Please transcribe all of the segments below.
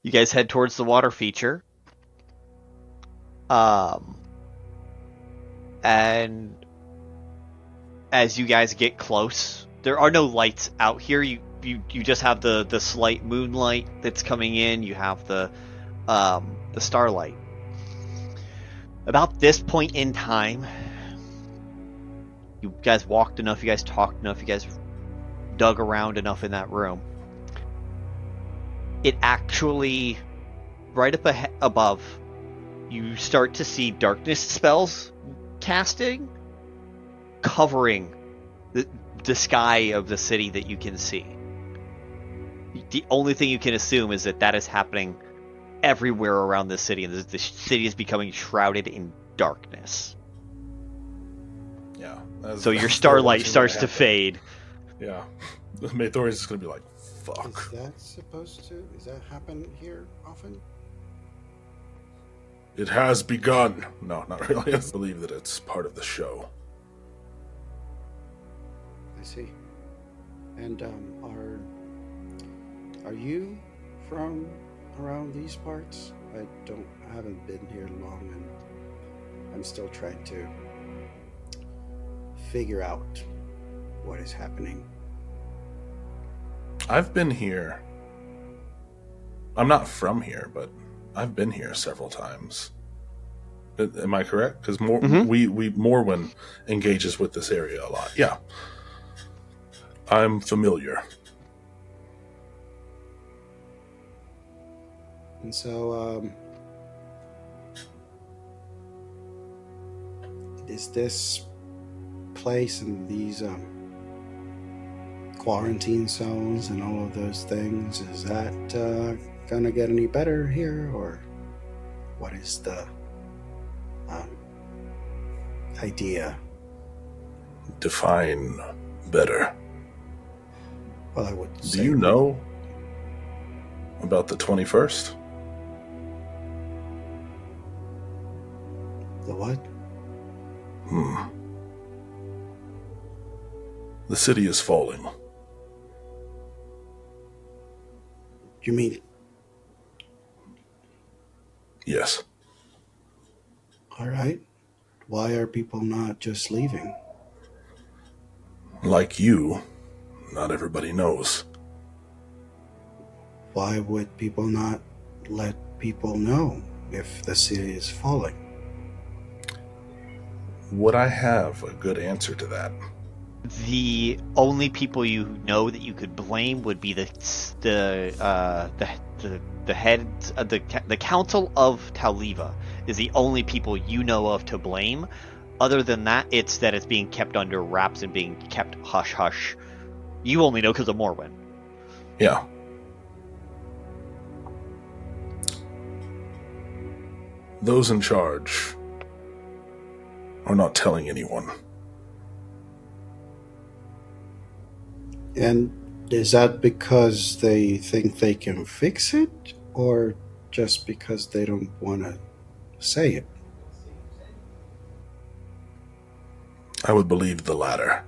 You guys head towards the water feature. And as you guys get close, there are no lights out here. You just have the slight moonlight that's coming in. You have the starlight. About this point in time, you guys walked enough, you guys talked enough, you guys dug around enough in that room. It actually, right up above, you start to see darkness spells casting, covering the sky of the city that you can see. The only thing you can assume is that is happening everywhere around the city, and the city is becoming shrouded in darkness. Yeah. So your starlight starts to fade. Yeah. Maethorian is going to be like, fuck. Is that happen here often? It has begun. No, not really. I believe that it's part of the show. I see. And are you from around these parts? I haven't been here long, and I'm still trying to figure out what is happening. I've been here. I'm not from here, but I've been here several times. Am I correct? Because Morwen engages with this area a lot. Yeah. I'm familiar. And so, is this place and these quarantine zones and all of those things, is that gonna get any better here, or what is the idea? Define better. Well, I would say... Do you know about the 21st? The what? The city is falling. You mean... Yes. All right. Why are people not just leaving? Like you, not everybody knows. Why would people not let people know if the city is falling? Would I have a good answer to that? The only people you know that you could blame would be the heads of the Council of Tauliva is the only people you know of to blame. Other than that, it's being kept under wraps and being kept hush hush. You only know because of Morwen. Yeah. Those in charge are not telling anyone. And is that because they think they can fix it, or just because they don't want to say it? I would believe the latter.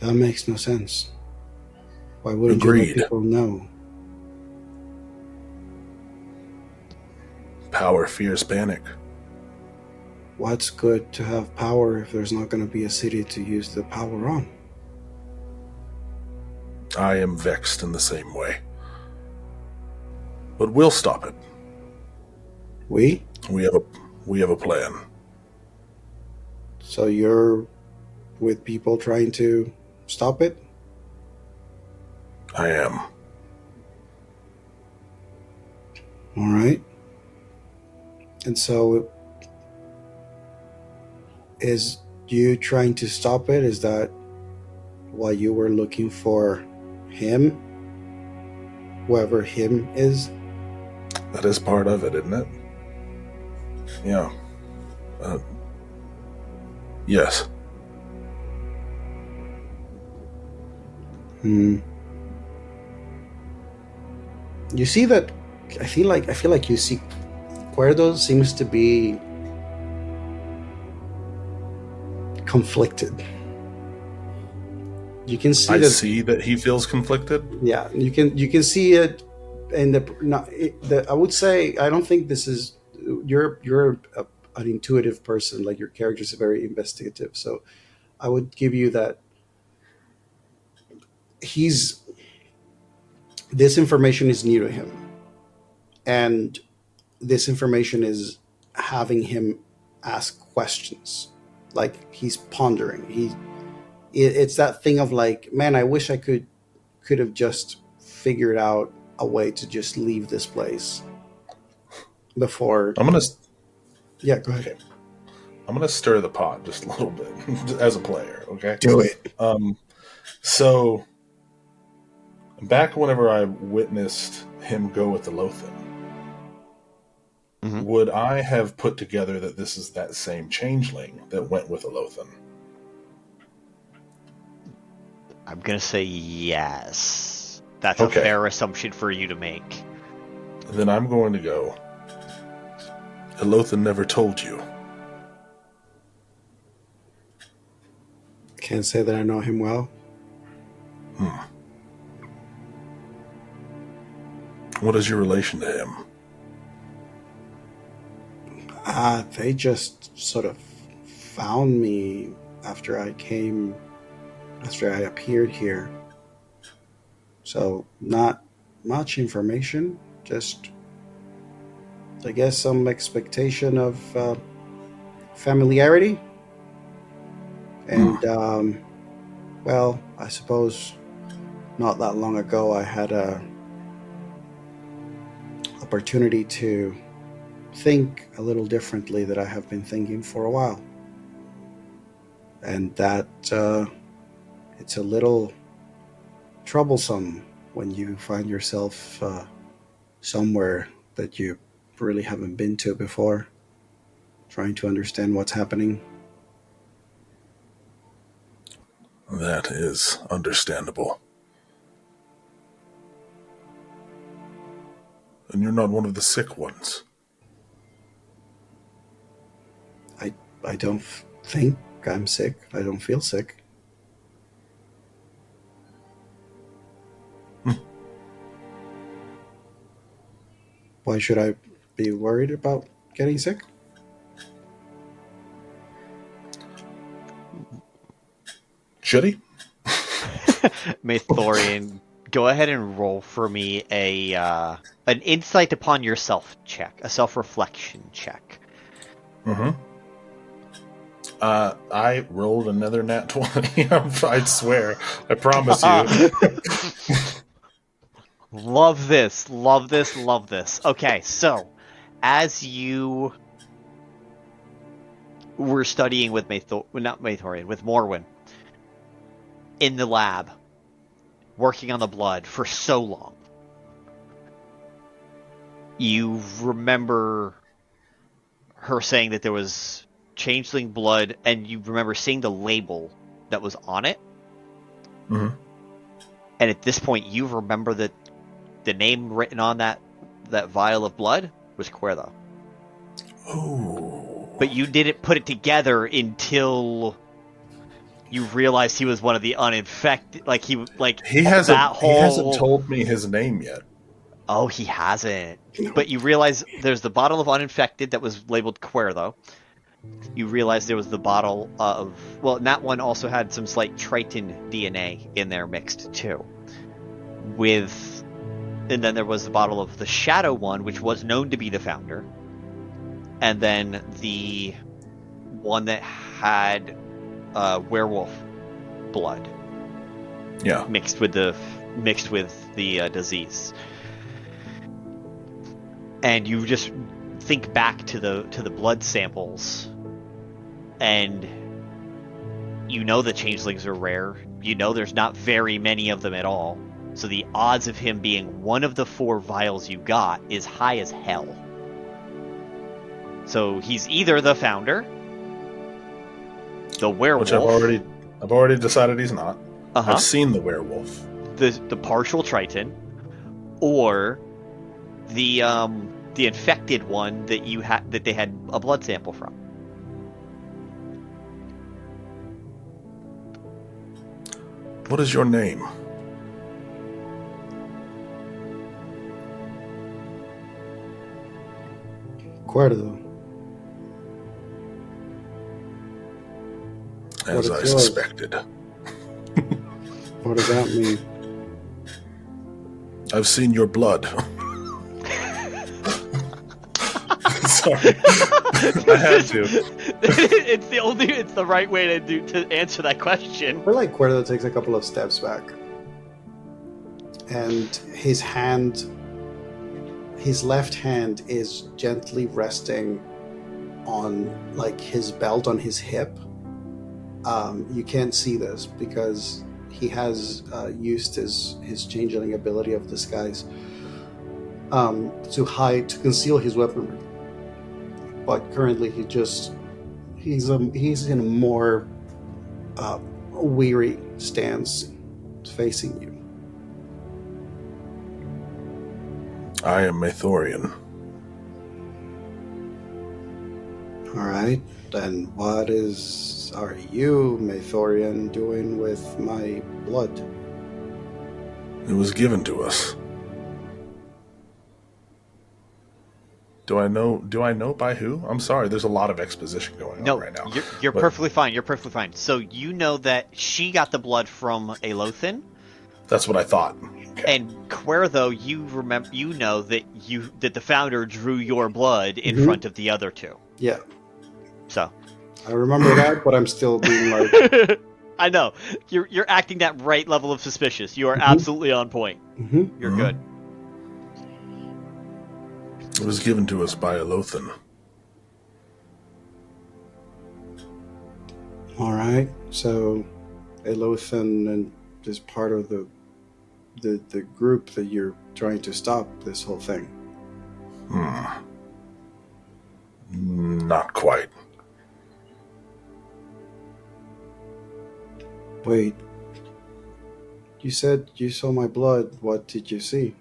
That makes no sense. Why wouldn't Agreed. you let people know? Power fears panic. What's good to have power if there's not going to be a city to use the power on? I am vexed in the same way. But we'll stop it. We? We have a plan. So you're with people trying to stop it? I am. All right. And so, is you trying to stop it? Is that why you were looking for him? Whoever him is? That is part of it, isn't it? Yeah. Yes. You see that? I feel like you see Kuerdo seems to be conflicted. You can see see that he feels conflicted. Yeah, you can see it, and I would say I don't think this is you're an intuitive person. Like your character is very investigative, so I would give you that this information is new to him, and this information is having him ask questions. Like he's pondering. It's that thing of like, man, I wish I could have just figured out a way to just leave this place before. Go ahead. Okay. I'm gonna stir the pot just a little bit as a player. Okay, do it. So back whenever I witnessed him go with the Aelothin, would I have put together that this is that same changeling that went with Aelothin? I'm going to say yes. That's a fair assumption for you to make. Then I'm going to go. Aelothin never told you. Can't say that I know him well. What is your relation to him? They just sort of found me after I appeared here. So not much information, just I guess some expectation of familiarity. And well, I suppose not that long ago I had a opportunity to think a little differently that I have been thinking for a while. And that it's a little troublesome when you find yourself somewhere that you really haven't been to before, trying to understand what's happening. That is understandable. And you're not one of the sick ones. I don't think I'm sick. I don't feel sick. Why should I be worried about getting sick? Should he? Maethorian, go ahead and roll for me an insight upon yourself check, a self-reflection check. I rolled another nat 20. I swear. I promise you. Love this. Love this. Love this. Okay, so as you were studying with with Morwen in the lab, working on the blood for so long, you remember her saying that there was changeling blood, and you remember seeing the label that was on it. And at this point, you remember that the name written on that vial of blood was Kuerdo. Oh. But you didn't put it together until you realized he was one of the uninfected. He hasn't told me his name yet. Oh, he hasn't. But you realize there's the bottle of uninfected that was labeled Kuerdo. You realize there was the bottle of... Well, that one also had some slight Triton DNA in there mixed, too. And then there was the bottle of the Shadow one, which was known to be the founder. And then the one that had werewolf blood. Yeah. Mixed with the disease. And you just think back to the blood samples, and you know the changelings are rare. You know there's not very many of them at all. So the odds of him being one of the 4 vials you got is high as hell. So he's either the founder, the werewolf, which I've already decided he's not. I've seen the werewolf, the partial Triton, or The infected one that they had a blood sample from. What is your name? Kuerdo. As I suspected. What does that mean? I've seen your blood. Sorry. I had to. It's the right way to answer that question. I feel like Kuerdo takes a couple of steps back. And his left hand is gently resting on like his belt on his hip. You can't see this because he has used his changeling ability of disguise to conceal his weaponry. But currently, he's in a more weary stance, facing you. I am Maethorian. All right, then what are you, Maethorian, doing with my blood? It was given to us. Do I know by who? I'm sorry, there's a lot of exposition going on right now. You're perfectly fine. You're perfectly fine. So you know that she got the blood from Aelothin. That's what I thought. Okay. And Kuerdo, you know that the founder drew your blood in front of the other two. Yeah. So I remember that, but I'm still being like I know. You're acting that right level of suspicious. You are absolutely on point. You're good. It was given to us by Aelothin. All right. So Aelothin is part of the group that you're trying to stop this whole thing. Not quite. Wait. You said you saw my blood. What did you see?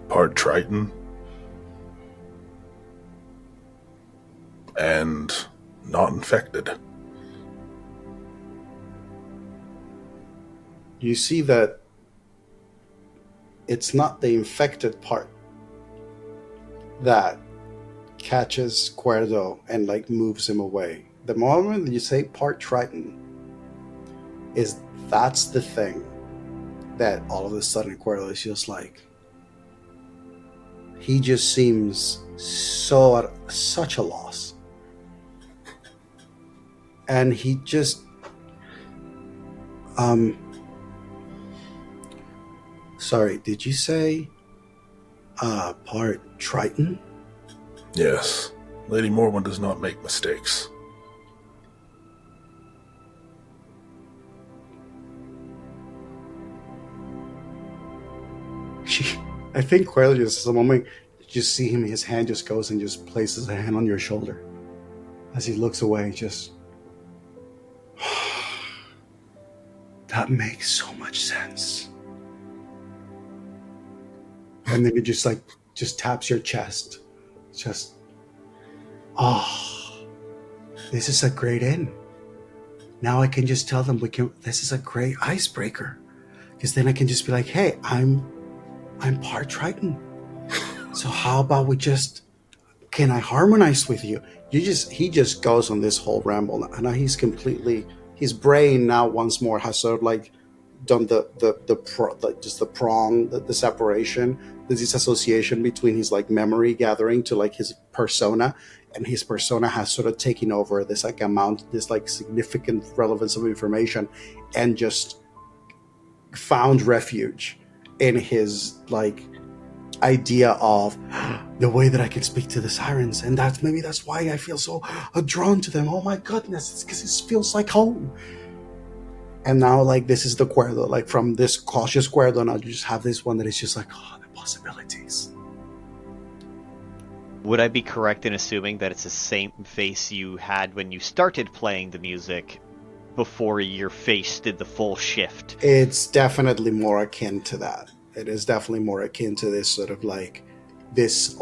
Part Triton. And not infected. You see that it's not the infected part that catches Kuerdo and like moves him away. The moment that you say part Triton, that's the thing that all of a sudden Kuerdo is just like, he just seems so at such a loss. And he just sorry, did you say part Triton? Yes. Lady Morwen does not make mistakes. I think Kuerdo just at the moment you just see him, his hand just goes and just places a hand on your shoulder. As he looks away, just that makes so much sense. And then he just taps your chest. Just, this is a great inn. Now I can just tell them this is a great icebreaker. Because then I can just be like, hey, I'm part Triton. So how about can I harmonize with you? He just goes on this whole ramble. And now his brain now once more has sort of like done the separation. There's this association between his like memory gathering to like his persona, and his persona has sort of taken over this like significant relevance of information, and just found refuge in his like idea of the way that I can speak to the sirens, and that's why I feel so drawn to them. Oh my goodness, it's because it feels like home. And now like this is the Kuerdo, like from this cautious Kuerdo, now you just have this one that is just like, the possibilities. Would I be correct in assuming that it's the same face you had when you started playing the music before your face did the full shift? It's definitely more akin to that. It is definitely more akin to this sort of like this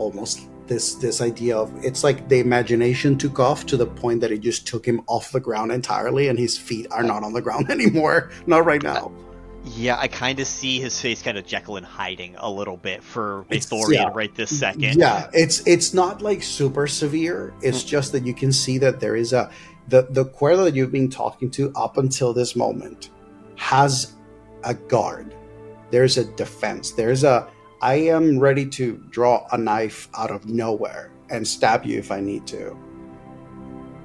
idea of, it's like the imagination took off to the point that it just took him off the ground entirely, and his feet are not on the ground anymore. Not right now. Yeah, I kind of see his face kind of Jekyll and hiding a little bit for Maethorian right this second. Yeah, it's not like super severe. It's just that you can see that there is the Kuerdo that you've been talking to up until this moment has a guard. There's a defense. I am ready to draw a knife out of nowhere and stab you if I need to.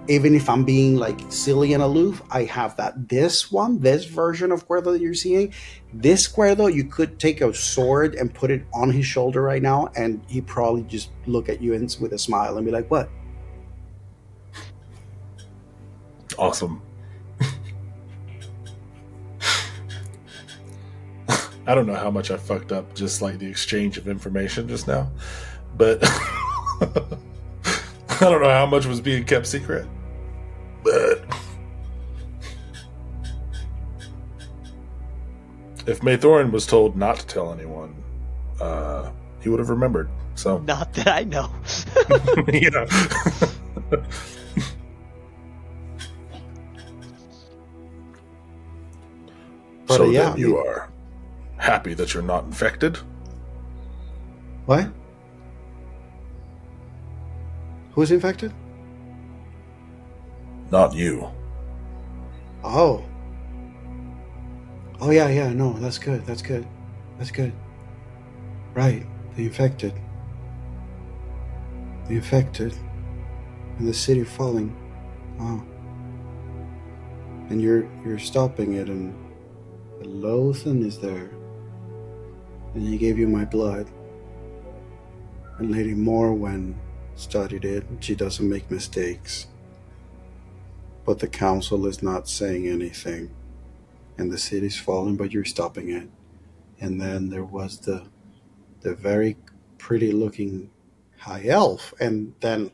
Even if I'm being like silly and aloof, I have that. This version of Kuerdo that you're seeing, this Kuerdo, you could take a sword and put it on his shoulder right now, and he probably just look at you with a smile and be like, "What?" Awesome. I don't know how much I fucked up just like the exchange of information just now, but I don't know how much was being kept secret. But if Maethorian was told not to tell anyone, he would have remembered. So not that I know. Yeah. But, so yeah, then you are happy that you're not infected? What? Who's infected? Not you. Oh, yeah, no, that's good. Right, the infected. And the city falling. Wow. And you're stopping it, and Aelothin is there. And he gave you my blood. And Lady Morwen studied it, and she doesn't make mistakes. But the council is not saying anything. And the city's falling, but you're stopping it. And then there was the very pretty looking high elf. And then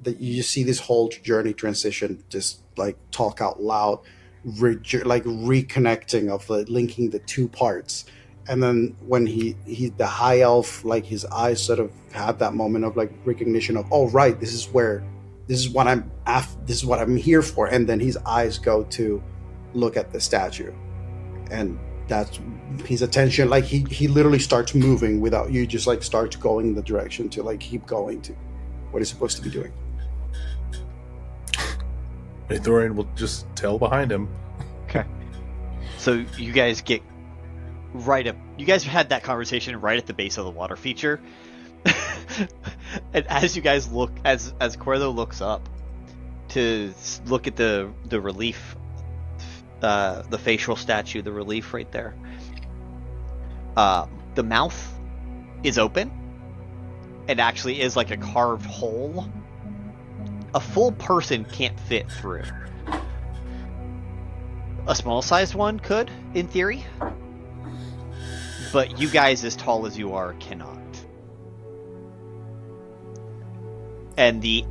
you see this whole journey transition, just like talk out loud, like reconnecting of linking the two parts. And then when he the high elf, like his eyes sort of had that moment of like recognition of, oh right, this is what I'm here for. And then his eyes go to look at the statue, and that's his attention. Like he literally starts moving without you, just like starts going in the direction to like keep going to what he's supposed to be doing. Maethorian will just tail behind him. Okay. So you guys get right up. You guys had that conversation right at the base of the water feature. And as you guys look, as Kuerdo looks up to look at the relief, the facial statue, the relief right there, the mouth is open and actually is like a carved hole. A full person can't fit through. A small-sized one could, in theory. But you guys, as tall as you are, cannot. And the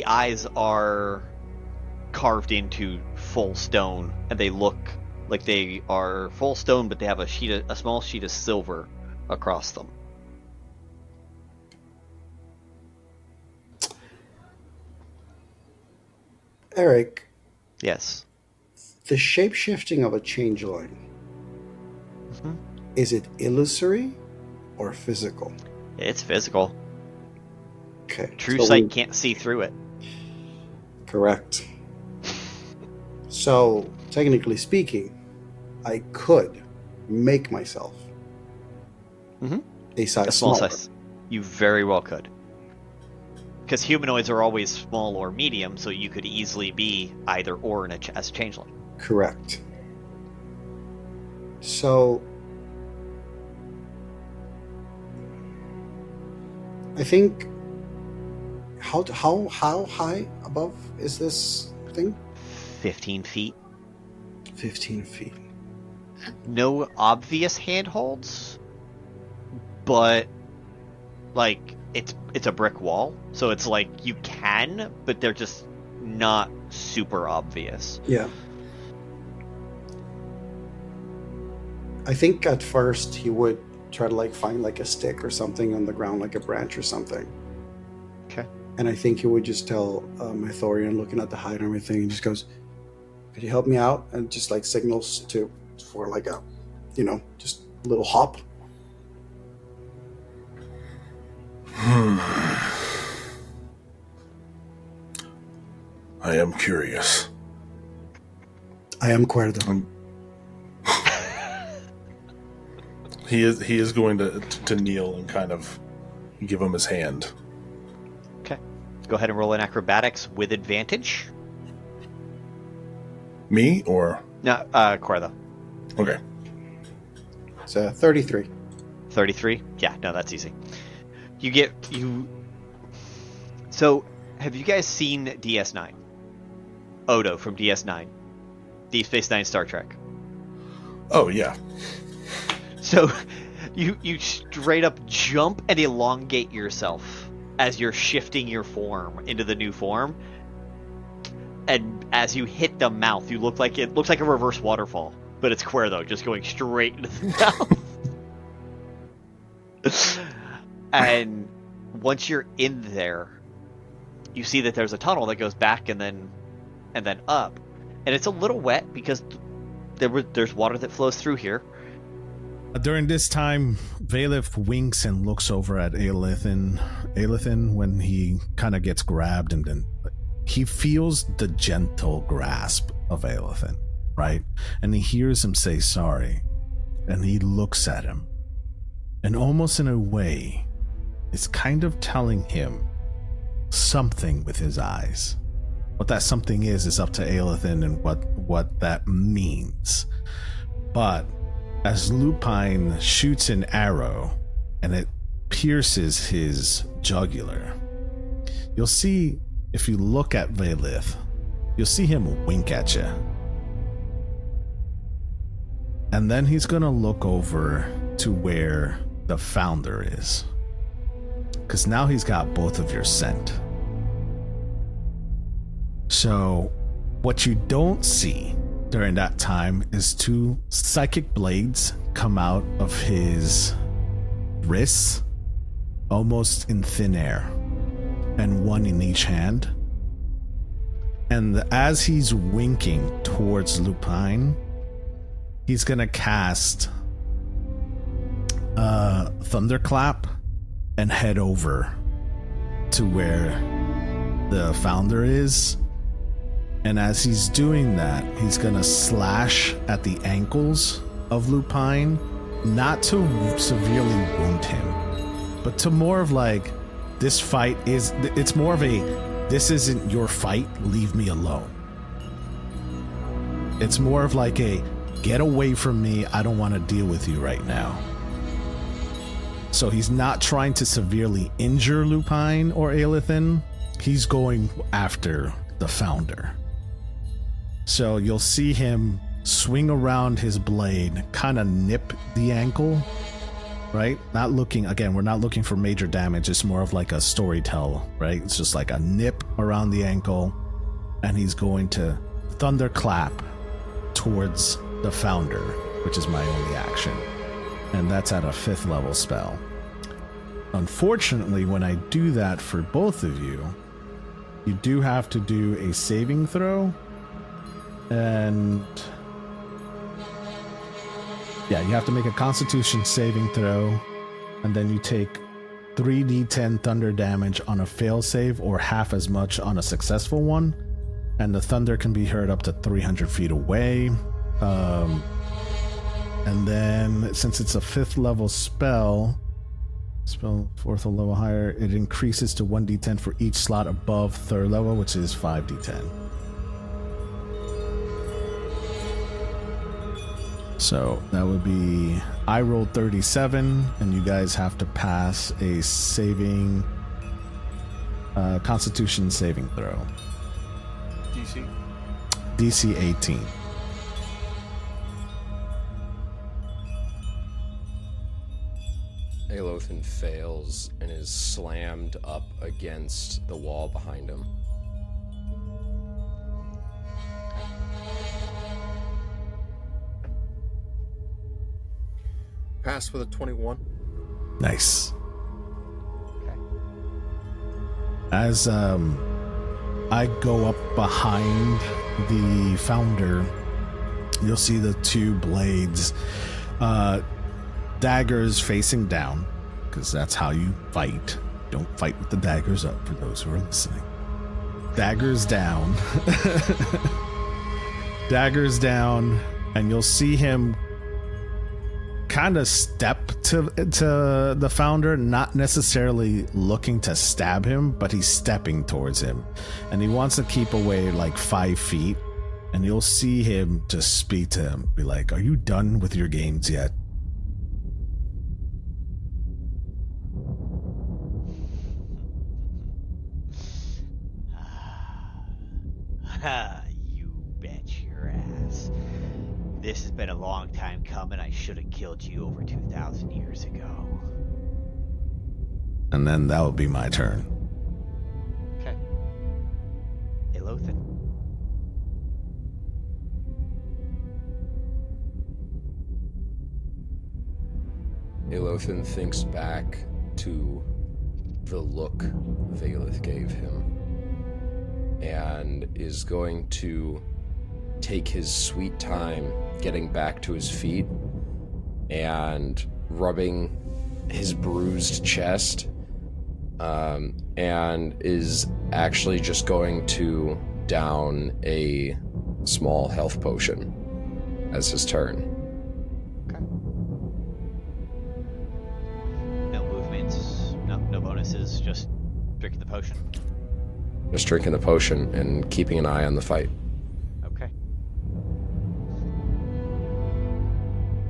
eyes are carved into full stone, and they look like they are full stone, but they have a small sheet of silver across them. Eric. Yes. The shape-shifting of a changeling, is it illusory or physical? It's physical. Okay. True sight can't see through it. Correct. So, technically speaking, I could make myself a size small smaller. size. You very well could. Because humanoids are always small or medium, so you could easily be either or as a changeling. Correct. So, I think how high above is this thing? 15 feet. 15 feet. No obvious handholds, but like it's a brick wall, so it's like you can, but they're just not super obvious. Yeah. I think at first he would try to like find like a stick or something on the ground, like a branch or something. Okay. And I think he would just tell Maethorian, looking at the hide and everything, and just goes, "Could you help me out?" And just like signals for like a, just a little hop. I am curious. I am Kuerdo. He is going to kneel and kind of give him his hand. Okay. Go ahead and roll in acrobatics with advantage. Me or? No, Kuerdo. Okay. It's 33. 33? Yeah, no, that's easy. So, have you guys seen DS9? Odo from DS9. Deep Space Nine Star Trek. Oh, yeah. So, you straight up jump and elongate yourself as you're shifting your form into the new form. And as you hit the mouth, it looks like a reverse waterfall. But it's Kuerdo just going straight into the mouth. And once you're in there, you see that there's a tunnel that goes back and then up, and it's a little wet because there's water that flows through here. During this time, Vaelith winks and looks over at Aelothin when he kind of gets grabbed, and then he feels the gentle grasp of Aelothin, right? And he hears him say sorry, and he looks at him, and almost in a way, is kind of telling him something with his eyes. What that something is up to Aelothin and what that means. But as Lupine shoots an arrow and it pierces his jugular, you'll see, if you look at Vaelith, you'll see him wink at you. And then he's gonna look over to where the founder is, because now he's got both of your scent. So what you don't see during that time is two psychic blades come out of his wrists, almost in thin air, and one in each hand. And as he's winking towards Lupine, he's gonna cast Thunderclap and head over to where the founder is. And as he's doing that, he's gonna slash at the ankles of Lupine, not to severely wound him, but to more of like, it's more of a, this isn't your fight, leave me alone. It's more of like a, get away from me, I don't want to deal with you right now. So he's not trying to severely injure Lupine or Aelothin, he's going after the founder. So you'll see him swing around his blade, kind of nip the ankle, right? Not looking, again, we're not looking for major damage. It's more of like a storytell, right? It's just like a nip around the ankle, and he's going to thunderclap towards the founder, which is my only action. And that's at a 5th level spell. Unfortunately, when I do that for both of you, you do have to do a saving throw. And yeah, you have to make a Constitution saving throw, and then you take 3d10 thunder damage on a fail save, or half as much on a successful one. And the thunder can be heard up to 300 feet away. And then, since it's a 5th level spell 4th level higher, it increases to 1d10 for each slot above 3rd level, which is 5d10. So that would be, I rolled 37, and you guys have to pass a saving, Constitution saving throw. DC? DC 18. Aelothin fails and is slammed up against the wall behind him. Pass with a 21. Nice. Okay. As I go up behind the founder, you'll see the two blades, daggers facing down, because that's how you fight. Don't fight with the daggers up, for those who are listening. Daggers down. Daggers down, and you'll see him kind of step to the founder, not necessarily looking to stab him, but he's stepping towards him, and he wants to keep away like 5 feet, and you'll see him just speak to him, be like, "Are you done with your games yet?" You bet your ass. This has been a long time coming. I should have killed you over 2,000 years ago. And then that would be my turn. Okay. Aelothin. Aelothin thinks back to the look Vaelith gave him and is going to take his sweet time getting back to his feet and rubbing his bruised chest, and is actually just going to down a small health potion as his turn. Okay. No movements, no bonuses, just drinking the potion. Just drinking the potion and keeping an eye on the fight. Okay.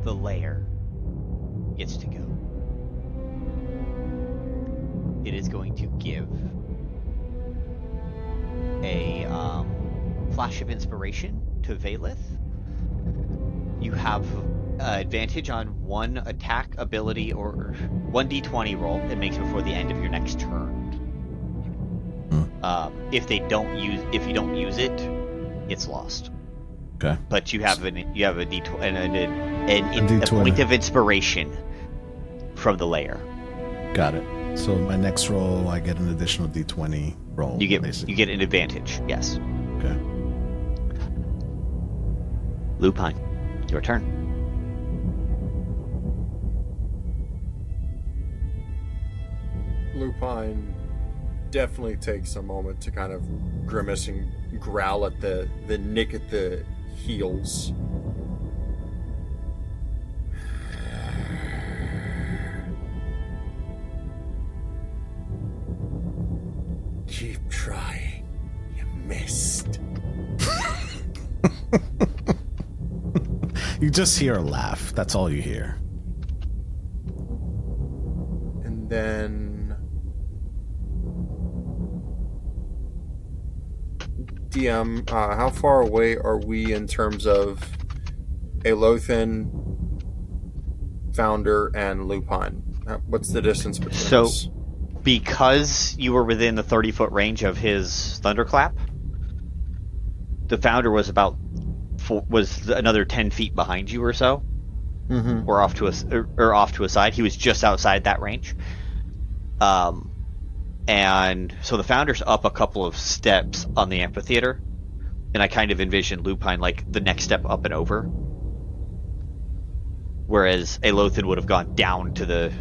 The lair gets to go. It is going to give a flash of inspiration to Vaelith. You have advantage on one attack, ability, or 1d20 roll it makes before the end of your next turn. If you don't use it, it's lost. Okay. But you have a d20 and a D20. point of inspiration from the layer. Got it. So my next roll, I get an additional d20 roll. You get basically. an advantage. Yes. Okay. Lupine, your turn. Lupine definitely takes a moment to kind of grimace and growl at the nick at the heels. Keep trying. You missed. You just hear a laugh. That's all you hear. And then DM, how far away are we in terms of Aelothin, Founder, and Lupine? What's the distance between us? Because you were within the 30-foot range of his thunderclap, the Founder was was another 10 feet behind you or so, or off to a side. He was just outside that range, and so the Founder's up a couple of steps on the amphitheater, and I kind of envision Lupine like the next step up and over, whereas Aelothin would have gone down to the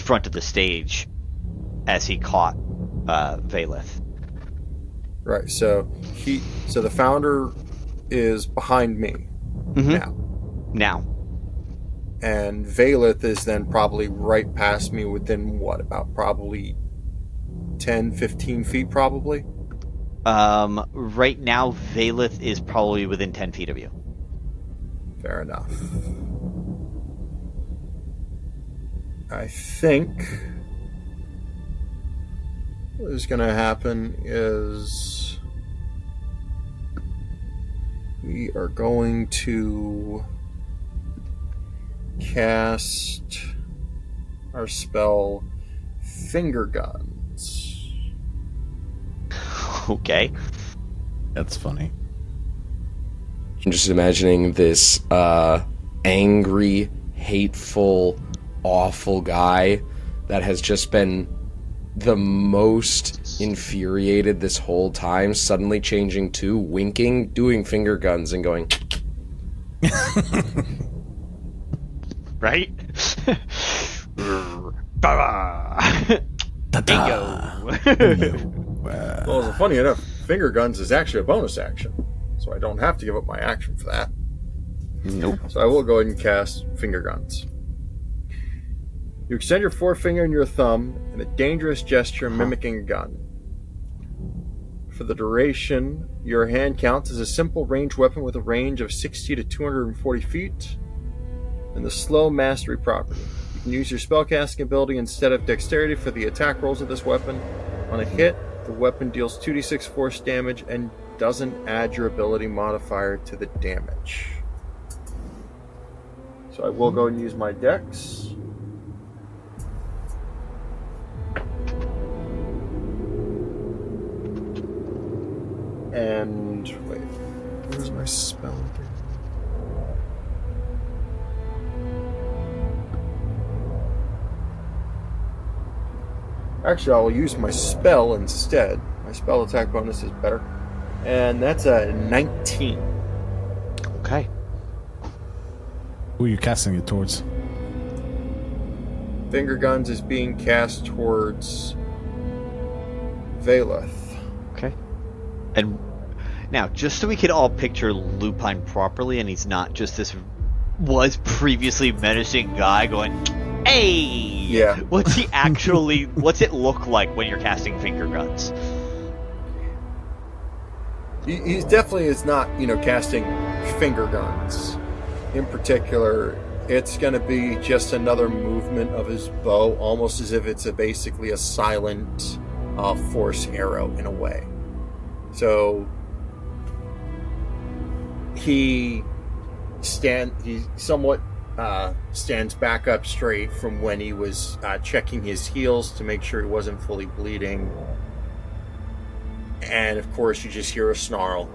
front of the stage as he caught Vaelith. Right. So the Founder is behind me Now, and Vaelith is then probably right past me within about probably 10, 15 feet probably. right now Vaelith is probably within 10 feet of you. Fair enough. I think what is going to happen is we are going to cast our spell Finger Guns. Okay. That's funny. I'm just imagining this angry, hateful, awful guy that has just been the most infuriated this whole time, suddenly changing to winking, doing finger guns, and going... Right? Bingo! Well, funny enough, Finger Guns is actually a bonus action, so I don't have to give up my action for that. Nope. So I will go ahead and cast Finger Guns. You extend your forefinger and your thumb in a dangerous gesture mimicking a gun. For the duration, your hand counts as a simple ranged weapon with a range of 60 to 240 feet, and the slow mastery property. You can use your spellcasting ability instead of dexterity for the attack rolls of this weapon. On a hit, the weapon deals 2d6 force damage and doesn't add your ability modifier to the damage. So I will go and use my dex. And wait, where's my spell? Actually, I'll use my spell instead. My spell attack bonus is better. And that's a 19. Okay. Who are you casting it towards? Finger Guns is being cast towards Vaelith. Okay. And now, just so we can all picture Lupine properly, and he's not just this was previously menacing guy going, "Hey!" Yeah. What's he actually? What's it look like when you're casting finger guns? He definitely is not, casting finger guns. In particular, it's going to be just another movement of his bow, almost as if it's basically a silent force arrow in a way. So he somewhat stands back up straight from when he was checking his heals to make sure he wasn't fully bleeding. And of course, you just hear a snarl.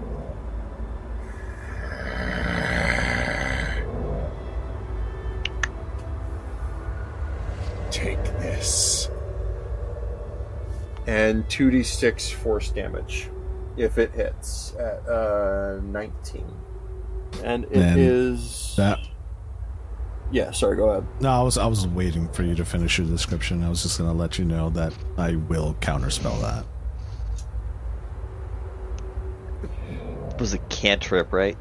Take this. And 2d6 force damage if it hits at 19. And it is that. Yeah, sorry, go ahead. No, I was waiting for you to finish your description. I was just going to let you know that I will counterspell that. It was a cantrip, right?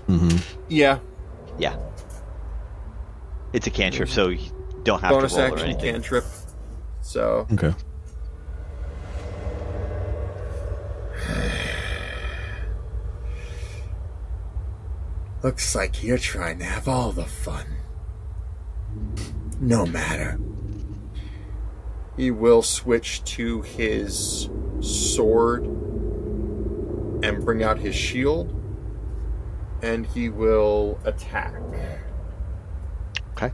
Mm-hmm. Yeah. Yeah. It's a cantrip, so you don't have Bonus to roll or action anything. cantrip. So Okay. looks like you're trying to have all the fun. No matter. He will switch to his sword and bring out his shield, and he will attack. Okay.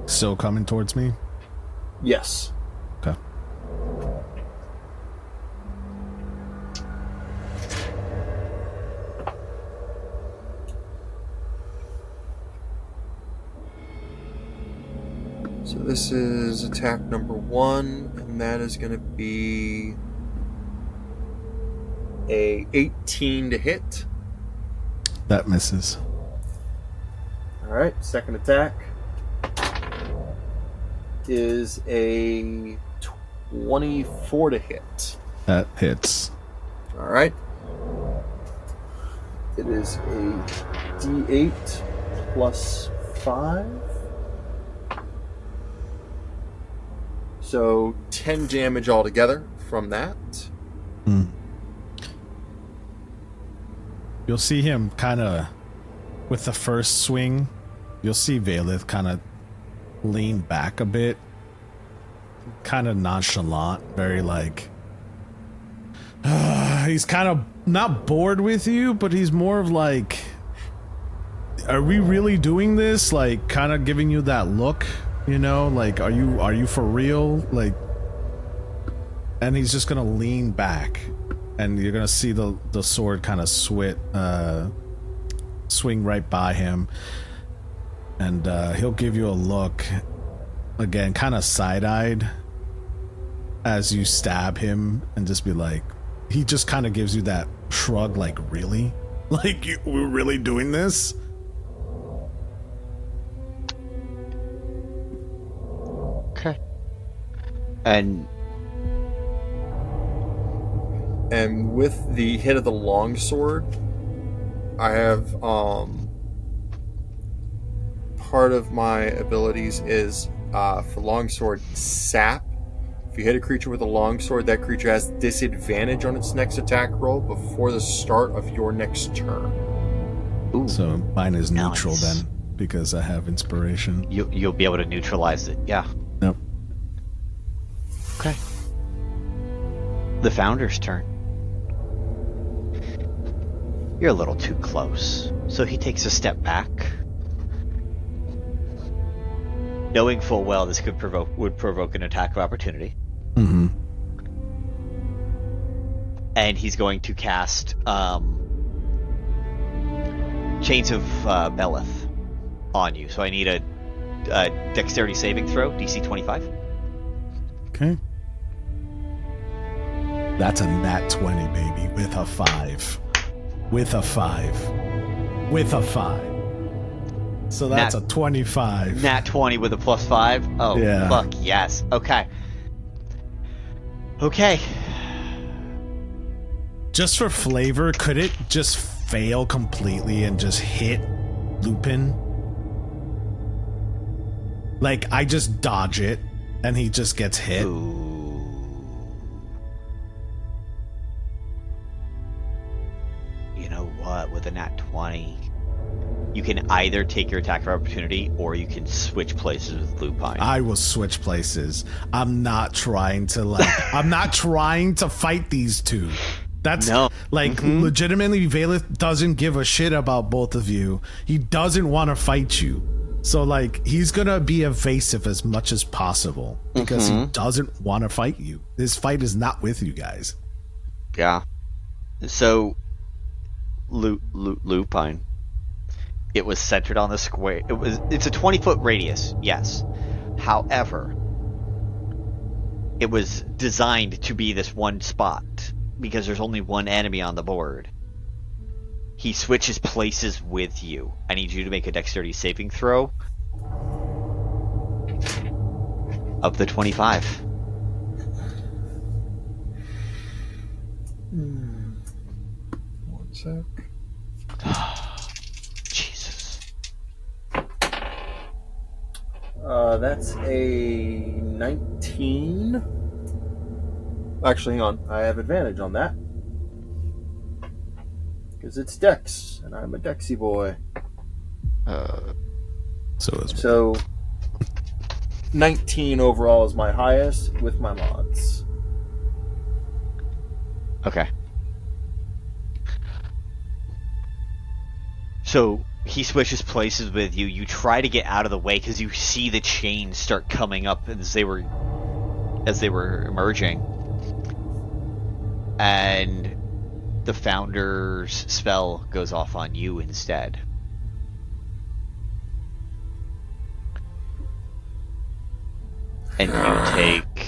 Still coming towards me? Yes. Okay. So this is attack number 1, and that is going to be a 18 to hit. That misses. Alright, second attack is a 24 to hit. That hits. Alright. It is a d8 plus 5. So 10 damage altogether from that. Mm. You'll see him kind of, with the first swing, you'll see Vaelith kind of lean back a bit. Kind of nonchalant, very like... he's kind of not bored with you, but he's more of like... are we really doing this? Like, kind of giving you that look, you know? Like, are you for real? Like, and he's just gonna lean back, and you're gonna see the sword kind of swing right by him, and he'll give you a look again, kind of side-eyed as you stab him, and just be like, he just kind of gives you that shrug, like, really? Like, we're really doing this? Okay. And with the hit of the longsword, I have part of my abilities is for longsword sap. If you hit a creature with a longsword, that creature has disadvantage on its next attack roll before the start of your next turn. ooh, So mine is neutral nice. then, because I have inspiration. You'll be able to neutralize it. Yeah. Yep. Okay. The Founder's turn. You're a little too close, so he takes a step back, knowing full well this would provoke an attack of opportunity. Mm-hmm. And he's going to cast Chains of Vaelith on you. So I need a dexterity saving throw, DC 25. Okay. That's a nat 20, baby, with a 5. With a 5. With a 5. So that's a 25. Nat 20 with a +5. Oh, Yeah. fuck yes. Okay. Okay. Just for flavor, could it just fail completely and just hit Lupine? Like, I just dodge it, and he just gets hit. Ooh. You know what? With a nat 20, you can either take your attack of opportunity or you can switch places with Lupine. I will switch places. I'm not trying to, I'm not trying to fight these two. That's No. Legitimately, Vaelith doesn't give a shit about both of you. He doesn't want to fight you. So, he's gonna be evasive as much as possible because he doesn't want to fight you. This fight is not with you guys. Yeah. So, Lupine. It was centered on the square. It's a 20-foot radius, yes. However, it was designed to be this one spot because there's only one enemy on the board. He switches places with you. I need you to make a dexterity saving throw of the 25. One sec. Jesus. That's a 19. Actually, hang on. I have advantage on that. Because it's Dex, and I'm a Dexy boy. So 19 overall is my highest with my mods. Okay. So he switches places with you. You try to get out of the way because you see the chains start coming up as they were emerging, and the Founder's spell goes off on you instead. And you take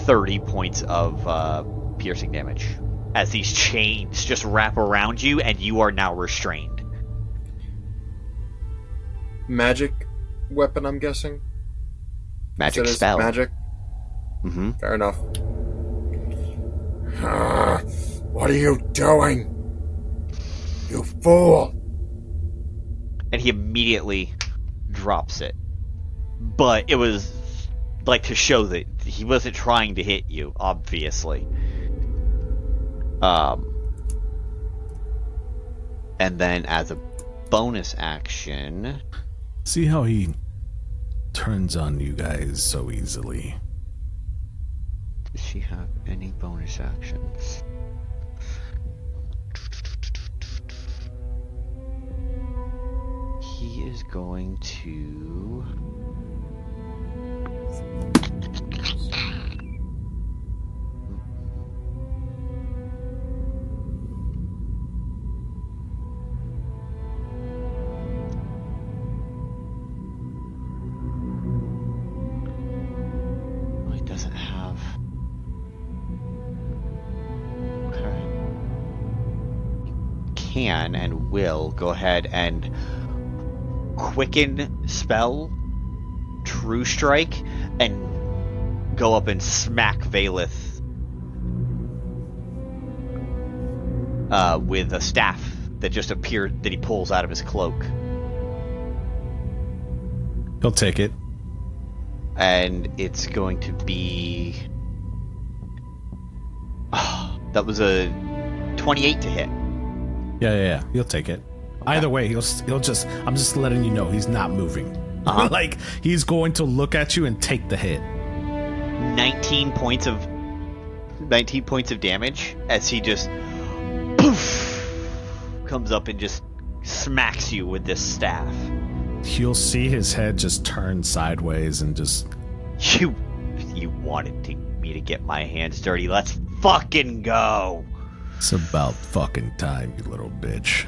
30 points of piercing damage as these chains just wrap around you, and you are now restrained. Magic weapon, I'm guessing? Magic So it is spell. Magic? Mm-hmm. Fair enough. What are you doing? You fool! And he immediately drops it. But it was to show that he wasn't trying to hit you, obviously. And then as a bonus action... See how he turns on you guys so easily. Does she have any bonus actions? is going to... Well, he doesn't have... Okay. Can and will go ahead and quicken spell True Strike and go up and smack Vaelith with a staff that just appeared that he pulls out of his cloak. He'll take it. And it's going to be... that was a 28 to hit. Yeah. He'll take it. Okay. Either way, he'll just... I'm just letting you know he's not moving. Uh-huh. Like, he's going to look at you and take the hit. 19 points of damage as he just poof comes up and just smacks you with this staff. You'll see his head just turn sideways and just... You wanted me to get my hands dirty. Let's fucking go. It's about fucking time, you little bitch.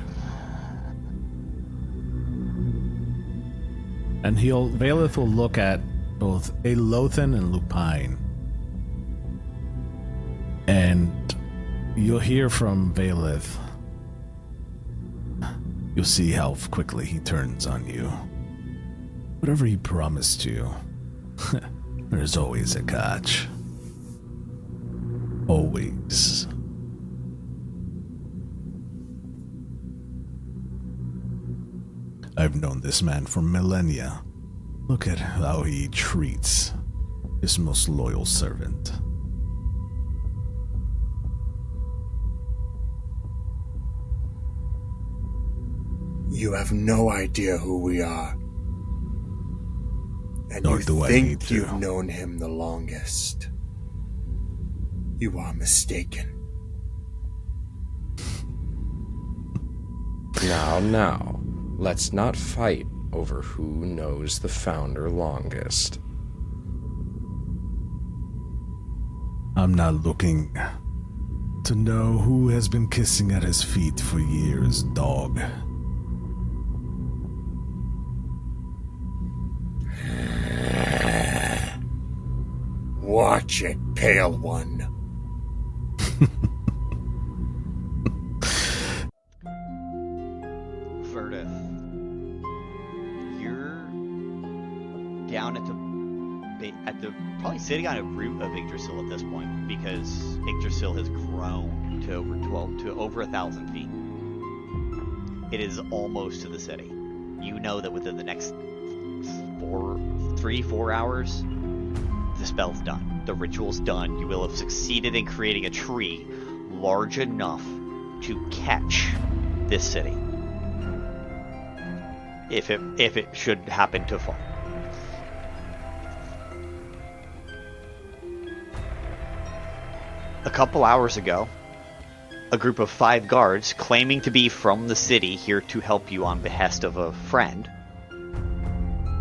And Vaelith will look at both Aelothin and Lupine. And you'll hear from Vaelith. You'll see how quickly he turns on you. Whatever he promised you, there's always a catch. Always. I've known this man for millennia. Look at how he treats his most loyal servant. You have no idea who we are. And Nor you do I need think to. You've known him the longest. You are mistaken. Now, let's not fight over who knows the Founder longest. I'm not looking to know who has been kissing at his feet for years, dog. Watch it, Pale One. Verdeth, you're down at the probably sitting on a root of Yggdrasil at this point, because Yggdrasil has grown to over 1,000 feet. It is almost to the city. You know that within the next 4 hours, the spell's done. The ritual's done. You will have succeeded in creating a tree large enough to catch this city. If it should happen to fall. A couple hours ago, a group of 5 guards claiming to be from the city here to help you on behest of a friend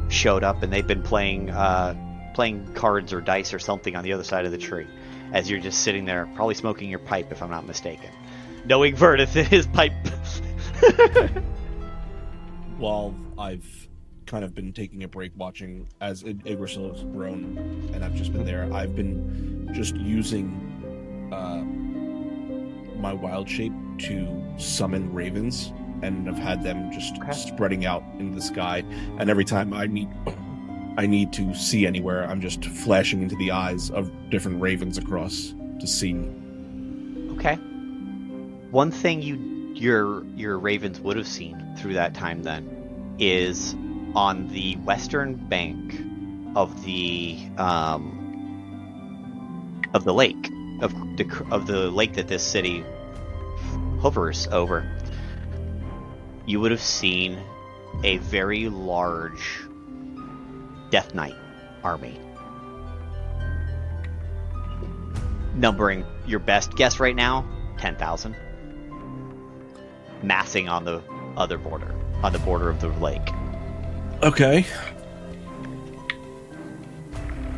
showed up, and they've been playing cards or dice or something on the other side of the tree as you're just sitting there, probably smoking your pipe, if I'm not mistaken, knowing Verdeth in his pipe. While I've kind of been taking a break watching as Yggdrasil has grown, and I've just been there, I've been just using my wild shape to summon ravens, and I've had them just spreading out in the sky, and every time I need to see anywhere, I'm just flashing into the eyes of different ravens across to see. Okay. One thing your ravens would have seen through that time then is on the western bank of the lake of the lake that this city hovers over. You would have seen a very large Death Knight army, numbering, your best guess right now, 10,000, massing on the other border, on the border of the lake. Okay.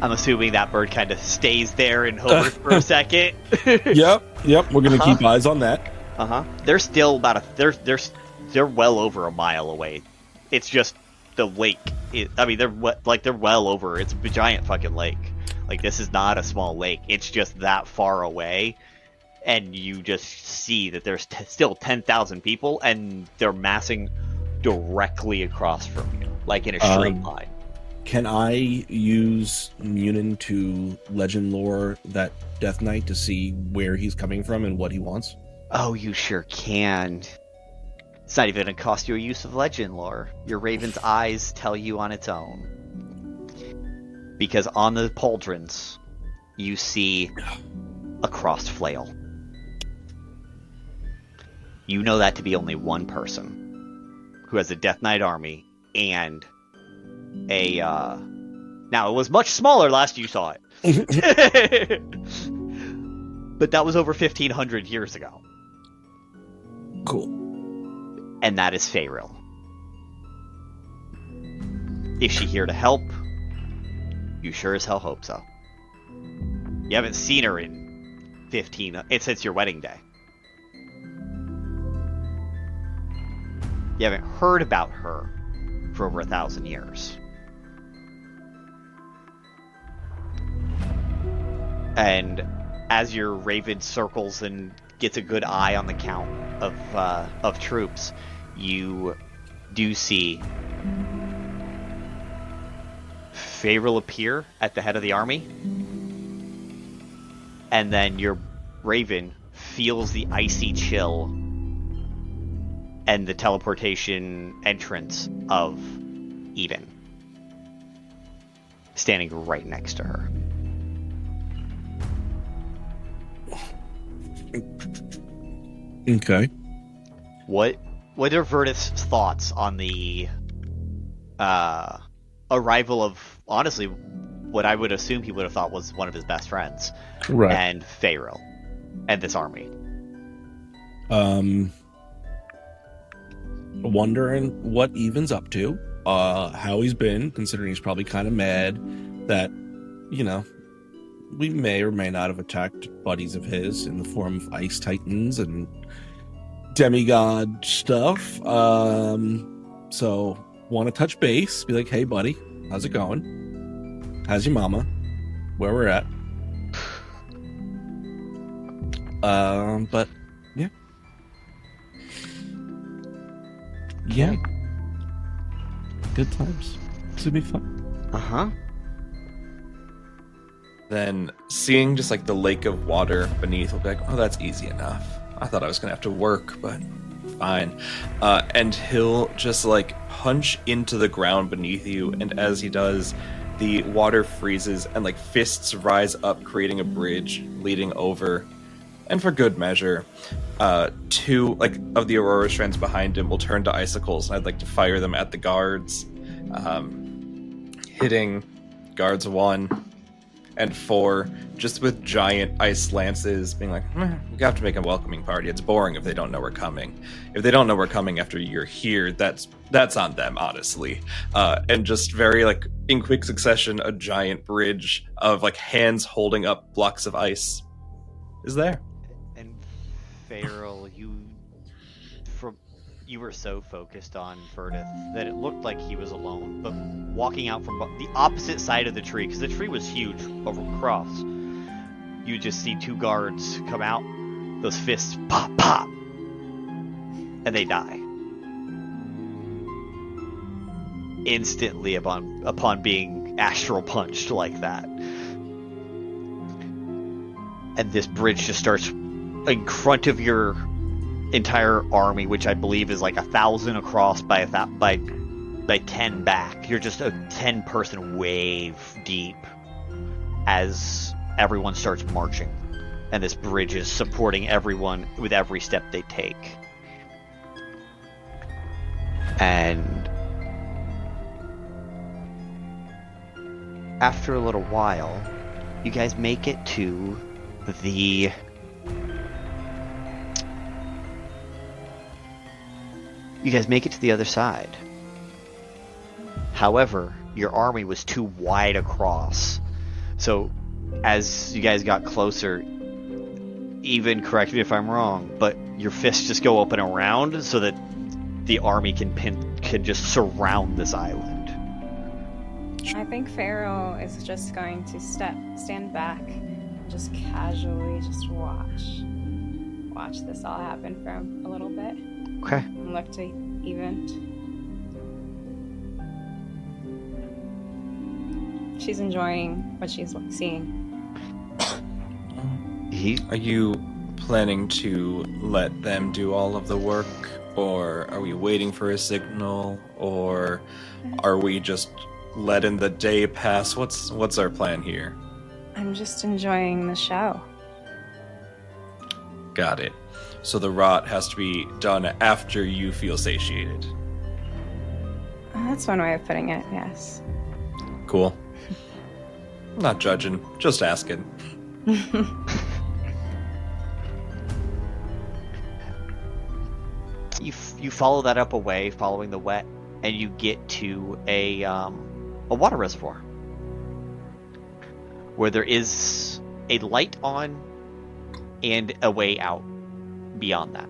I'm assuming that bird kind of stays there and hovers for a second. Yep. We're gonna keep eyes on that. They're still about they're well over a mile away. It's just the lake. They're well over. It's a giant fucking lake. Like, this is not a small lake. It's just that far away, and you just see that there's still 10,000 people, and they're massing directly across from you, like in a straight line. Can I use Munin to legend lore that Death Knight to see where he's coming from and what he wants? Oh, you sure can. It's not even going to cost you a use of legend lore. Your Raven's eyes tell you on its own. Because on the pauldrons, you see a crossed flail. You know that to be only one person who has a Death Knight army and a... Now, it was much smaller last you saw it. But that was over 1,500 years ago. Cool. And that is Faeril. Is she here to help? You sure as hell hope so. You haven't seen her in since your wedding day. You haven't heard about her for over 1,000 years. And as your Raven circles and gets a good eye on the count of troops, you do see Faeril appear at the head of the army, and then your Raven feels the icy chill and the teleportation entrance of Eden standing right next to her. Okay. What are Verdeth's thoughts on the arrival of, honestly, what I would assume he would have thought was one of his best friends, Right. and Faeril, and this army? Wondering what Even's up to, how he's been, considering he's probably kind of mad that, we may or may not have attacked buddies of his in the form of ice titans and demigod stuff. So want to touch base, be like, hey buddy, how's it going? How's your mama? Where we're at? But yeah, good times. This would be fun. Then seeing just like the lake of water beneath will be like, oh, that's easy enough. I thought I was gonna have to work, but fine. And he'll just like punch into the ground beneath you, and as he does, the water freezes and like fists rise up, creating a bridge leading over. And for good measure, two of the Aurora strands behind him will turn to icicles, and I'd like to fire them at the guards, hitting guards 1 and 4, just with giant ice lances, being like, we have to make a welcoming party. It's boring if they don't know we're coming. If they don't know we're coming after you're here, that's on them, honestly. And just very, in quick succession, a giant bridge of, hands holding up blocks of ice is there. And Faeril, you were so focused on Verdeth that it looked like he was alone, but walking out from the opposite side of the tree, because the tree was huge across, you just see 2 guards come out, those fists pop, pop, and they die. Instantly upon being astral punched like that. And this bridge just starts in front of your entire army, which I believe is 1,000 across by 10 back. You're just a 10-person wave deep as everyone starts marching, and this bridge is supporting everyone with every step they take. And after a little while, you guys make it to the other side. However, your army was too wide across. So, as you guys got closer, even correct me if I'm wrong, but your fists just go up and around so that the army can just surround this island. I think Faeril is just going to stand back, and just casually just watch this all happen for a little bit. Okay. And look to Hyvind. She's enjoying what she's seeing. Are you planning to let them do all of the work, or are we waiting for a signal, or are we just letting the day pass? What's our plan here? I'm just enjoying the show. Got it. So the rot has to be done after you feel satiated. That's one way of putting it, yes. Cool. Not judging, just asking. You follow that up away, following the wet, and you get to a water reservoir where there is a light on and a way out beyond that.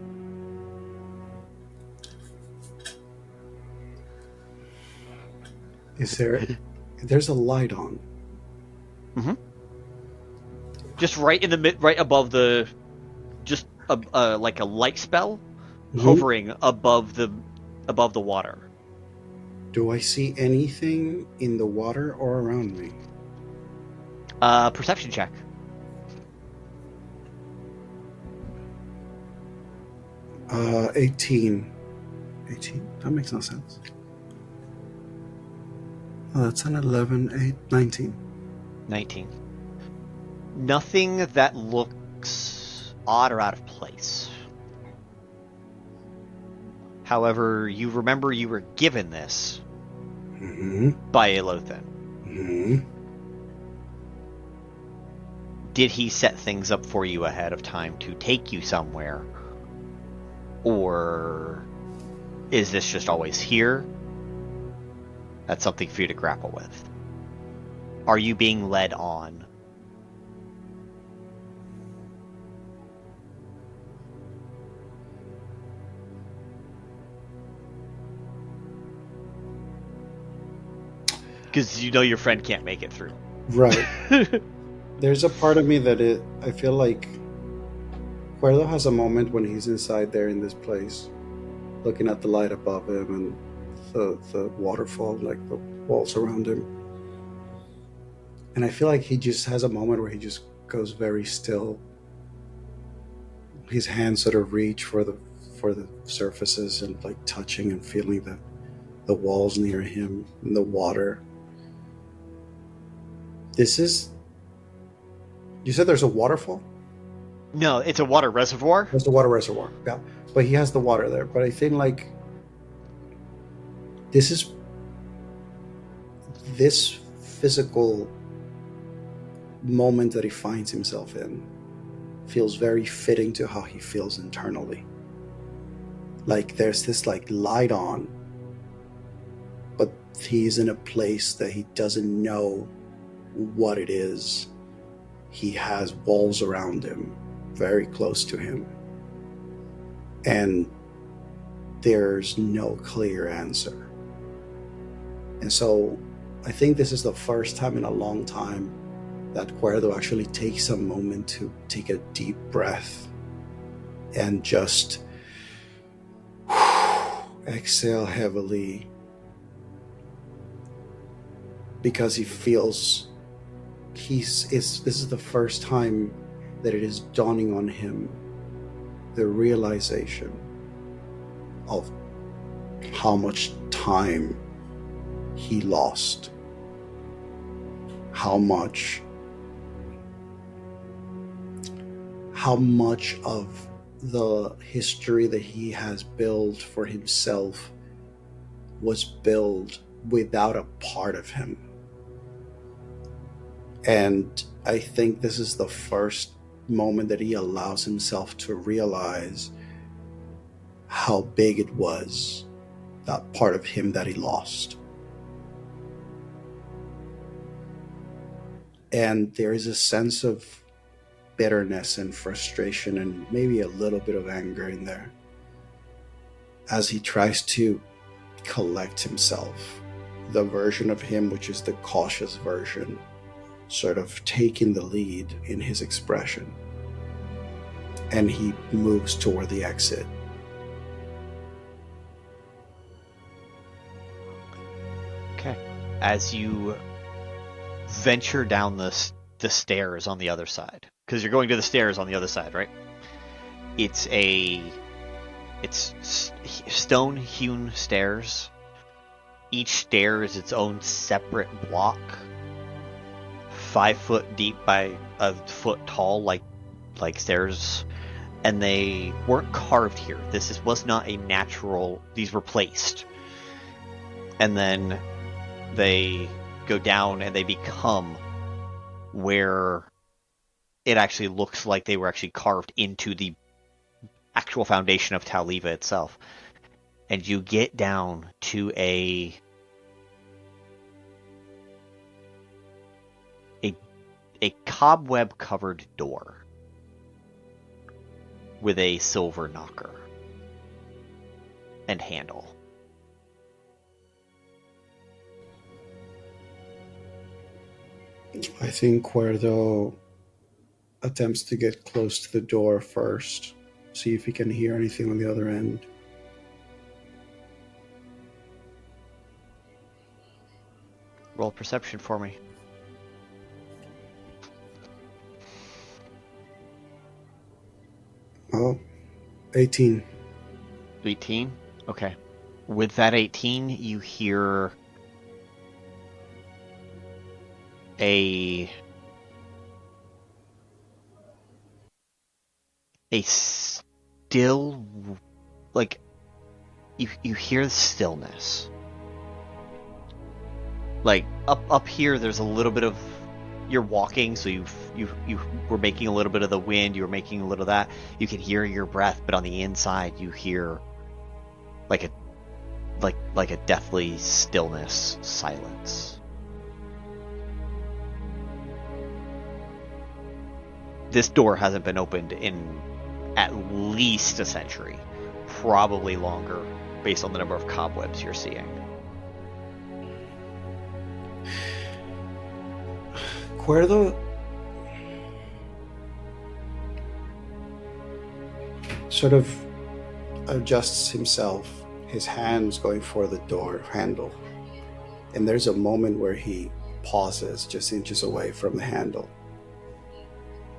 There's a light on. Mm-hmm. Just right in the right above the, just like a light spell, hovering above the water. Do I see anything in the water or around me? Perception check. Uh, 18. 18? That makes no sense. Oh, that's an 11, 8, 19. 19. Nothing that looks odd or out of place. However, you remember you were given this by Aelothin. Mm-hmm. Did he set things up for you ahead of time to take you somewhere? Or is this just always here? That's something for you to grapple with. Are you being led on? Because you know your friend can't make it through. Right. There's a part of me that I feel like Kuerdo has a moment when he's inside there in this place, looking at the light above him and the waterfall, like the walls around him. And I feel like he just has a moment where he just goes very still. His hands sort of reach for the surfaces and like touching and feeling the walls near him and the water. You said there's a waterfall? No, it's a water reservoir. There's the water reservoir, yeah. But he has the water there. But I think like this physical moment that he finds himself in feels very fitting to how he feels internally. Like there's this like light on, but he's in a place that he doesn't know what it is. He has walls around him, very close to him, and there's no clear answer. And so I think this is the first time in a long time that Kuerdo actually takes a moment to take a deep breath and just exhale heavily, because he feels this is the first time that it is dawning on him the realization of how much time he lost, how much of the history that he has built for himself was built without a part of him. And I think this is the first moment that he allows himself to realize how big it was, that part of him that he lost. And there is a sense of bitterness and frustration and maybe a little bit of anger in there as he tries to collect himself. The version of him which is the cautious version, sort of taking the lead in his expression. And he moves toward the exit. Okay. As you venture down the stairs on the other side, because you're going to the stairs on the other side, right? It's stone-hewn stairs. Each stair is its own separate block, 5 foot deep by a foot tall, like stairs, and they weren't carved here. Was not a natural. These were placed, and then they go down and they become where it actually looks like they were actually carved into the actual foundation of Taliva itself. And you get down to a cobweb-covered door with a silver knocker and handle. I think Kuerdo attempts to get close to the door first, see if he can hear anything on the other end. Roll perception for me. Oh, 18. 18? Okay. With that 18, you hear a still, like, you hear the stillness. Like, up here, there's a little bit of, you're walking, so you were making a little bit of the wind, you were making a little of that. You can hear your breath, but on the inside, you hear like a deathly stillness, silence. This door hasn't been opened in at least a century, probably longer, based on the number of cobwebs you're seeing. Kuerdo sort of adjusts himself, his hands going for the door handle. And there's a moment where he pauses just inches away from the handle.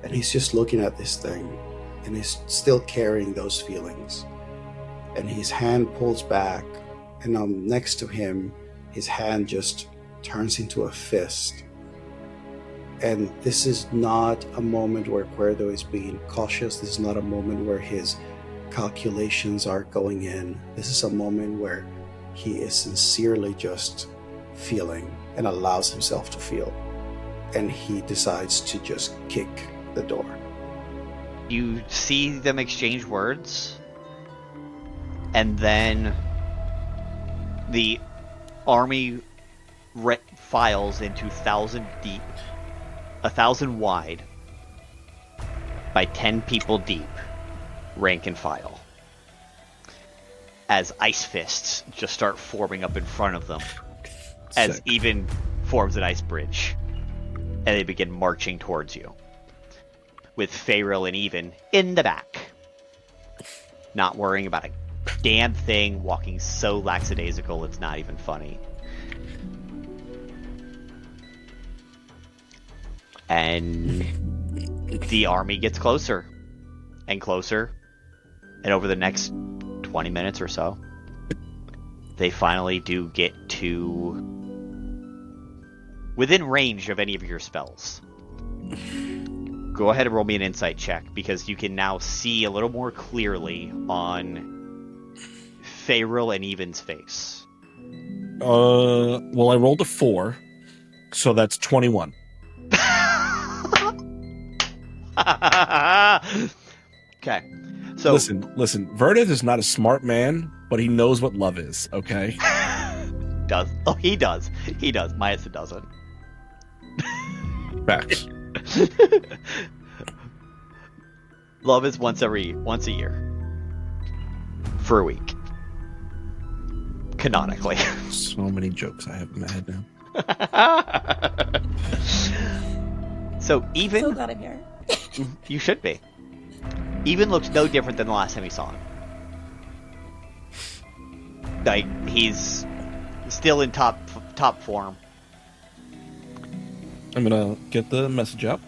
And he's just looking at this thing, and he's still carrying those feelings. And his hand pulls back, and next to him, his hand just turns into a fist. And this is not a moment where Kuerdo is being cautious. This is not a moment where his calculations are going in. This is a moment where he is sincerely just feeling and allows himself to feel. And he decides to just kick the door. You see them exchange words, and then the army files into 1,000 deep, 1,000 wide, by 10 people deep, rank and file, as ice fists just start forming up in front of them. As Sick. Even forms an ice bridge, and they begin marching towards you, with Faeril and Even in the back, not worrying about a damn thing, walking so lackadaisical it's not even funny. And the army gets closer and closer, and over the next 20 minutes or so, they finally do get to within range of any of your spells. Go ahead and roll me an insight check, because you can now see a little more clearly on Faeril and Even's face. Well, I rolled a 4, so that's 21. Okay. So Listen. Verdeth is not a smart man, but he knows what love is, okay? He does. He does. Miasyn doesn't. Facts. Love is once a year. For a week. Canonically. So many jokes I have in my head now. So even... So glad I'm here. You should be. Even looks no different than the last time you saw him. Like, he's still in top form. I'm gonna get the message up.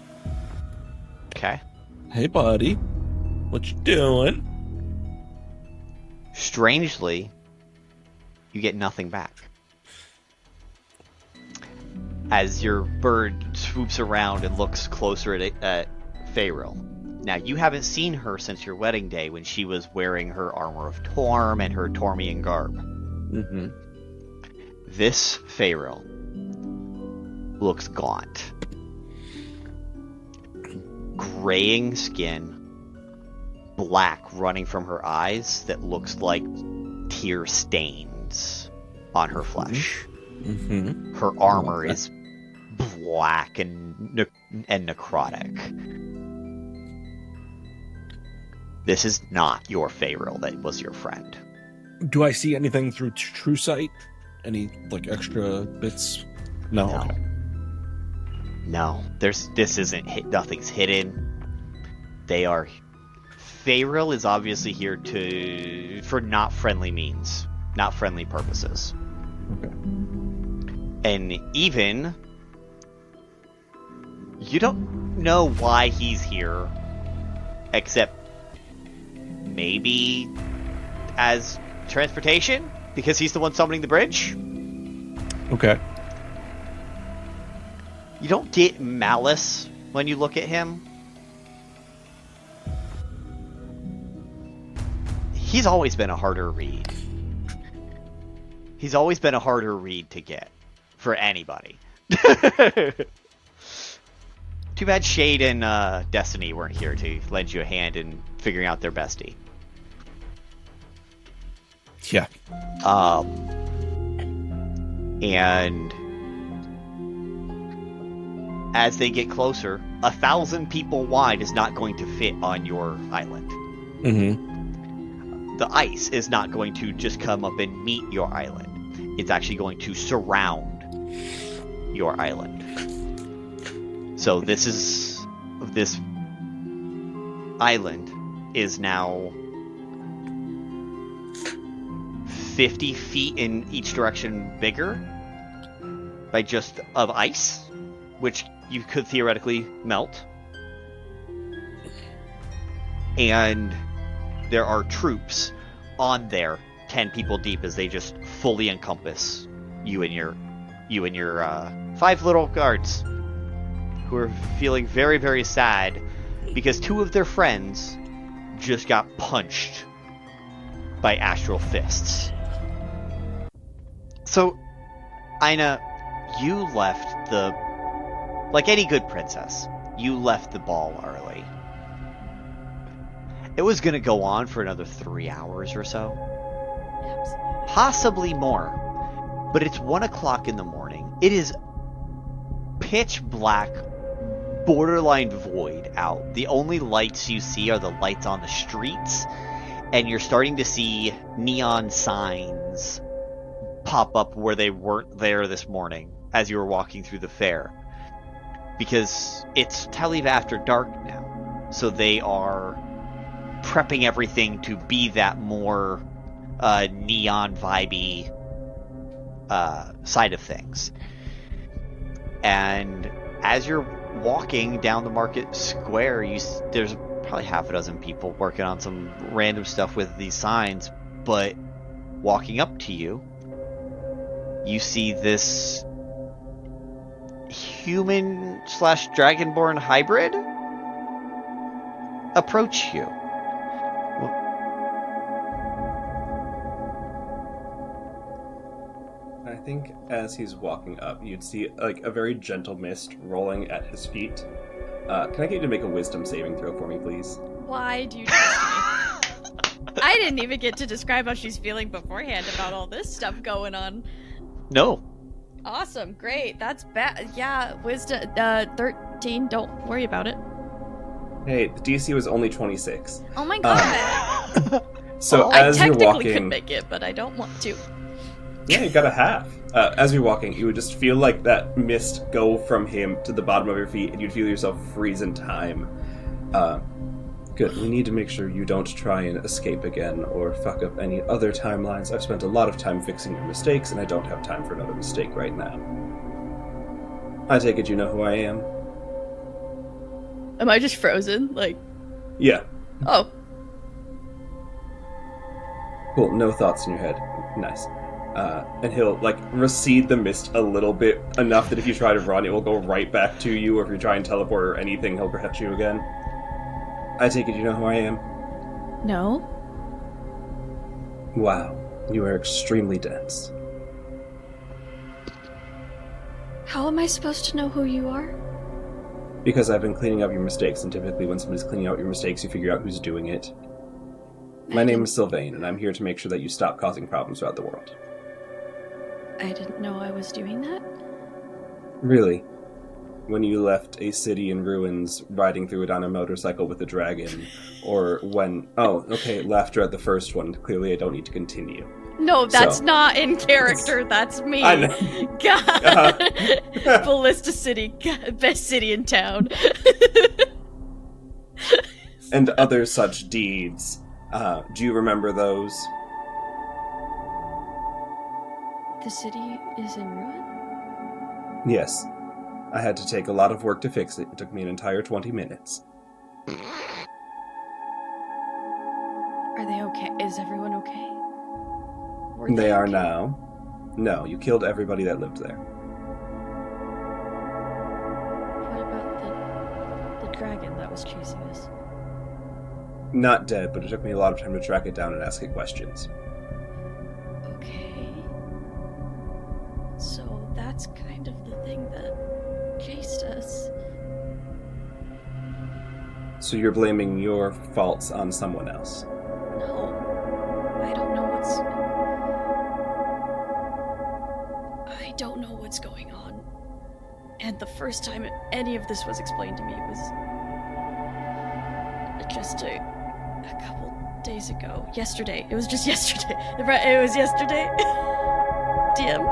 Okay. Hey, buddy. What you doing? Strangely, you get nothing back. As your bird swoops around and looks closer at Faeril. Now, you haven't seen her since your wedding day when she was wearing her armor of Torm and her Tormian garb. Mm-hmm. This Faeril looks gaunt. Graying skin, black running from her eyes that looks like tear stains on her flesh. Mm-hmm. Her armor is black and necrotic. This is not your Faeril that was your friend. Do I see anything through True Sight? Any, like, extra bits? No. No. Okay. No, this isn't nothing's hidden. They are. Faeril is obviously here for not friendly means, not friendly purposes. Okay. And even you don't know why he's here, except maybe as transportation, because he's the one summoning the bridge. Okay. You don't get malice when you look at him. He's always been a harder read. He's always been a harder read to get for anybody. Too bad Shade and Destiny weren't here to lend you a hand in figuring out their bestie. Yeah. And as they get closer, 1,000 people wide is not going to fit on your island. Mm-hmm. The ice is not going to just come up and meet your island. It's actually going to surround your island. So this island is now 50 feet in each direction bigger by just of ice, which you could theoretically melt. And there are troops on there, 10 people deep, as they just fully encompass you and your 5 little guards, who are feeling very, very sad because 2 of their friends just got punched by astral fists. So, Aina, you left like any good princess, you left the ball early. It was going to go on for another 3 hours or so. Absolutely. Possibly more. But it's 1 o'clock in the morning. It is pitch black, borderline void out. The only lights you see are the lights on the streets, and you're starting to see neon signs pop up where they weren't there this morning as you were walking through the fair. Because it's Taliv after dark now. So they are prepping everything to be that more neon vibey side of things. And as you're walking down the market square, there's probably half a dozen people working on some random stuff with these signs, but walking up to you, you see this human/dragonborn hybrid approach you. I think as he's walking up, you'd see like a very gentle mist rolling at his feet. Can I get you to make a wisdom saving throw for me, please? Why do you do this to me? I didn't even get to describe how she's feeling beforehand about all this stuff going on. No. Awesome, great. That's bad. Yeah, wisdom 13. Don't worry about it. Hey, the DC was only 26. Oh my god. So I as you're technically walking, could make it, but I don't want to. yeah, you got a half. As you're walking, you would just feel like that mist go from him to the bottom of your feet, and you'd feel yourself freeze in time. Good. We need to make sure you don't try and escape again or fuck up any other timelines. I've spent a lot of time fixing your mistakes, and I don't have time for another mistake right now. I take it you know who I am? Am I just frozen? Like, Yeah. oh. Cool. No thoughts in your head. Nice. And he'll, recede the mist a little bit, enough that if you try to run, it will go right back to you, or if you try and teleport or anything, he'll catch you again. I take it you know who I am? No? Wow. You are extremely dense. How am I supposed to know who you are? Because I've been cleaning up your mistakes, and typically when somebody's cleaning out your mistakes, you figure out who's doing it. My name is Sylvain, and I'm here to make sure that you stop causing problems throughout the world. I didn't know I was doing that. Really? When you left a city in ruins, riding through it on a motorcycle with a dragon, or when... Oh, okay, laughter at the first one. Clearly I don't need to continue. No, that's not in character. That's me. I know. God. Ballista City. God, best city in town. And other such deeds. Do you remember those? The city is in ruin? Yes. I had to take a lot of work to fix it. It took me an entire 20 minutes. Are they okay? Is everyone okay? They are now. No, you killed everybody that lived there. What about the dragon that was chasing us? Not dead, but it took me a lot of time to track it down and ask it questions. Okay. So that's kind of the thing that chased us. So you're blaming your faults on someone else? No. I don't know what's going on. And the first time any of this was explained to me was just a couple days ago. Yesterday. It was just yesterday. It was yesterday. DM.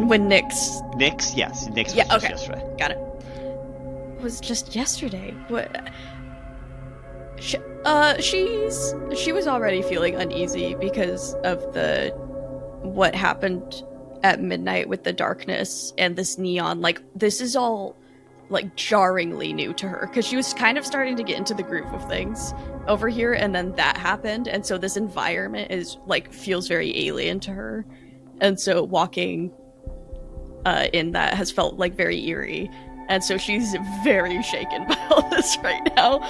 When Nyx? Yes. Nyx was yeah, just okay. yesterday. Got it. It was just yesterday. What? She was already feeling uneasy because of what happened at midnight with the darkness and this neon. Like, this is all jarringly new to her because she was kind of starting to get into the groove of things over here, and then that happened, and so this environment is feels very alien to her, and so walking in that has felt very eerie, and so she's very shaken by all this right now.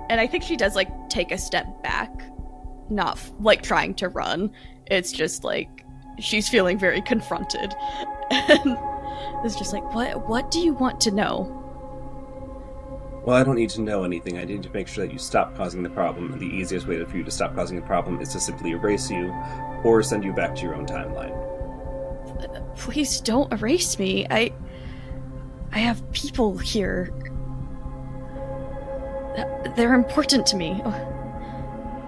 And I think she does take a step back, not trying to run. It's just she's feeling very confronted, and it's just what do you want to know? Well, I don't need to know anything. I need to make sure that you stop causing the problem, and the easiest way for you to stop causing the problem is to simply erase you, or send you back to your own timeline. Please don't erase me. I have people here. They're important to me.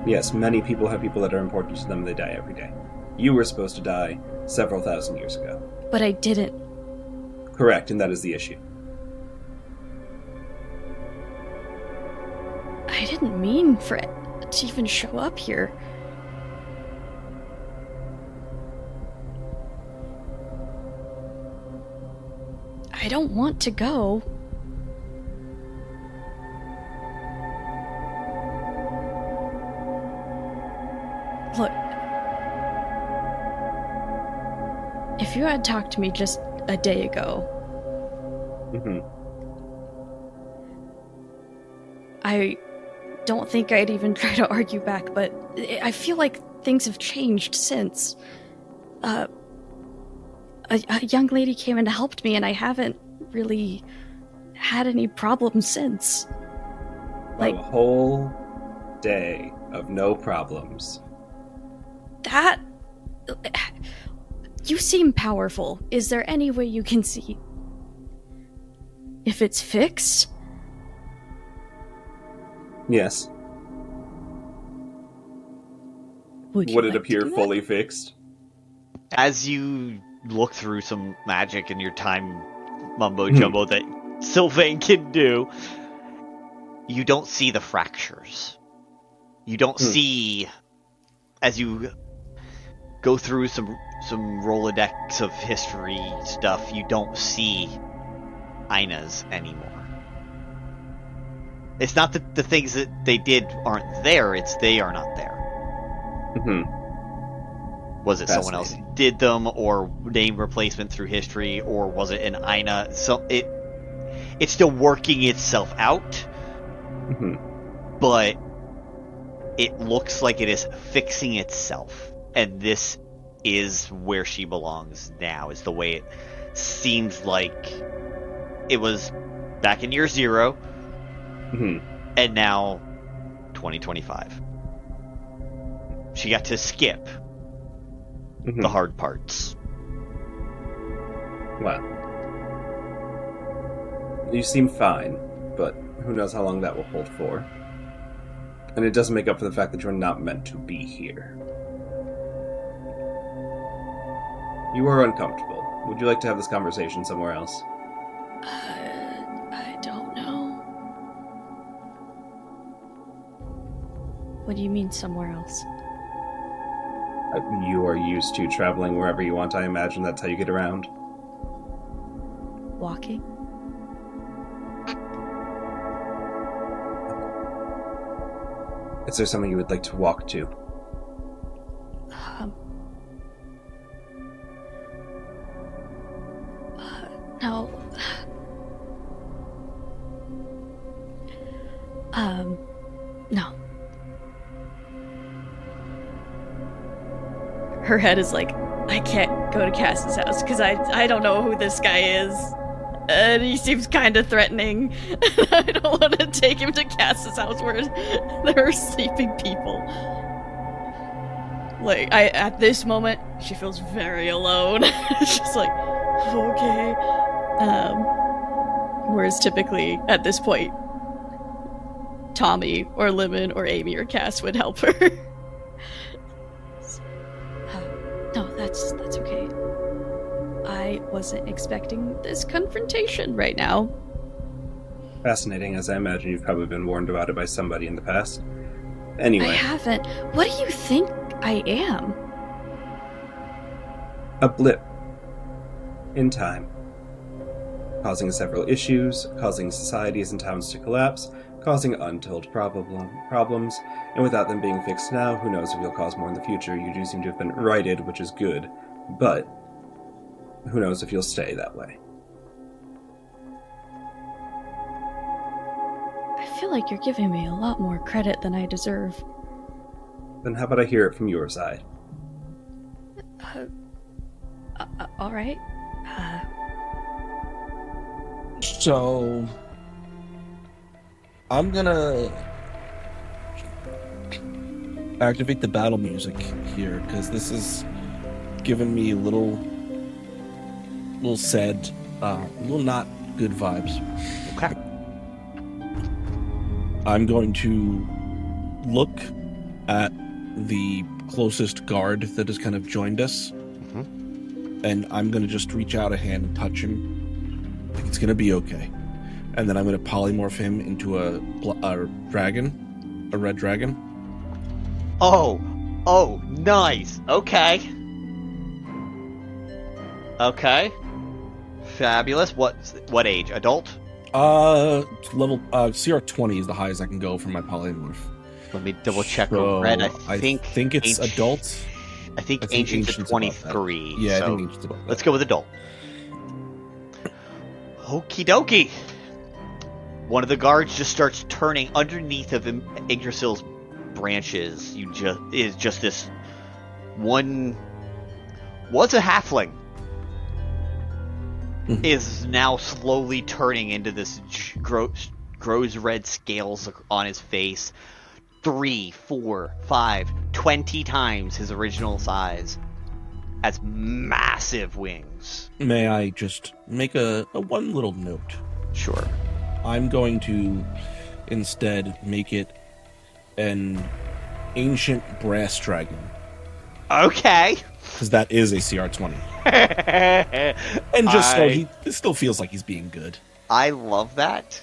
Yes, many people have people that are important to them. They die every day. You were supposed to die several thousand years ago. But I didn't. Correct, and that is the issue. I didn't mean for it to even show up here. I don't want to go. Look, if you had talked to me just a day ago, I don't think I'd even try to argue back, but I feel like things have changed since. A young lady came and helped me, and I haven't really had any problems since. A whole day of no problems. That... You seem powerful. Is there any way you can see if it's fixed? Yes. Would it appear fully fixed? As you look through some magic in your time mumbo jumbo that Sylvain can do, you don't see the fractures. You don't see, as you go through some Rolodex of history stuff, you don't see Aina's anymore. It's not that the things that they did aren't there, it's they are not there. Was it someone else did them, or name replacement through history, or was it an Aina? So it's still working itself out, but it looks like it is fixing itself, and this is where she belongs now, is the way it seems like it was back in year 0, and now 2025. She got to skip the hard parts. Well, you seem fine, but who knows how long that will hold for. And it doesn't make up for the fact that you're not meant to be here. You are uncomfortable. Would you like to have this conversation somewhere else? I don't know. What do you mean somewhere else? You are used to traveling wherever you want. I imagine that's how you get around. Walking? Is there something you would like to walk to? No. No. Her head is like, I can't go to Cass's house because I don't know who this guy is. And he seems kind of threatening. I don't want to take him to Cass's house where there are sleeping people. Like, at this moment, she feels very alone. She's like, okay. Whereas typically, at this point, Tommy or Lemon or Amy or Cass would help her. No, that's okay. I wasn't expecting this confrontation right now. Fascinating, as I imagine you've probably been warned about it by somebody in the past. Anyway. I haven't. What do you think I am? A blip. In time. Causing several issues, causing societies and towns to collapse, causing untold problems, and without them being fixed now, who knows if you'll cause more in the future. You do seem to have been righted, which is good, but who knows if you'll stay that way. I feel like you're giving me a lot more credit than I deserve. Then how about I hear it from your side? All right. So, I'm gonna activate the battle music here, because this is giving me a little sad, little not good vibes. Okay. I'm going to look at the closest guard that has kind of joined us, and I'm going to just reach out a hand and touch him. Like, it's going to be okay. And then I'm going to polymorph him into a dragon, a red dragon. Oh, nice. Okay. Fabulous. What age? Adult? Level CR 20 is the highest I can go for my polymorph. Let me double check. So, Red. I think it's adult. I think Ancient's at 23. Yeah, so I think Ancient's above that. Let's go with adult. Okie dokie. One of the guards just starts turning underneath of Yggdrasil's branches. Is just this one. Was a halfling. Is now slowly turning into this grows red scales on his face. 3, 4, 5, 20 times his original size. as massive wings. May I just make a one little note? Sure. I'm going to instead make it an ancient brass dragon. Okay. Because that is a CR20. And just so he still feels like he's being good. I love that.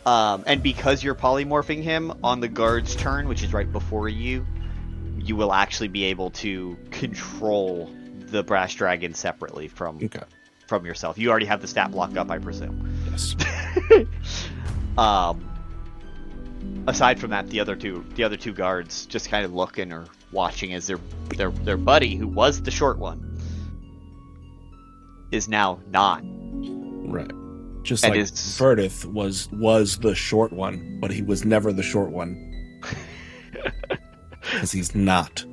And because you're polymorphing him on the guard's turn, which is right before you, you will actually be able to control the brass dragon separately from yourself. You already have the stat block up, I presume. Yes. Aside from that, the other two guards just kind of looking or watching as their buddy, who was the short one, is now not. Right. Just like Verdeth was the short one, but he was never the short one. Because he's not.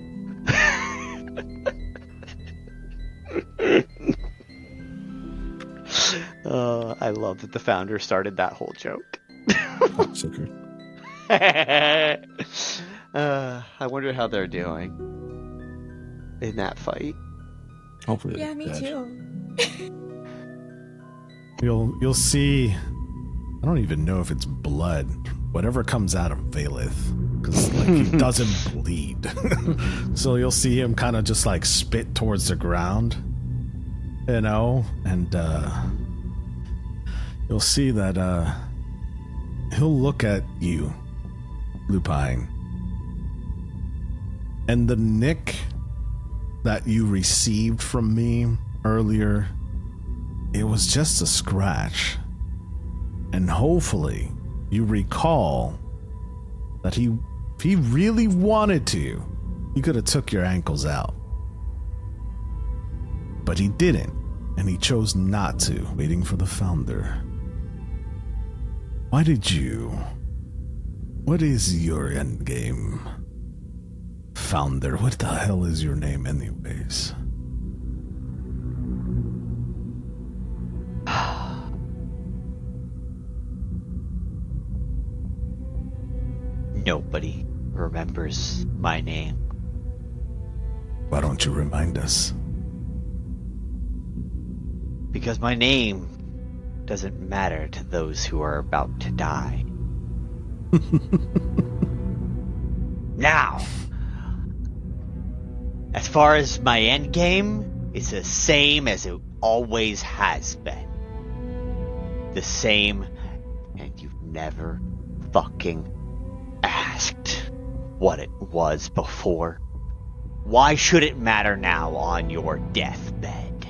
I love that the founder started that whole joke. Okay. I wonder how they're doing in that fight. Hopefully, yeah, me too. You'll see. I don't even know if it's blood. Whatever comes out of Vaelith, because like he doesn't bleed. So you'll see him kind of just like spit towards the ground, and you'll see that he'll look at you, Lupine, and the nick that you received from me earlier, it was just a scratch. And hopefully you recall that if he really wanted to, he could have took your ankles out. But he didn't, and he chose not to, waiting for the founder. Why did you? What is your endgame? Founder, what the hell is your name anyways? Nobody remembers my name. Why don't you remind us? Because my name doesn't matter to those who are about to die. Now, as far as my end game, it's the same as it always has been. The same, and you've never fucking asked what it was before. Why should it matter now on your deathbed?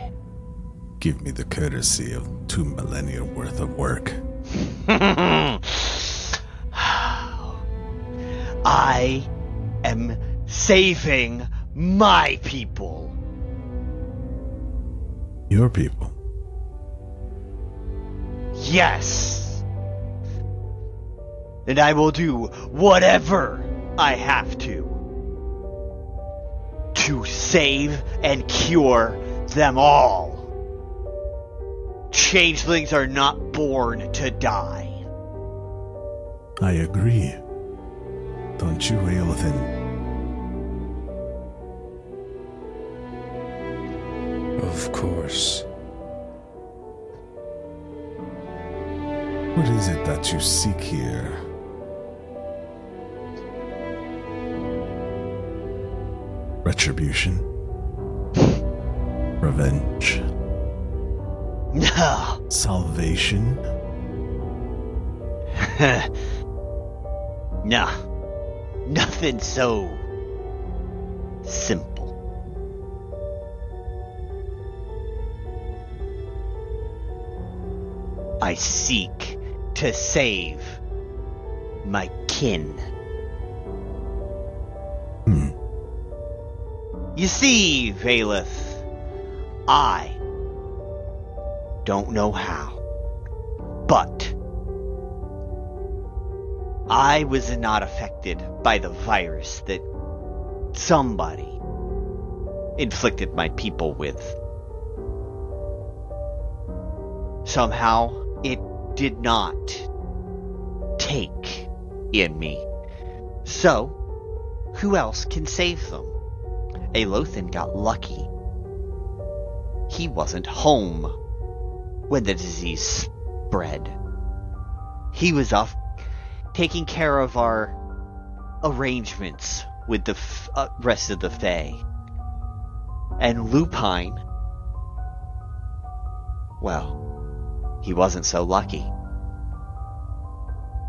Give me the courtesy of 2 millennia worth of work. I am saving my people. Your people? Yes. And I will do whatever I have to save and cure them all. Changelings are not born to die. I agree. Don't you, Aelothin? Of course. What is it that you seek here? Retribution? Revenge? No. Salvation? No. Nothing so simple. I seek to save my kin. You see, Vaelith, I don't know how, but I was not affected by the virus that somebody inflicted my people with. Somehow, it did not take in me. So, who else can save them? Aelothin got lucky he wasn't home when the disease spread. He was off taking care of our arrangements with the rest of the Fae. And Lupine, well, he wasn't so lucky.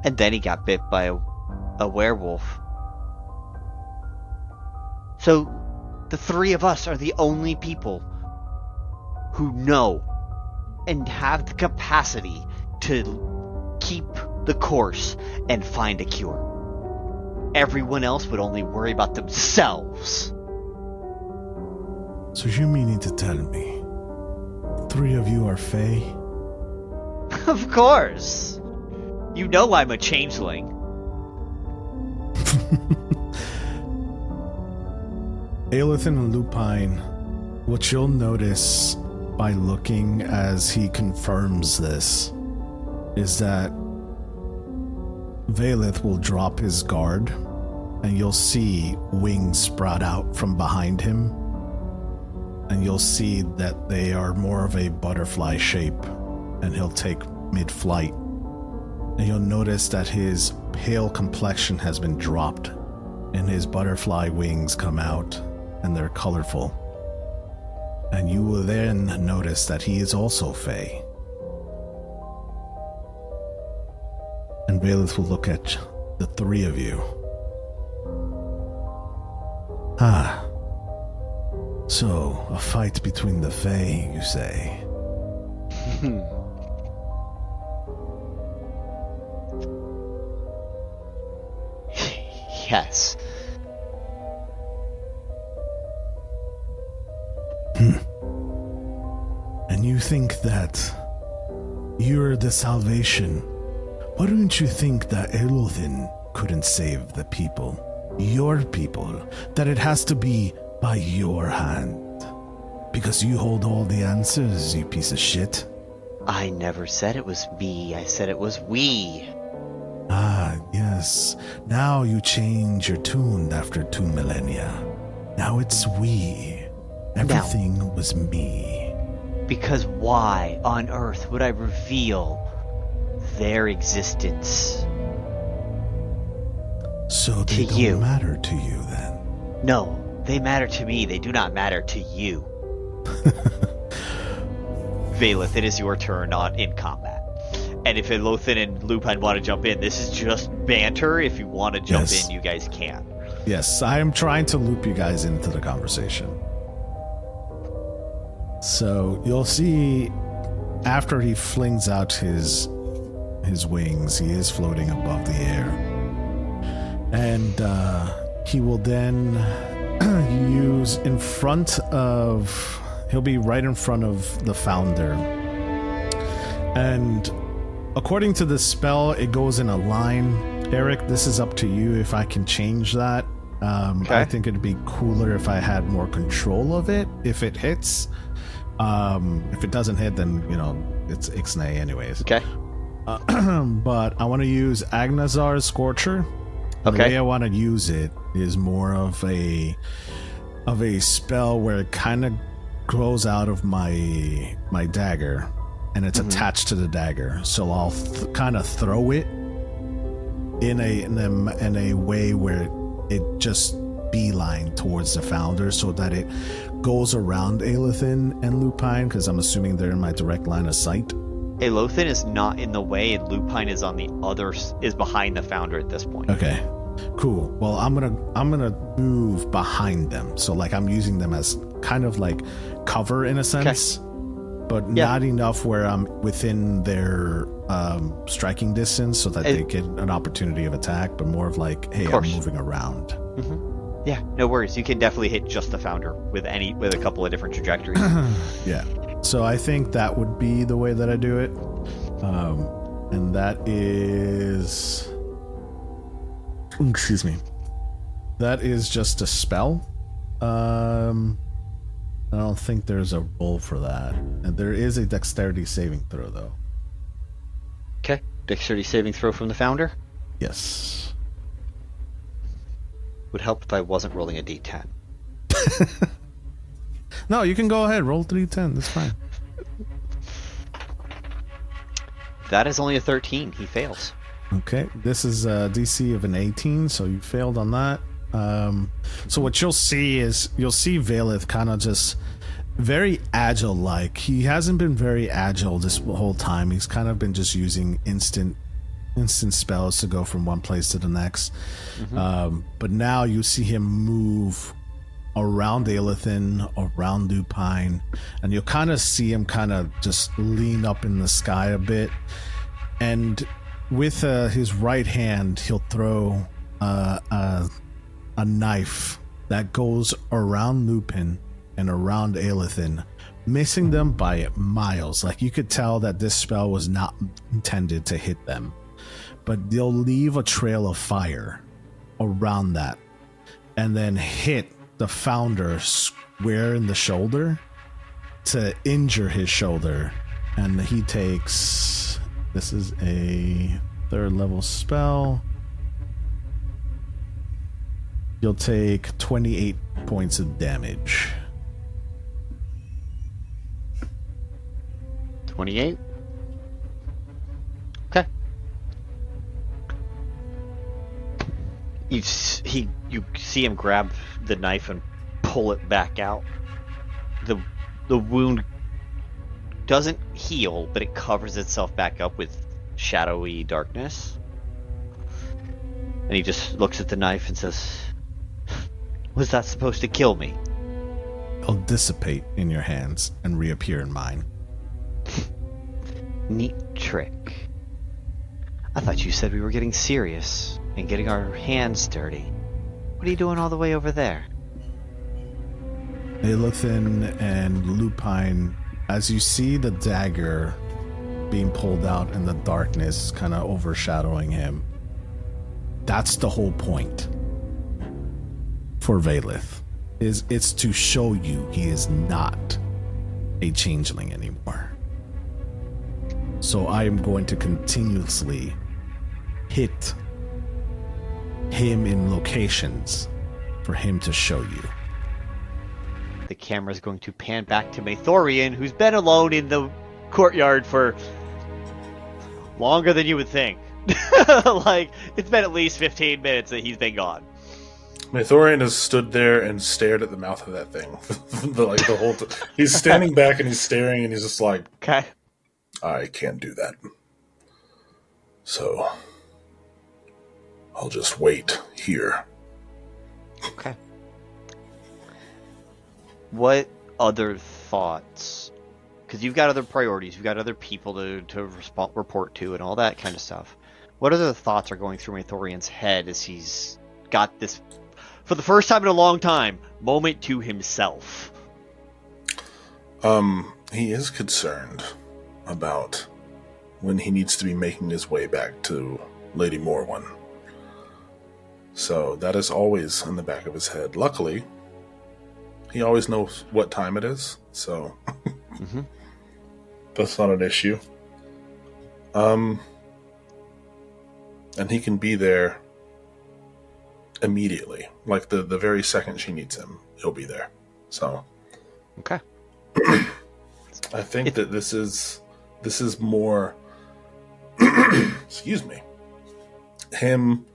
And then he got bit by a werewolf. So, the three of us are the only people who know and have the capacity to keep the course and find a cure. Everyone else would only worry about themselves. So you meaning to tell me, 3 of you are Fae? Of course. You know I'm a changeling. Aelothin and Lupine, what you'll notice by looking as he confirms this is that Vaelith will drop his guard and you'll see wings sprout out from behind him, and you'll see that they are more of a butterfly shape, and he'll take mid-flight, and you'll notice that his pale complexion has been dropped and his butterfly wings come out and they're colorful. And you will then notice that he is also Fae. And Vaelith will look at the 3 of you. Ah. So, a fight between the Fae, you say? Yes. And you think that you're the salvation. Why don't you think that Aelothin couldn't save the people? Your people. That it has to be by your hand. Because you hold all the answers, you piece of shit. I never said it was me. I said it was we. Ah, yes. Now you change your tune after 2 millennia. Now it's we. Everything was me. Because why on earth would I reveal their existence? So they don't matter to you then? No, they matter to me. They do not matter to you. Vaelith, it is your turn in combat. And if Aelothin and Lupine want to jump in, this is just banter. If you want to jump in, you guys can. Yes, I am trying to loop you guys into the conversation. So you'll see after he flings out his wings, he is floating above the air. And he will then use he'll be right in front of the founder. And according to the spell, it goes in a line. Eric, this is up to you if I can change that. I think it'd be cooler if I had more control of it if it hits. If it doesn't hit, then, it's Ixnay anyways. Okay. But I want to use Agnazar's Scorcher. The way I want to use it is more of a spell where it kind of grows out of my dagger, and it's attached to the dagger. So I'll kind of throw it in a way where it just beeline towards the founder, so that it goes around Aelothin and Lupine, because I'm assuming they're in my direct line of sight. Aelothin is not in the way, and Lupine is is behind the founder at this point. Okay, cool. Well, I'm gonna move behind them, so like I'm using them as kind of like cover in a sense, but not enough where I'm within their striking distance, so that they get an opportunity of attack, but more of like, hey, I'm moving around. Mm-hmm. Yeah, no worries. You can definitely hit just the founder with a couple of different trajectories. Yeah. So I think that would be the way that I do it. And that is... Excuse me. That is just a spell. I don't think there's a roll for that. And there is a dexterity saving throw, though. Okay. Dexterity saving throw from the founder? Yes. Would help if I wasn't rolling a d10. No, you can go ahead. Roll 3d10. That's fine. That is only a 13. He fails. Okay, this is a DC of an 18, so you failed on that. So what you'll see is Vaelith kind of just very agile-like. He hasn't been very agile this whole time. He's kind of been just using instant spells to go from one place to the next. But now you see him move around Aelothin, around Lupine, and you'll kind of see him kind of just lean up in the sky a bit. And with his right hand, he'll throw a knife that goes around Lupine and around Aelothin, missing them by miles. Like, you could tell that this spell was not intended to hit them, but they'll leave a trail of fire around that and then hit the founder square in the shoulder to injure his shoulder. And he takes, this is a 3rd level spell. You'll take 28 points of damage. 28? Okay. You see him grab the knife and pull it back out. The wound doesn't heal, but it covers itself back up with shadowy darkness. And he just looks at the knife and says, "Was that supposed to kill me?" It'll dissipate in your hands and reappear in mine. Neat trick. I thought you said we were getting serious and getting our hands dirty. What are you doing all the way over there? Aelothin and Lupine, as you see the dagger being pulled out in the darkness, kind of overshadowing him, that's the whole point for Vaelith. It's to show you he is not a changeling anymore. So I am going to continuously hit him in locations for him to show you. The camera's going to pan back to Maethorian, who's been alone in the courtyard for longer than you would think. Like, it's been at least 15 minutes that he's been gone. Maethorian has stood there and stared at the mouth of that thing. The whole he's standing back and he's staring and he's just like, okay, I can't do that. So I'll just wait here. Okay. What other thoughts? Because you've got other priorities, you've got other people to report to and all that kind of stuff. What other thoughts are going through Maethorian's head as he's got this, for the first time in a long time, moment to himself? He is concerned about when he needs to be making his way back to Lady Morwen. So that is always in the back of his head. Luckily, he always knows what time it is, so that's not an issue. And he can be there immediately. Like the very second she needs him, he'll be there. So okay. I think that this is more excuse me, him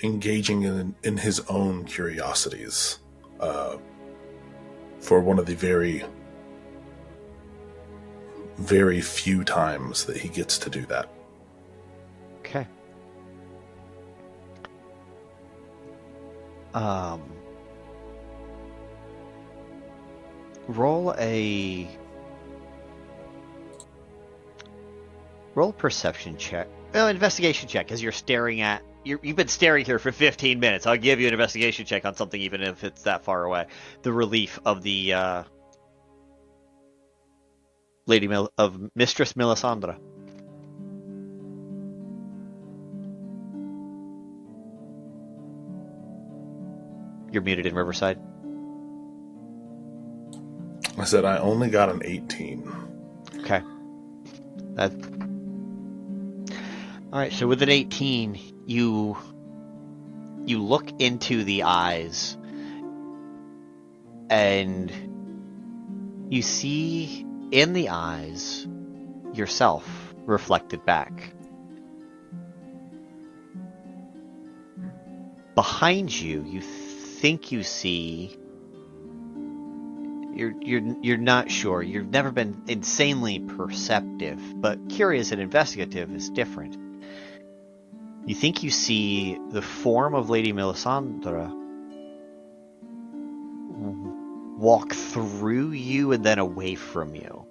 engaging in his own curiosities for one of the very, very few times that he gets to do that. Okay. Roll a perception check. Investigation check, as you're staring at. You've been staring here for 15 minutes. I'll give you an investigation check on something, even if it's that far away. The relief of the of Mistress Melisandre. You're muted in Riverside. I said I only got an 18. Okay. All right, so with an 18, you look into the eyes, and You see in the eyes yourself reflected back. Behind you, you think you see. You're not sure. You've never been insanely perceptive, but curious and investigative is different. You think you see the form of Lady Melisandre walk through you and then away from you,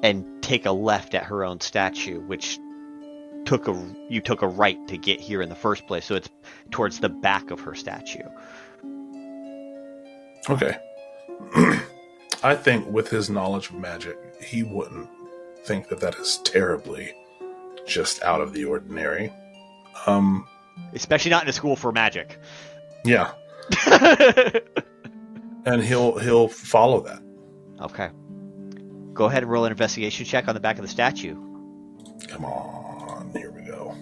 and take a left at her own statue, which you took a right to get here in the first place, so it's towards the back of her statue. Okay. I think with his knowledge of magic, he wouldn't think that is terribly just out of the ordinary. Especially not in a school for magic. Yeah. And he'll follow that. Okay. Go ahead and roll an investigation check on the back of the statue. Come on, here we go.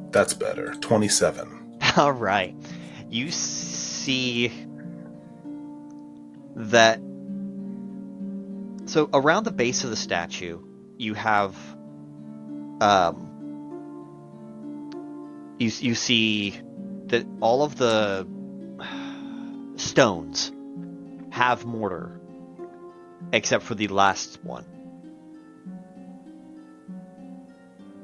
That's better. 27. All right. You see that. So around the base of the statue, you have. You see that all of the stones have mortar, except for the last one.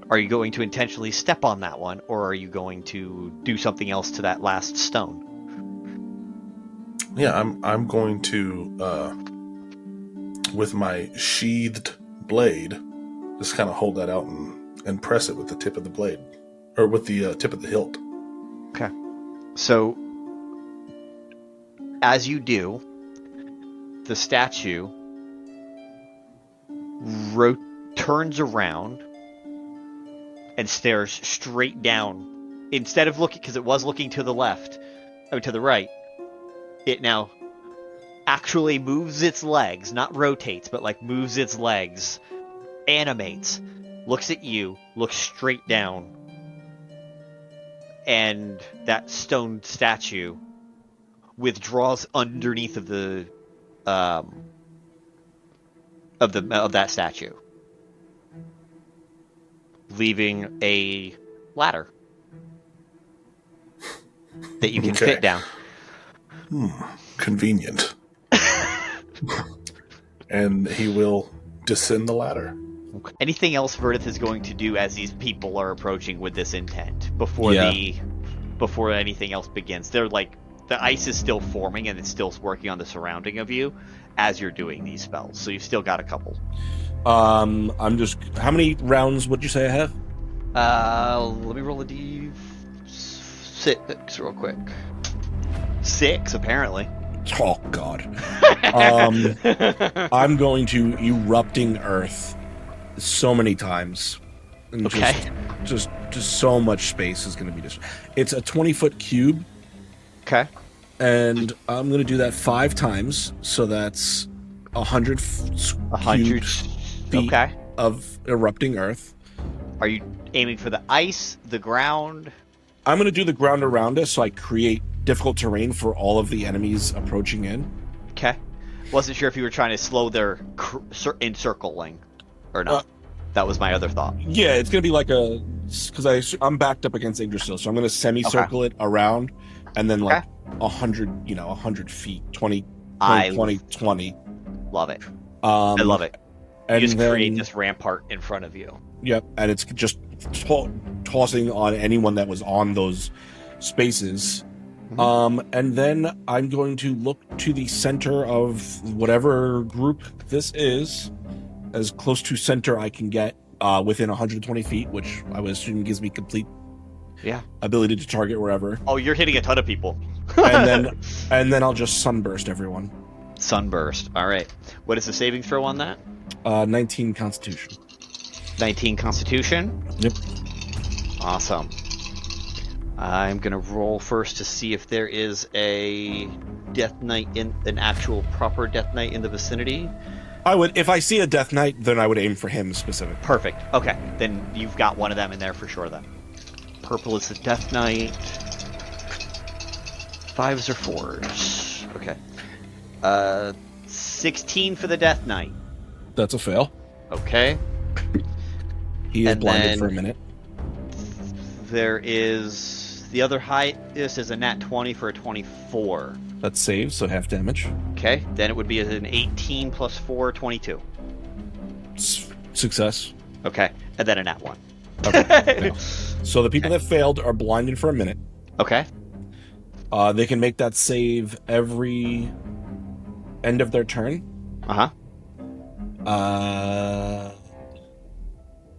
Are you going to intentionally step on that one, or are you going to do something else to that last stone? Yeah, I'm going to, with my sheathed blade, just kind of hold that out and press it with the tip of the blade, or with the tip of the hilt. Okay. So, as you do, the statue turns around and stares straight down. Instead of looking, because it was looking to the left, or to the right, it now actually moves its legs, not rotates, but like moves its legs, animates, looks at you, looks straight down, and that stone statue withdraws underneath of the of that statue, leaving a ladder that you can fit down. Convenient. And he will descend the ladder. Okay. Anything else Verdeth is going to do as these people are approaching with this intent before anything else begins? They're like, the ice is still forming and it's still working on the surrounding of you as you're doing these spells. So you've still got a couple. How many rounds would you say I have? Let me roll a d6 real quick. 6, apparently. Oh, God. I'm going to erupting earth so many times. And okay. Just so much space is going to be just... It's a 20-foot cube. Okay. And I'm going to do that 5 times. So that's 100 feet of erupting earth. Are you aiming for the ice, the ground? I'm going to do the ground around us so I create difficult terrain for all of the enemies approaching in. Okay. Wasn't sure if you were trying to slow their encircling or not. That was my other thought. Yeah, it's going to be like because I'm backed up against Yggdrasil, so I'm going to semicircle it around, and then like 100 feet, 20. Love it. I love it. You And just then, create this rampart in front of you. Yep, and it's just tossing on anyone that was on those spaces. And then I'm going to look to the center of whatever group this is, as close to center I can get within 120 feet, which I would assume gives me complete ability to target wherever. Oh, you're hitting a ton of people. and then I'll just sunburst everyone. Sunburst. All right. What is the saving throw on that? 19 Constitution. 19 Constitution? Yep. Awesome. I'm going to roll first to see if there is a Death Knight, an actual proper Death Knight in the vicinity. I would, if I see a Death Knight, then I would aim for him specifically. Perfect. Okay, then you've got one of them in there for sure then. Purple is the Death Knight. 5s or 4s? Okay. 16 for the Death Knight. That's a fail. Okay. He is And blinded then- for a minute. There is... The other highest is a nat 20 for a 24. That saves, so half damage. Okay. Then it would be an 18 plus 4, 22. Success. Okay. And then a nat 1. Okay. So the people that failed are blinded for a minute. Okay. They can make that save every end of their turn. Uh-huh.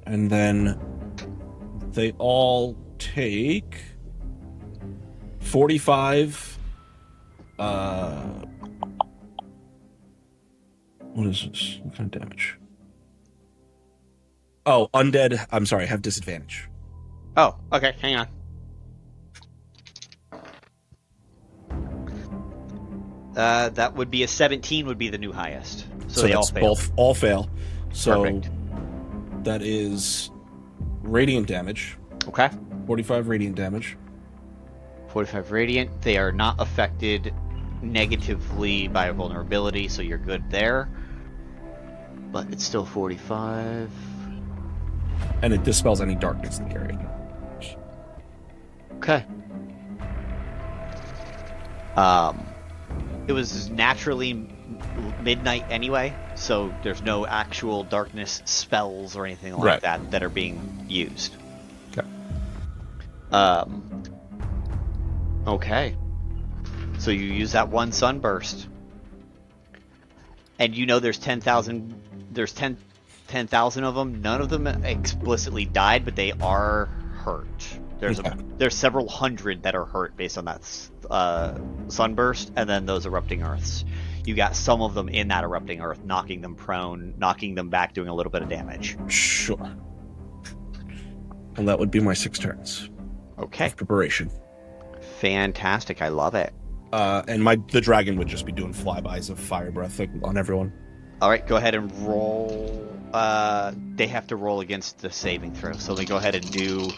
And then they all take 45. What is this? What kind of damage? Oh, undead. I'm sorry, have disadvantage. Oh, okay. Hang on. That would be a 17 would be the new highest. So they all that's fail. all fail. So Perfect. that is radiant damage. Okay. 45 radiant damage. 45 radiant. They are not affected negatively by a vulnerability, so you're good there. But it's still 45. And it dispels any darkness in the area. Okay. It was naturally midnight anyway, so there's no actual darkness spells or anything like that are being used. Okay. Okay. So you use that one sunburst. And you know there's 10,000 of them. None of them explicitly died, but they are hurt. There's several hundred that are hurt based on that sunburst, and then those erupting earths. You got some of them in that erupting earth, knocking them prone, knocking them back, doing a little bit of damage. Sure. And that would be my 6 turns. Okay. Of preparation. Fantastic. I love it. And the dragon would just be doing flybys of fire breath on everyone. All right, go ahead and roll. They have to roll against the saving throw. So let me go ahead and do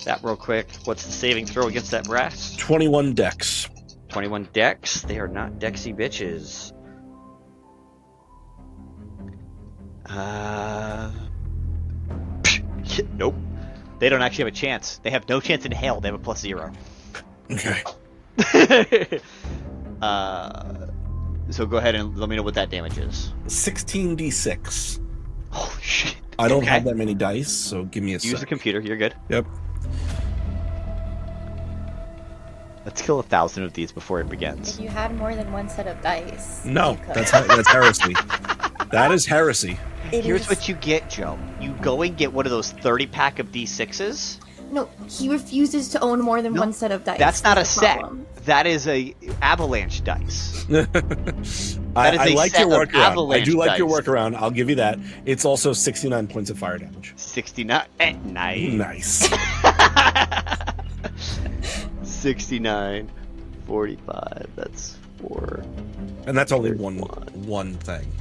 that real quick. What's the saving throw against that brass? 21 dex. 21 dex. They are not dexy bitches. Nope. They don't actually have a chance. They have no chance in hell. They have a +0. Okay. So go ahead and let me know what that damage is. 16d6. Holy shit. I don't have that many dice, so give me a Use sec. the computer. You're good. Yep. Let's kill 1,000 of these before it begins. If you had more than one set of dice. No, you could. that's heresy. That is heresy. Here's what you get, Joe. You go and get one of those 30-pack of D6s. No, he refuses to own more than one set of dice. That's not a set. problem. That is a avalanche dice. I is a like set your of workaround. I avalanche do like your dice. workaround. I'll give you that. It's also 69 points of fire damage. 69. Nice. Nice. 69, 45. That's 4. And that's only one thing.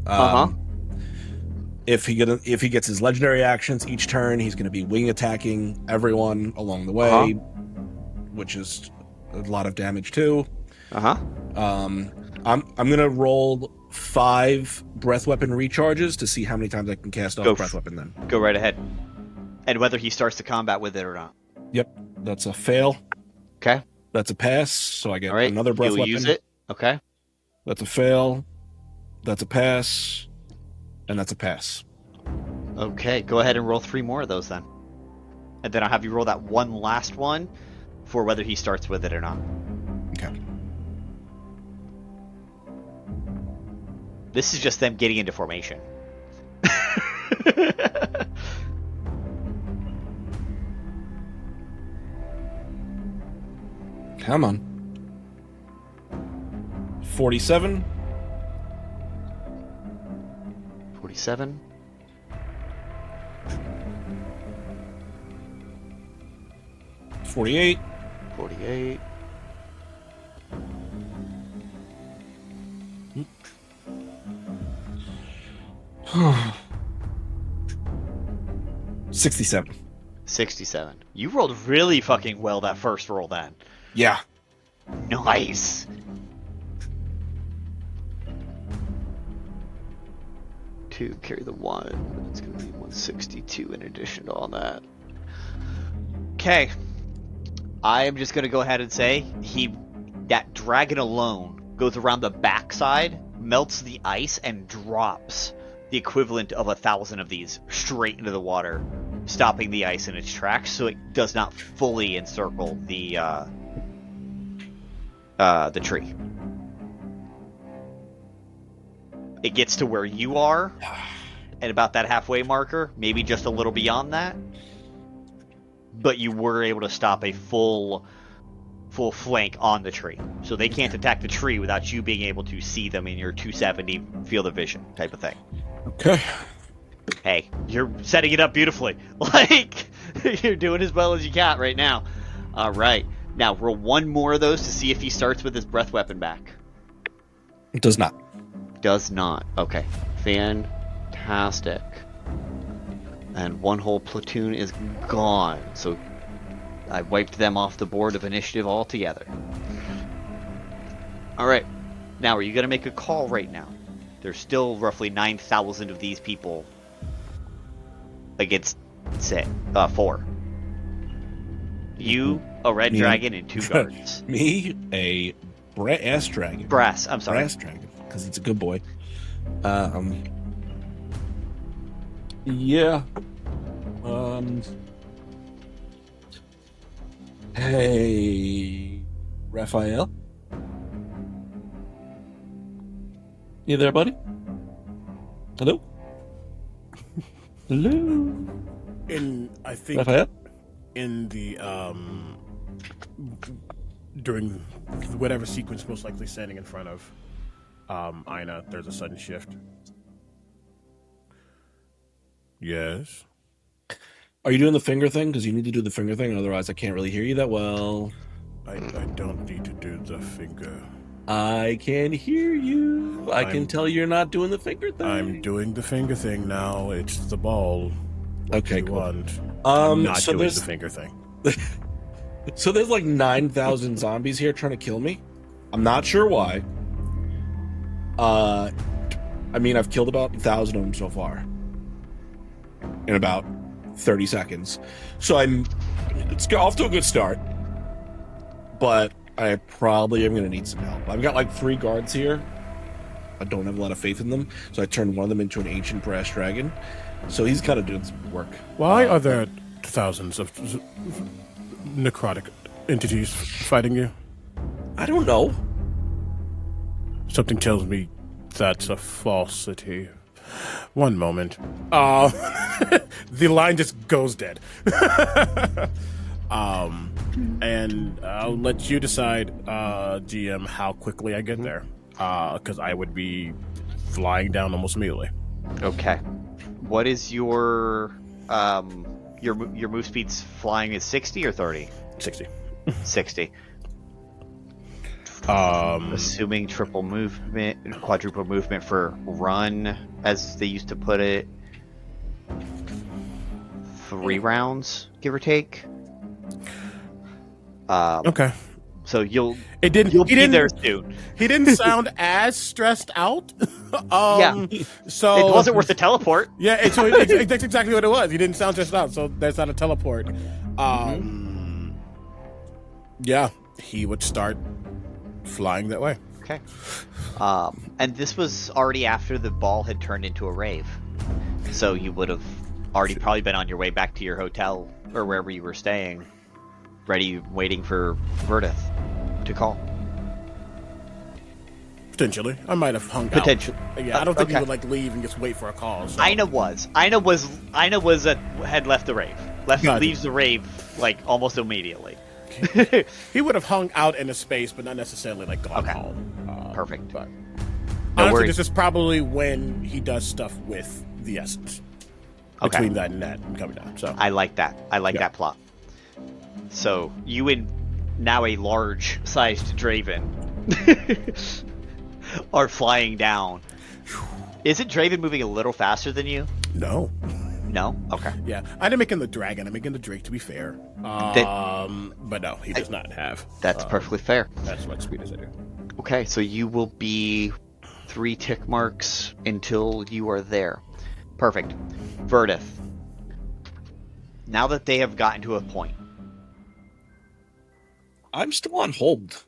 Uh-huh. If he gets his legendary actions each turn, he's going to be wing attacking everyone along the way, which is a lot of damage too. I'm going to roll 5 breath weapon recharges to see how many times I can cast off breath weapon. Then go right ahead, and whether he starts the combat with it or not. Yep, that's a fail. Okay, that's a pass. So I get another breath weapon. Use it. Okay, that's a fail. That's a pass. And that's a pass. Okay, go ahead and roll 3 more of those then. And then I'll have you roll that one last one for whether he starts with it or not. Okay. This is just them getting into formation. Come on. 47. 47. 48. 48. Hmm. 67. 67. You rolled really fucking well that first roll then. Yeah. Nice. 2, carry the 1. It's going to be 162 in addition to all that. Okay. I am just going to go ahead and say that dragon alone goes around the backside, melts the ice, and drops the equivalent of 1,000 of these straight into the water, stopping the ice in its tracks so it does not fully encircle the tree. It gets to where you are at about that halfway marker, maybe just a little beyond that, but you were able to stop a full flank on the tree. So they can't attack the tree without you being able to see them in your 270 field of vision type of thing. Okay. Hey, you're setting it up beautifully. Like, you're doing as well as you can right now. All right. Now, roll one more of those to see if he starts with his breath weapon back. It does not. Does not. Okay. Fantastic. And one whole platoon is gone. So I wiped them off the board of initiative altogether. All right. Now, are you going to make a call right now? There's still roughly 9,000 of these people against 4. You, a red dragon, and 2 guards. Me, a brass dragon. I'm sorry. Brass dragon, because it's a good boy. Yeah. Hey, Raphael? You there, buddy? Hello? Hello? I think Raphael? in the during whatever sequence most likely standing in front of Aina, there's a sudden shift. Yes. Are you doing the finger thing? Because you need to do the finger thing, otherwise I can't really hear you that well. I don't need to do the finger. I can hear you. I can tell you're not doing the finger thing. I'm doing the finger thing now. It's the ball. Okay, cool. I'm not so doing the finger thing. So there's like 9,000 zombies here trying to kill me. I'm not sure why. I mean, I've killed about 1,000 of them so far. In about 30 seconds. So it's off to a good start. But I probably am going to need some help. I've got like 3 guards here. I don't have a lot of faith in them. So I turned one of them into an ancient brass dragon. So he's kind of doing some work. Why are there thousands of necrotic entities fighting you? I don't know. Something tells me that's a falsity. One moment. The line just goes dead. And I'll let you decide, GM, how quickly I get there. Because I would be flying down almost immediately. Okay. What is your move speed's flying is 60 or 30? 60. 60. Assuming triple movement, quadruple movement for run, as they used to put it. 3 rounds, give or take. Okay. So you'll be there soon. He didn't sound as stressed out. Yeah. So it wasn't worth the teleport. Yeah, that's exactly what it was. He didn't sound stressed out, so there's not a teleport. Yeah, he would start flying that way. Okay. And this was already after the ball had turned into a rave. So you would have already probably been on your way back to your hotel or wherever you were staying, ready, waiting for Verdeth to call. Potentially. I might have hung out. Yeah, I don't think he would leave and just wait for a call. So. Aina had left the rave. Leaves the rave almost immediately. He would have hung out in a space, but not necessarily gone home. Perfect. But honestly, this is probably when he does stuff with the essence. Between that and that and coming down. So I like that. I like that plot. So you and now a large-sized Draven are flying down. Isn't Draven moving a little faster than you? No. No? Okay. Yeah. I didn't make him the dragon. I'm making the Drake, to be fair. But no, he does not have. That's perfectly fair. That's what speed is I do. Okay, so you will be 3 tick marks until you are there. Perfect. Verdeth. Now that they have gotten to a point. I'm still on hold.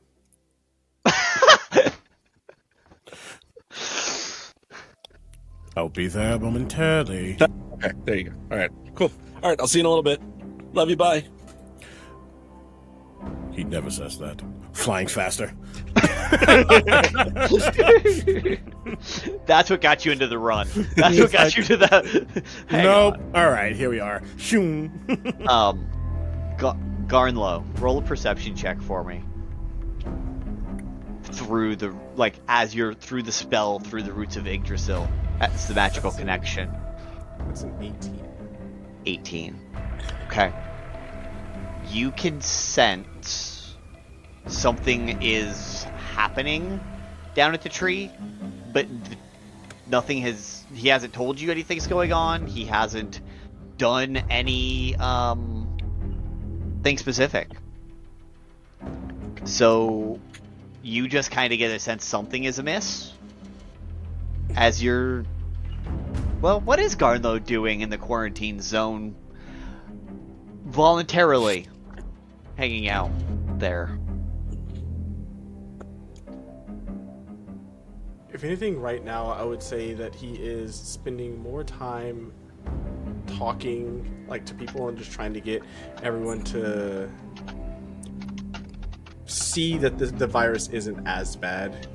I'll be there momentarily. Okay, there you go. All right, cool. All right, I'll see you in a little bit. Love you, bye. He never says that. Flying faster. That's what got you into the run. That's what got you to the... Nope. All right, here we are. Shoom. Garnlow, roll a perception check for me. Through the... as you're through the spell, through the roots of Yggdrasil. That's the magical connection. That's an 18. 18. Okay. You can sense something is happening down at the tree, but nothing has... He hasn't told you anything's going on. He hasn't done any thing specific. So you just kind of get a sense something is amiss as you're... Well, what is Garnlow doing in the quarantine zone voluntarily hanging out there? If anything, right now, I would say that he is spending more time talking to people and just trying to get everyone to see that the virus isn't as bad.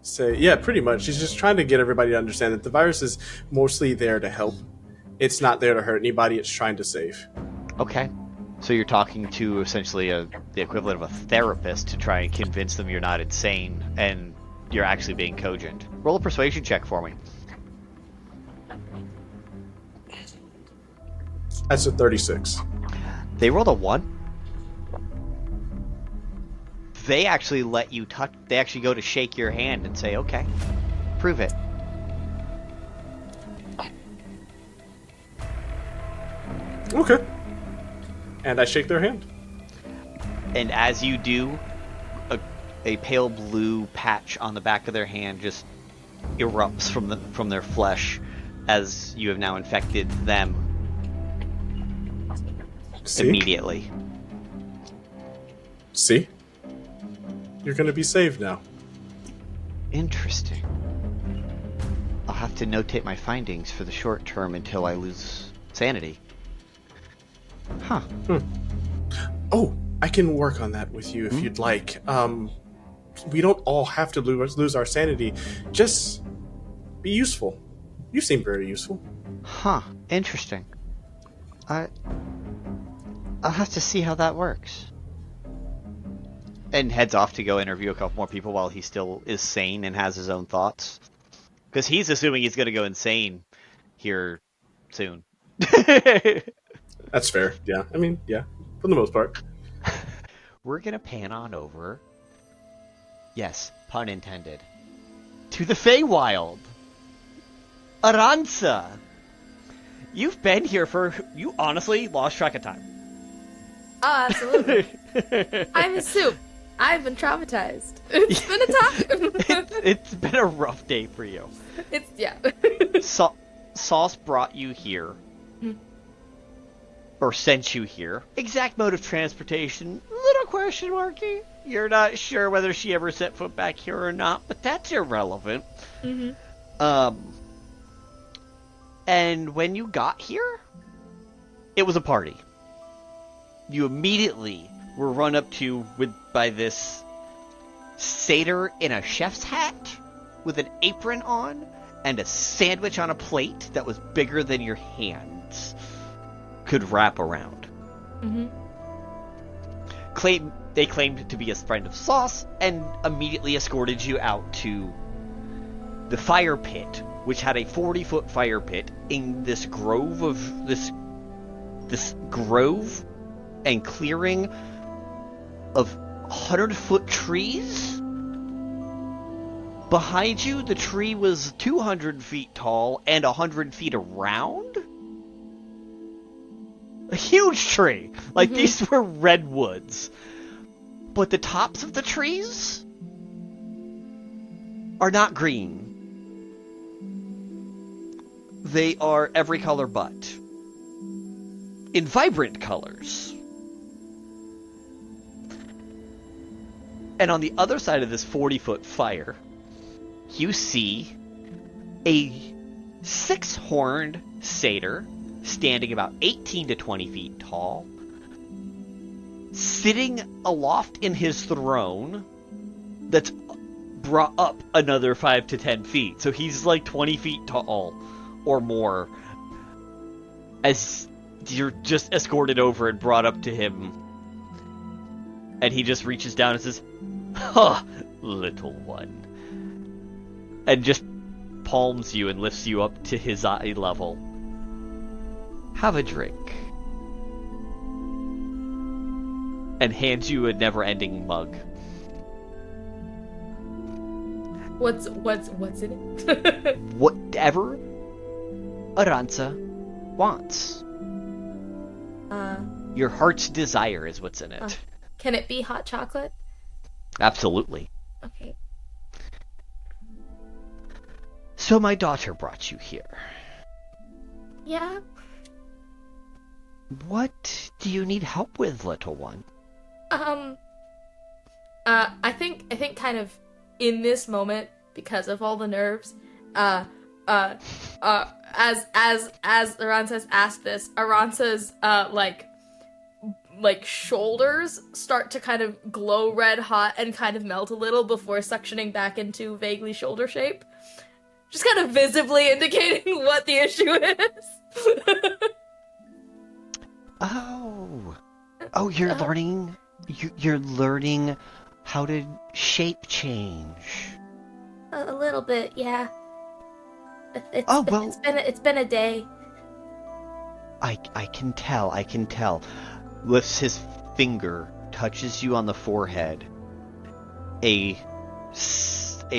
So yeah, pretty much. He's just trying to get everybody to understand that the virus is mostly there to help. It's not there to hurt anybody. It's trying to save. Okay. So you're talking to essentially the equivalent of a therapist to try and convince them you're not insane and you're actually being cogent. Roll a persuasion check for me. That's a 36. They rolled a 1. They actually let you touch... They actually go to shake your hand and say, okay, prove it. Okay. And I shake their hand. And as you do, a pale blue patch on the back of their hand just erupts from their flesh as you have now infected them. See? Immediately. See? You're going to be saved now. Interesting. I'll have to notate my findings for the short term until I lose sanity. Huh. Oh, I can work on that with you if you'd like. We don't all have to lose our sanity. Just be useful. You seem very useful. Huh. Interesting. I'll have to see how that works. And heads off to go interview a couple more people while he still is sane and has his own thoughts. Because he's assuming he's going to go insane here soon. That's fair. Yeah. I mean, yeah. For the most part. We're going to pan on over. Yes, pun intended. To the Feywild. Aransa. You've been here for... You honestly lost track of time. Oh, absolutely. I'm a soup. I've been traumatized. It's been a time. It's been a rough day for you. Yeah. Sauce brought you here. Or sent you here. Exact mode of transportation, little question marky. You're not sure whether she ever set foot back here or not, but that's irrelevant. And when you got here, it was a party. You immediately were run up to by this satyr in a chef's hat with an apron on and a sandwich on a plate that was bigger than your hands could wrap around. They claimed to be a friend of Sauce and immediately escorted you out to the fire pit, which had a 40-foot fire pit in this grove of this grove and clearing of 100-foot trees. Behind you, the tree was 200 feet tall and 100 feet around. A huge tree. These were redwoods. But the tops of the trees are not green. They are every color but. In vibrant colors. And on the other side of this 40-foot fire, you see a 6-horned satyr standing about 18 to 20 feet tall, sitting aloft in his throne that's brought up another 5 to 10 feet. So he's like 20 feet tall or more as you're just escorted over and brought up to him. And he just reaches down and says, "Ha, little one." And just palms you and lifts you up to his eye level. "Have a drink." And hands you a never-ending mug. What's in it? Whatever Aransa wants. Your heart's desire is what's in it. Can it be hot chocolate? Absolutely. Okay. So my daughter brought you here. Yeah. What do you need help with, little one? I think kind of in this moment, because of all the nerves, as Aransa's asked this, Aransa's like shoulders start to kind of glow red hot and kind of melt a little before suctioning back into vaguely shoulder shape. Just kind of visibly indicating what the issue is. Oh, you're learning. You're learning how to shape change. A little bit, yeah. It's been a day. I can tell. Lifts his finger, touches you on the forehead. A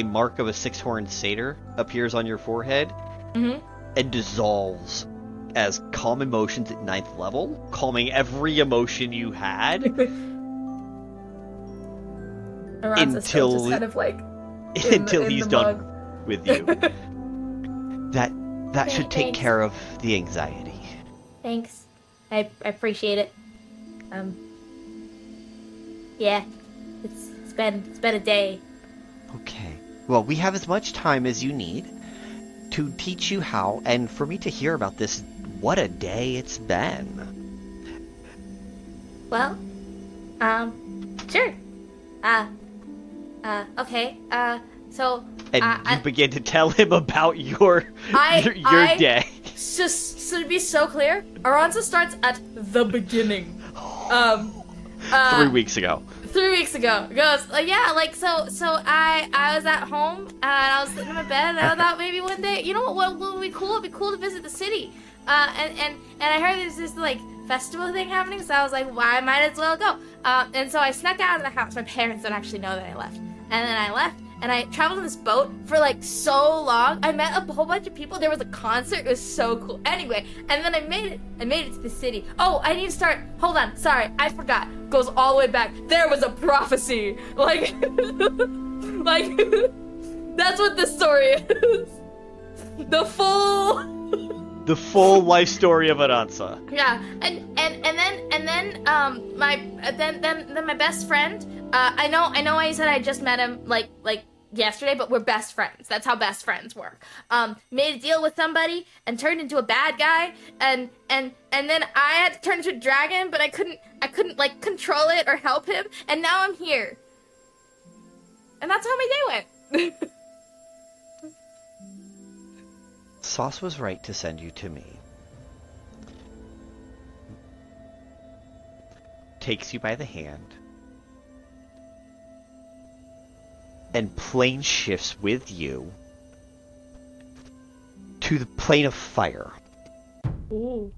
mark of a 6-horned satyr appears on your forehead and dissolves as calm emotions at 9th level, calming every emotion you had. Until just kind of like until he's done with you. That should take care of the anxiety. Thanks. I appreciate it. Yeah. It's been a day. Okay. Well, we have as much time as you need to teach you how, and for me to hear about this. What a day it's been. Well, sure. Okay. So. And you begin to tell him about your day. Just so to be so clear, Aransa starts at the beginning. 3 weeks ago. 3 weeks ago. Goes, yeah, like, so I was at home, and I was sitting in my bed, and I thought maybe one day, you know what would be cool? It'd be cool to visit the city. And I heard there's this, like, festival thing happening, so I was like, well, I might as well go. And so I snuck out of the house. My parents don't actually know that I left. And then I left, and I traveled on this boat for, like, so long. I met a whole bunch of people. There was a concert. It was so cool. Anyway, and then I made it to the city. Oh, I need to start. Hold on. Sorry, I forgot. Goes all the way back. There was a prophecy. Like, like, that's what this story is. The full life story of Aransa. Yeah, and then my best friend. I know I said I just met him like yesterday, but we're best friends. That's how best friends work. Made a deal with somebody and turned into a bad guy, and then I had to turn into a dragon, but I couldn't like control it or help him, and now I'm here. And that's how my day went. Sauce was right to send you to me. Takes you by the hand and plane shifts with you to the plane of fire. Ooh.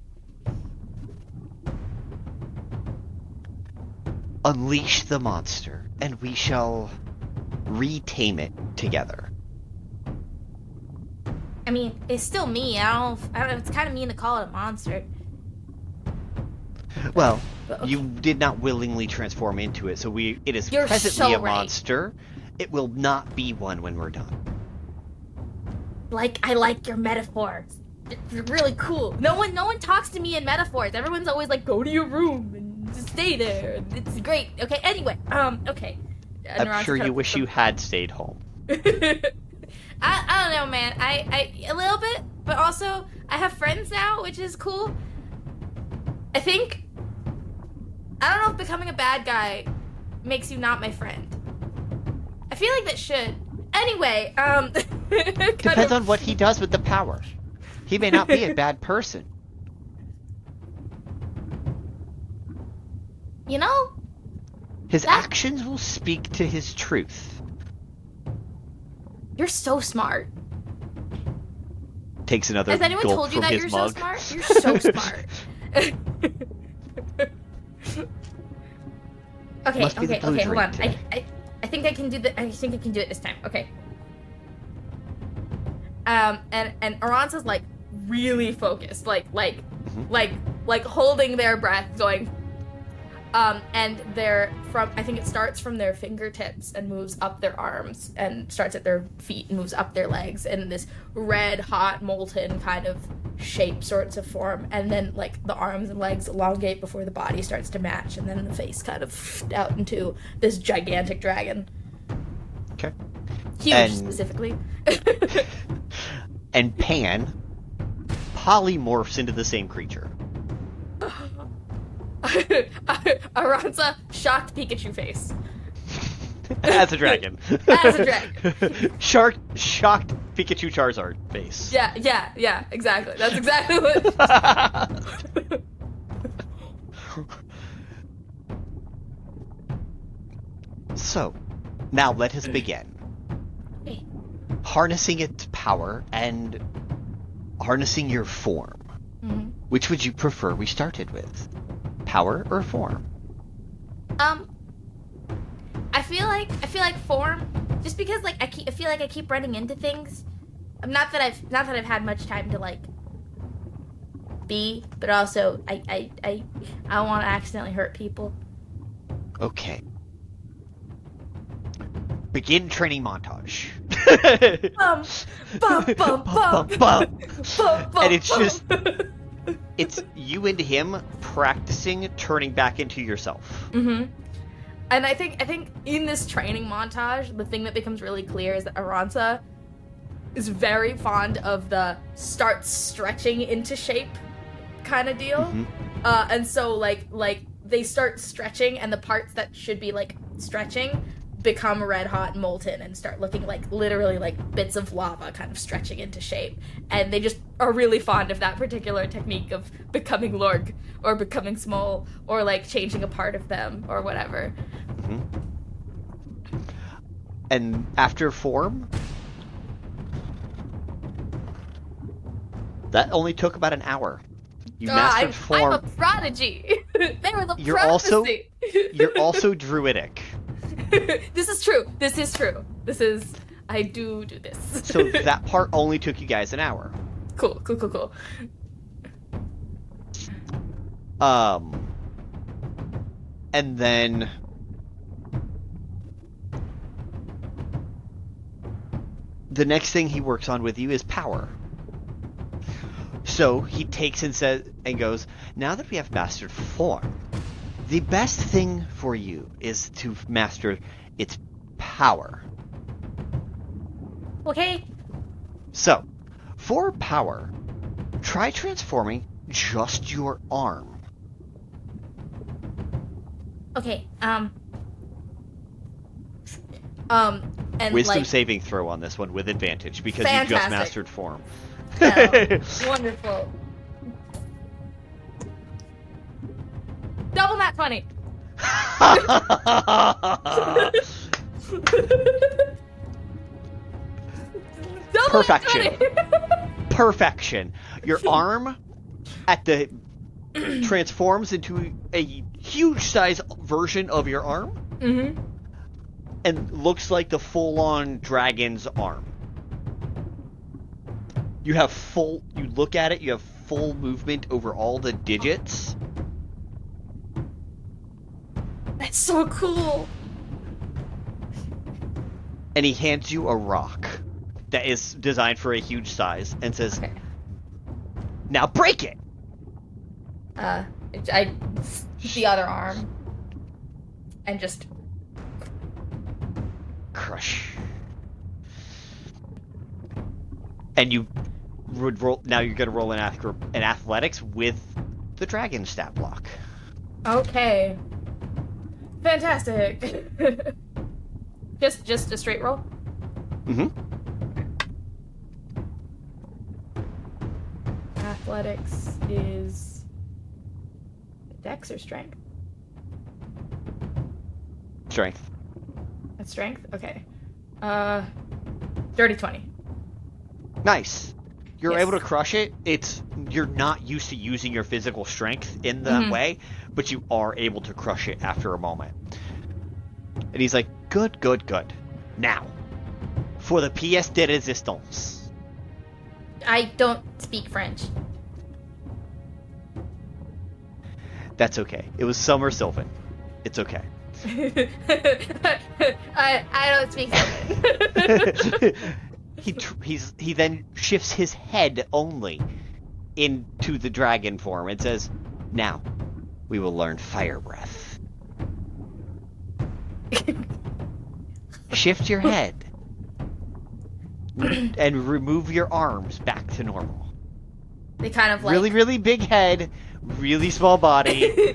Unleash the monster, and we shall retame it together. I mean, it's still me. I don't know. It's kind of mean to call it a monster. Well, But okay. you did not willingly transform into it, so it is You're presently so a right. monster. It will not be one when we're done. I like your metaphors. It's really cool. No one talks to me in metaphors. Everyone's always like, go to your room and just stay there. It's great. Okay, anyway. Okay. I'm sure you wish you had stayed home. I don't know, man. I a little bit, but also I have friends now, which is cool. I don't know if becoming a bad guy makes you not my friend. I feel like that should. Anyway, Depends on what he does with the power. He may not be a bad person. You know? His actions will speak to his truth. You're so smart. Takes another Has anyone gulp told you from that his you're mug. so smart? You're so smart. Okay, Must be the blue hold on. drink today. I think I can do I think I can do it this time. Okay. And Aransa's like really focused, like holding their breath, going. And they're I think it starts from their fingertips and moves up their arms and starts at their feet and moves up their legs in this red, hot, molten kind of shape sorts of form. And then like the arms and legs elongate before the body starts to match, and then the face kind of out into this gigantic dragon. Okay. Huge, specifically. And Pan polymorphs into the same creature. Aransa, shocked Pikachu face. As a dragon. As a dragon. Shocked Pikachu Charizard face. Yeah, exactly. That's exactly what. So, now let us begin. Okay. Harnessing its power and harnessing your form. Mm-hmm. Which would you prefer we started with? Power or form? I feel like form, just because like I feel like I keep running into things. Not that I've had much time to like be, but also I don't want to accidentally hurt people. Okay. Begin training montage. And it's just it's you and him practicing turning back into yourself. Mm-hmm. And I think in this training montage, the thing that becomes really clear is that Aransa is very fond of the start stretching into shape kind of deal. Mm-hmm. And so like they start stretching, and the parts that should be like stretching become red hot and molten and start looking like literally like bits of lava kind of stretching into shape. And they just are really fond of that particular technique of becoming Lorg or becoming small or like changing a part of them or whatever. Mm-hmm. And after form, that only took about an hour. You mastered form. I'm a prodigy. They were the You're prophecy. You're also druidic. This is true. I do this. So that part only took you guys an hour. Cool. And then the next thing he works on with you is power. So he takes and goes, now that we have mastered form, the best thing for you is to master its power. Okay. So, for power, try transforming just your arm. Okay. And Wisdom like, saving throw on this one with advantage because fantastic. you just mastered form. Wonderful. Double nat 20. Perfection. Perfection. Your arm transforms into a huge size version of your arm. Mm-hmm. And looks like the full-on dragon's arm. You look at it, you have full movement over all the digits. It's so cool. And he hands you a rock that is designed for a huge size and says, Okay. Now break it! I the other arm and just crush. And you would roll. Now you're going to roll an athletics with the dragon stat block. okay. Fantastic. Just a straight roll. Mm-hmm. Athletics is dex or strength? Strength. That's strength? Okay. Dirty 20. Nice. You're Yes. able to crush it. You're not used to using your physical strength in that way, but you are able to crush it after a moment. And he's like, good. Now, for the pièce de résistance. I don't speak French. That's okay. It was Summer Sylvain. It's okay. I don't speak Sylvan. He then shifts his head only into the dragon form and says, now, we will learn fire breath. Shift your head and remove your arms back to normal. They kind of like Really, really big head, really small body.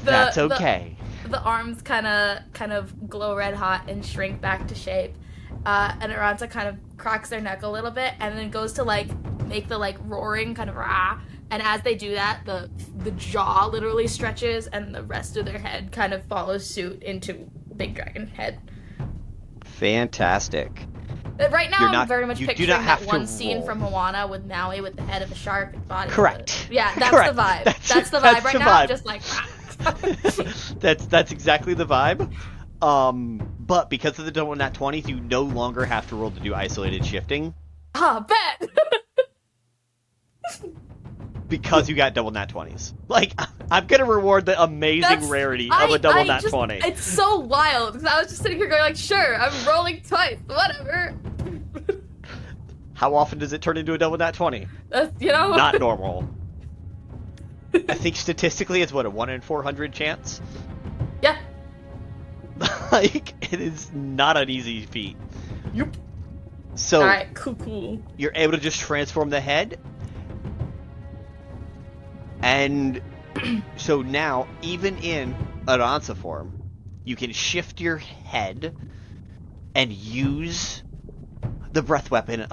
That's okay. The arms kind of glow red hot and shrink back to shape. And Aransa kind of cracks their neck a little bit and then goes to like make the like roaring kind of rah. And as they do that, the jaw literally stretches and the rest of their head kind of follows suit into big dragon head. Fantastic. Right now, I'm very much you picturing do not have that one to scene roll. from Moana with Maui with the head of a shark and body. Correct. Yeah, that's Correct. the vibe. That's the vibe. That's Right the now, I'm vibe. just like. That's exactly the vibe. But because of the double nat 20s, you no longer have to roll to do isolated shifting Bet. because you got double nat 20s. Like, I'm gonna reward the amazing rarity of a double nat 20. It's so wild because I was just sitting here going like, sure, I'm rolling twice, whatever. How often does it turn into a double nat 20? That's, you know, Not normal. I think statistically it's what, a 1 in 400 chance? Yeah. Like, it is not an easy feat. Yep. So, Alright, cool. you're able to just transform the head. And so now, even in Aransa form, you can shift your head and use the breath weapon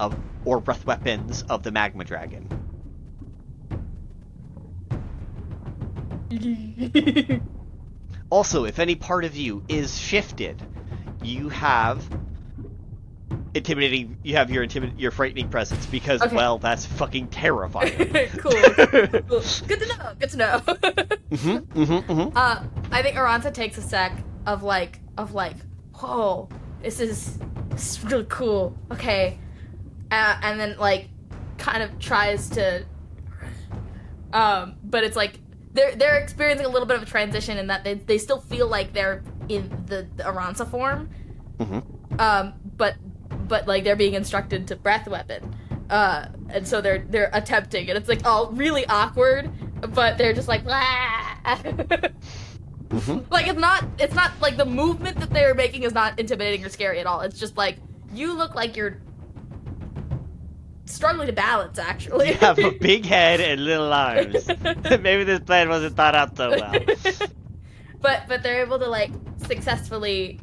or breath weapons of the magma dragon. Also, if any part of you is shifted, you have intimidating. You have your frightening presence because, Okay. well, that's fucking terrifying. cool. Good to know. I think Aransa takes a sec of like, whoa, this is really cool. Okay, and then like, kind of tries to, but it's like they're experiencing a little bit of a transition in that they still feel like they're in the Aransa form, but like they're being instructed to breath weapon, and so they're attempting, and it's like all really awkward, but they're just like, like it's not like the movement that they're making is not intimidating or scary at all. It's just like you look like you're struggling to balance, actually. You have a big head and little arms. Maybe this plan wasn't thought out so well. but they're able to like successfully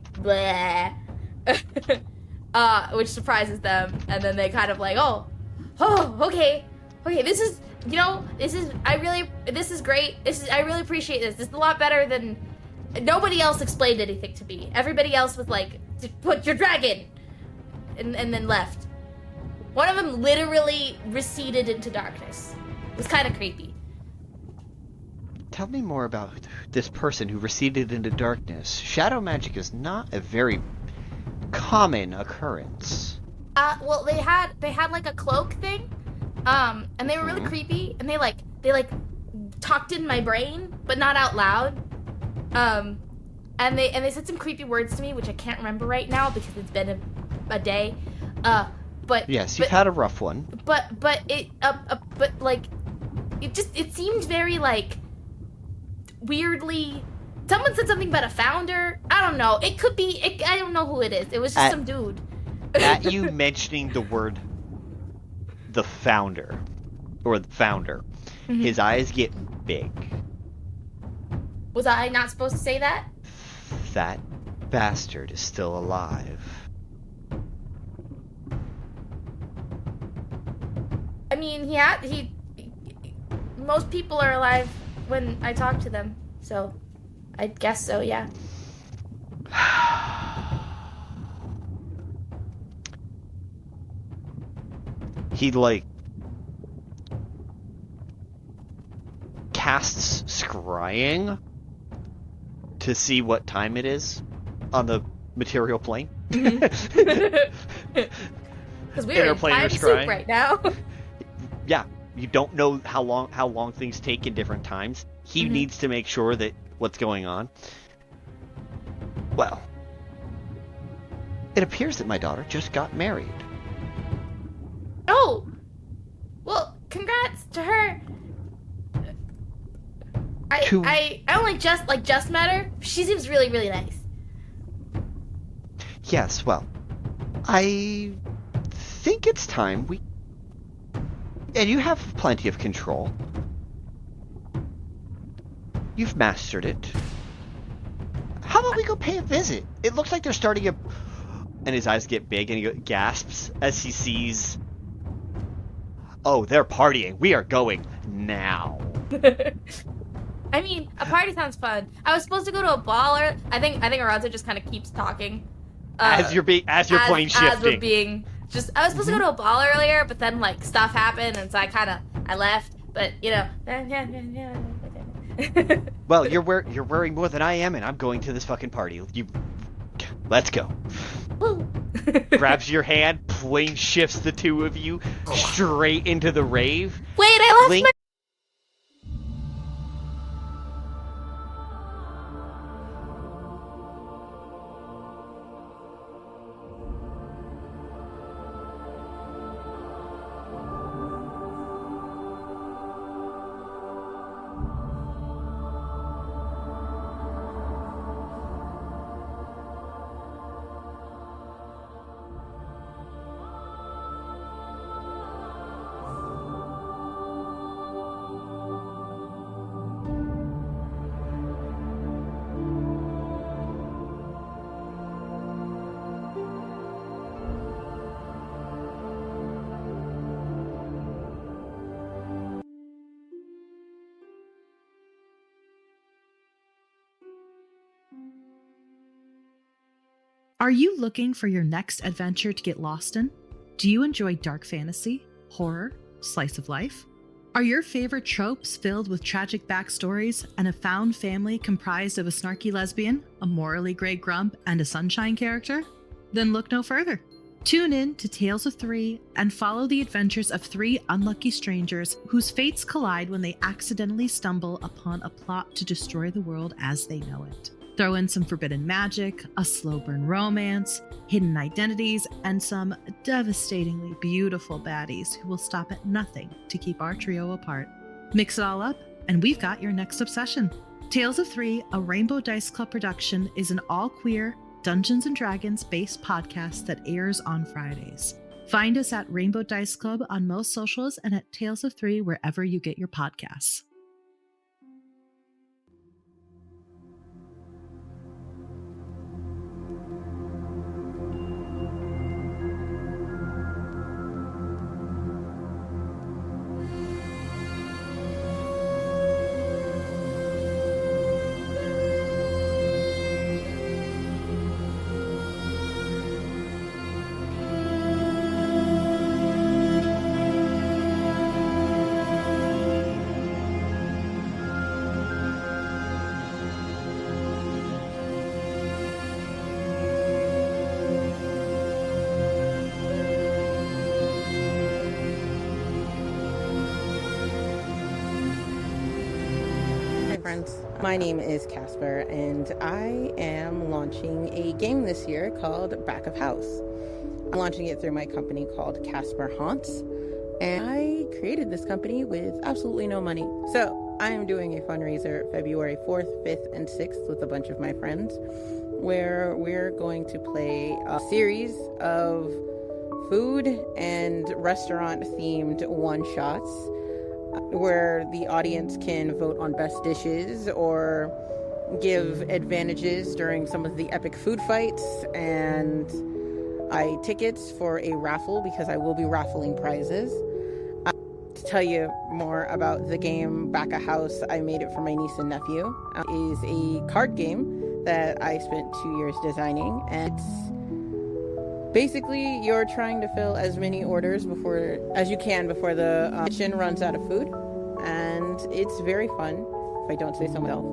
which surprises them, and then they kind of like, oh okay, this is great, I really appreciate this is a lot better than nobody else explained anything to me. Everybody else was like, put your dragon, and then left. One of them literally receded into darkness. It was kind of creepy. Tell me more about this person who receded into darkness. Shadow magic is not a very common occurrence. Well, they had like a cloak thing, and they were really creepy, and they like talked in my brain, but not out loud. And they said some creepy words to me, which I can't remember right now because it's been a day. But yes, you've had a rough one. But like, it seemed very like weirdly. Someone said something about a founder. I don't know. It could be. I don't know who it is. It was just some dude. At you mentioning the word, the founder, or the founder, his eyes get big. Was I not supposed to say that? That bastard is still alive. I mean, he. Most people are alive when I talk to them, so I guess so. Yeah. He like casts scrying to see what time it is on the material plane. Because we're in time soup right now. Yeah, you don't know how long things take in different times. He needs to make sure that what's going on. Well, it appears that my daughter just got married. Oh, well, congrats to her. I only just met her. She seems really, really nice. Yes, well, I think it's time we... And you have plenty of control. You've mastered it. How about we go pay a visit? It looks like they're starting a... And his eyes get big and he gasps as he sees... Oh, they're partying. We are going now. I mean, a party sounds fun. I was supposed to go to a ball, or I think Aransa just kind of keeps talking. As you're plane shifting. As we're being I was supposed to go to a ball earlier, but then like stuff happened, and so I left. But you know. Well, you're wearing more than I am, and I'm going to this fucking party. Let's go. Grabs your hand, plane shifts the two of you straight into the rave. Wait, I left my... Are you looking for your next adventure to get lost in? Do you enjoy dark fantasy, horror, slice of life? Are your favorite tropes filled with tragic backstories and a found family comprised of a snarky lesbian, a morally gray grump, and a sunshine character? Then look no further. Tune in to Tales of Three and follow the adventures of three unlucky strangers whose fates collide when they accidentally stumble upon a plot to destroy the world as they know it. Throw in some forbidden magic, a slow burn romance, hidden identities, and some devastatingly beautiful baddies who will stop at nothing to keep our trio apart. Mix it all up, and we've got your next obsession. Tales of Three, a Rainbow Dice Club production, is an all-queer, Dungeons & Dragons-based podcast that airs on Fridays. Find us at Rainbow Dice Club on most socials and at Tales of Three wherever you get your podcasts. friends. My name is Casper, and I am launching a game this year called Back of House. I'm launching it through my company called Casper Haunts, and I created this company with absolutely no money. So I am doing a fundraiser February 4th, 5th, and 6th with a bunch of my friends, where we're going to play a series of food and restaurant themed one-shots where the audience can vote on best dishes or give advantages during some of the epic food fights, and tickets for a raffle because I will be raffling prizes. To tell you more about the game Back of House, I made it for my niece and nephew. It is a card game that I spent 2 years designing, and it's basically you're trying to fill as many orders as you can before the kitchen runs out of food, and it's very fun, if I don't say so myself.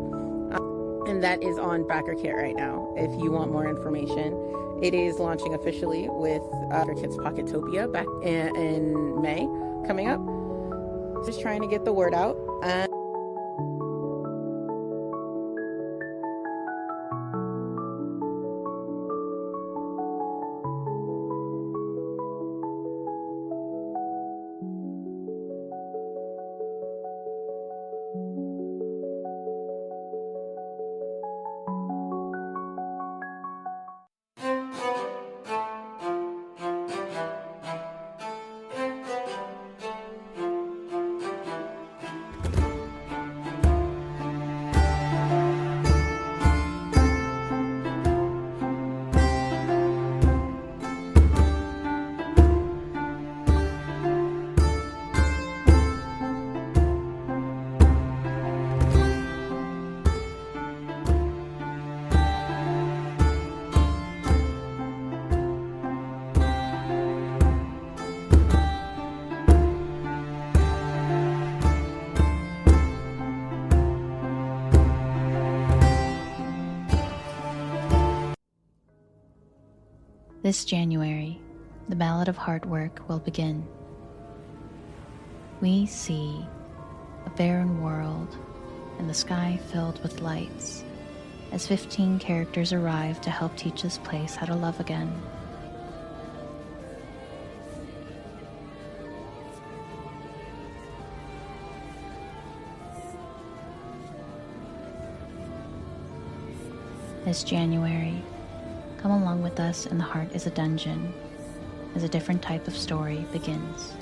And that is on Backer Kit right now if you want more information. It is launching officially with Backer Kit's Pocketopia back in May coming up. Just trying to get the word out. This January, the Ballad of Hard Work will begin. We see a barren world and the sky filled with lights as 15 characters arrive to help teach this place how to love again. This January, come along with us in The Heart is a Dungeon as a different type of story begins.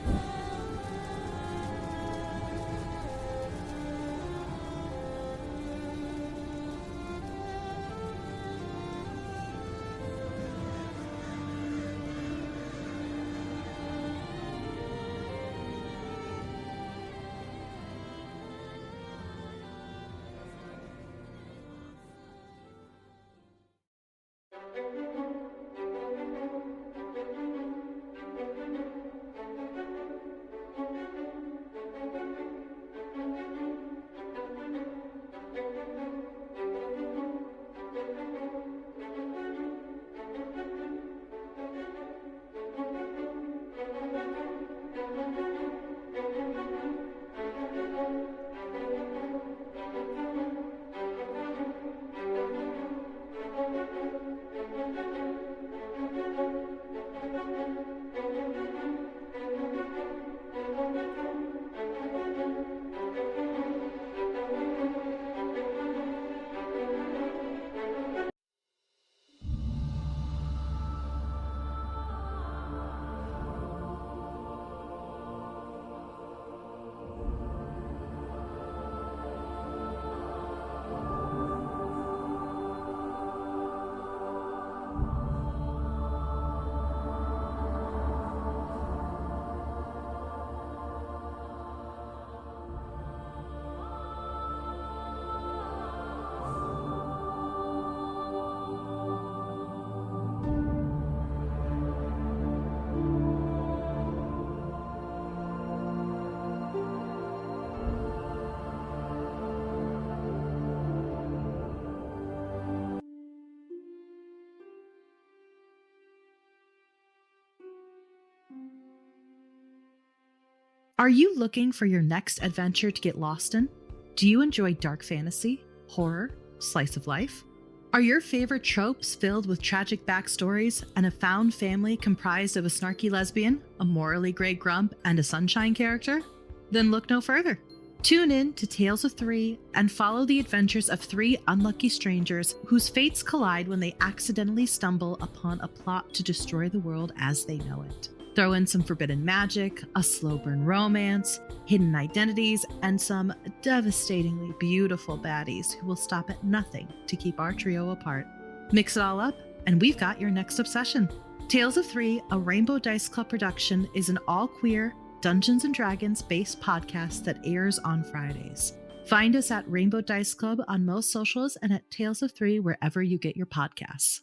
Are you looking for your next adventure to get lost in? Do you enjoy dark fantasy, horror, slice of life? Are your favorite tropes filled with tragic backstories and a found family comprised of a snarky lesbian, a morally gray grump, and a sunshine character? Then look no further. Tune in to Tales of Three and follow the adventures of three unlucky strangers whose fates collide when they accidentally stumble upon a plot to destroy the world as they know it. Throw in some forbidden magic, a slow burn romance, hidden identities, and some devastatingly beautiful baddies who will stop at nothing to keep our trio apart. Mix it all up, and we've got your next obsession. Tales of Three, a Rainbow Dice Club production, is an all-queer, Dungeons & Dragons-based podcast that airs on Fridays. Find us at Rainbow Dice Club on most socials and at Tales of Three wherever you get your podcasts.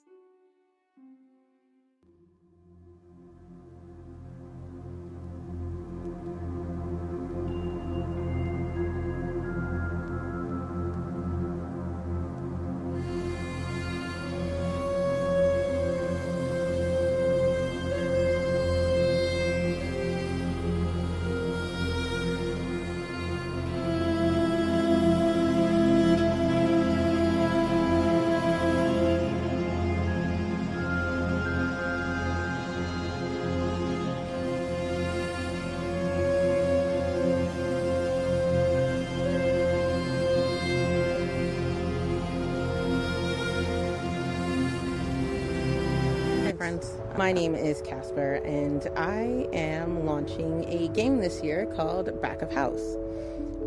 My name is Casper, and I am launching a game this year called Back of House.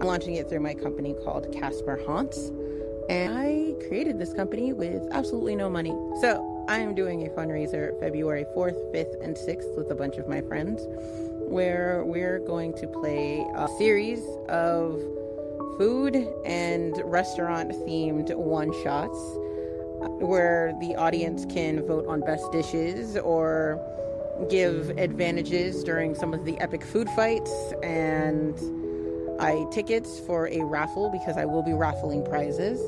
I'm launching it through my company called Casper Haunts, and I created this company with absolutely no money. So I am doing a fundraiser February 4th, 5th, and 6th with a bunch of my friends, where we're going to play a series of food and restaurant-themed one-shots, where the audience can vote on best dishes or give advantages during some of the epic food fights, and tickets for a raffle because I will be raffling prizes.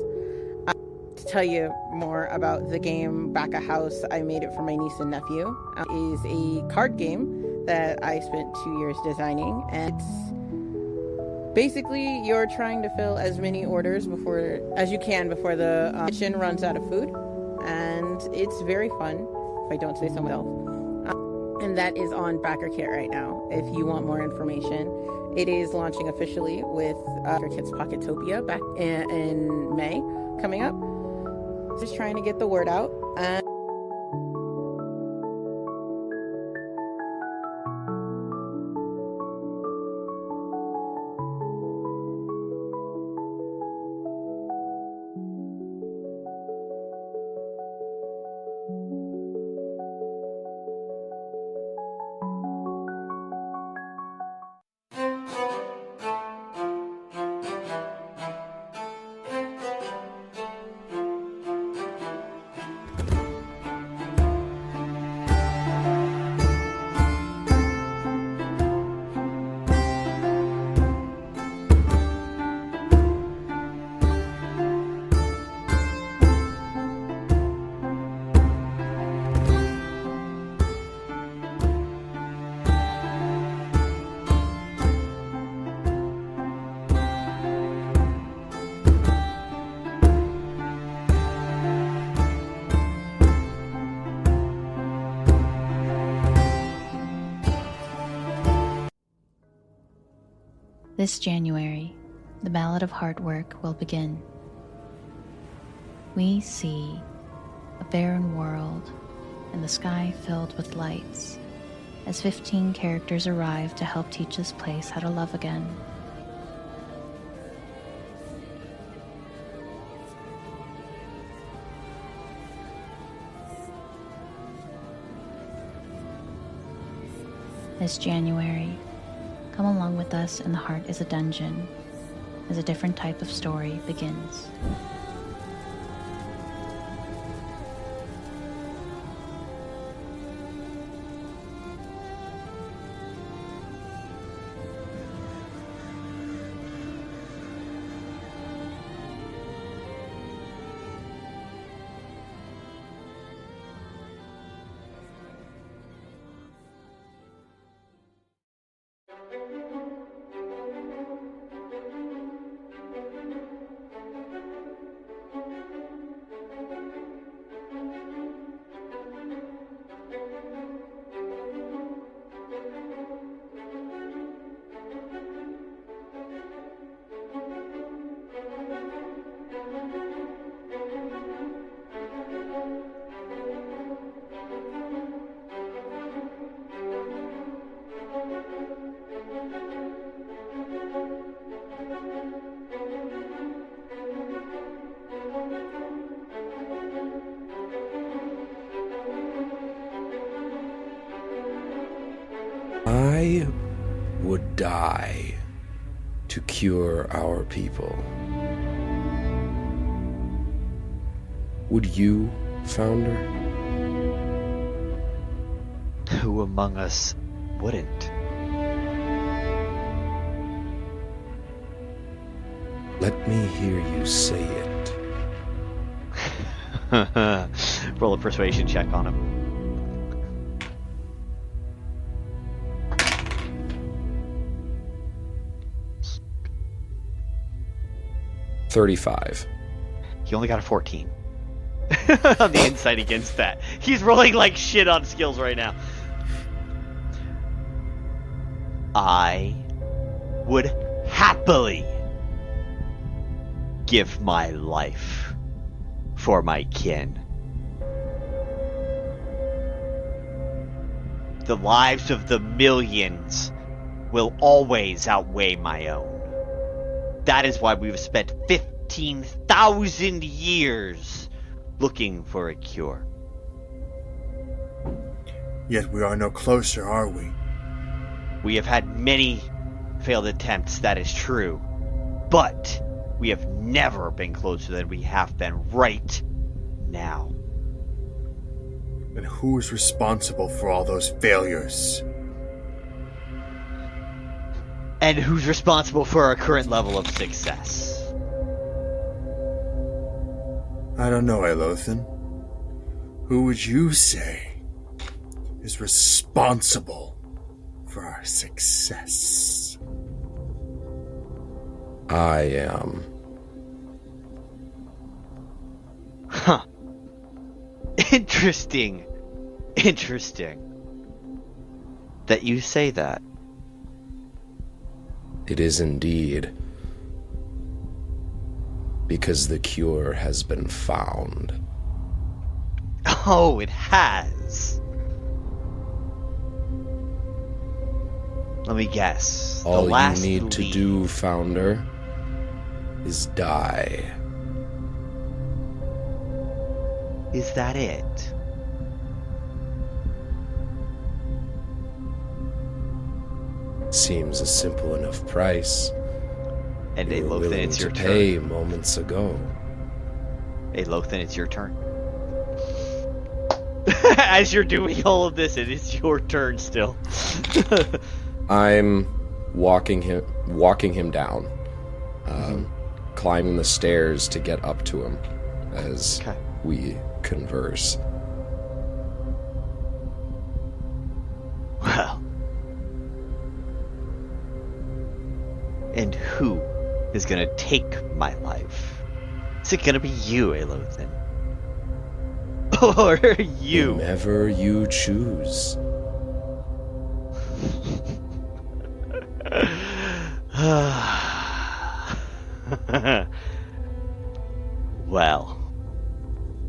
To tell you more about the game Back a House, I made it for my niece and nephew. It is a card game that I spent 2 years designing, and it's basically, you're trying to fill as many orders as you can before the kitchen runs out of food, and it's very fun, if I don't say so myself. And that is on Backer Kit right now, if you want more information. It is launching officially with Backer Kit's Pocketopia back in May, coming up. Just trying to get the word out. This January, the Ballad of Hard Work will begin. We see a barren world and the sky filled with lights as 15 characters arrive to help teach this place how to love again. This January, come along with us in The Heart is a Dungeon as a different type of story begins. I would die to cure our people. Would you, Founder? Who among us wouldn't? Let me hear you say it. Roll a persuasion check on him. 35. He only got a 14. On the insight against that. He's rolling like shit on skills right now. I would happily give my life for my kin. The lives of the millions will always outweigh my own. That is why we've spent 15,000 years looking for a cure. Yet we are no closer, are we? We have had many failed attempts, that is true. But we have never been closer than we have been right now. Then who is responsible for all those failures? And who's responsible for our current level of success? I don't know, Aelothin. Who would you say is responsible for our success? I am. Huh. Interesting. Interesting. That you say that. It is indeed. Because the cure has been found. Oh, it has. Let me guess. All the last you need to do, Founder, is die. Is that it? Seems a simple enough price. And you were Aelothin, willing it's your to turn. pay moments ago. Aelothin, it's your turn. As you're doing all of this, it is your turn still. I'm walking him down, climbing the stairs to get up to him as we converse. Well. And who is gonna take my life? Is it gonna be you, Aelothin? Or you? Whomever you choose. Well,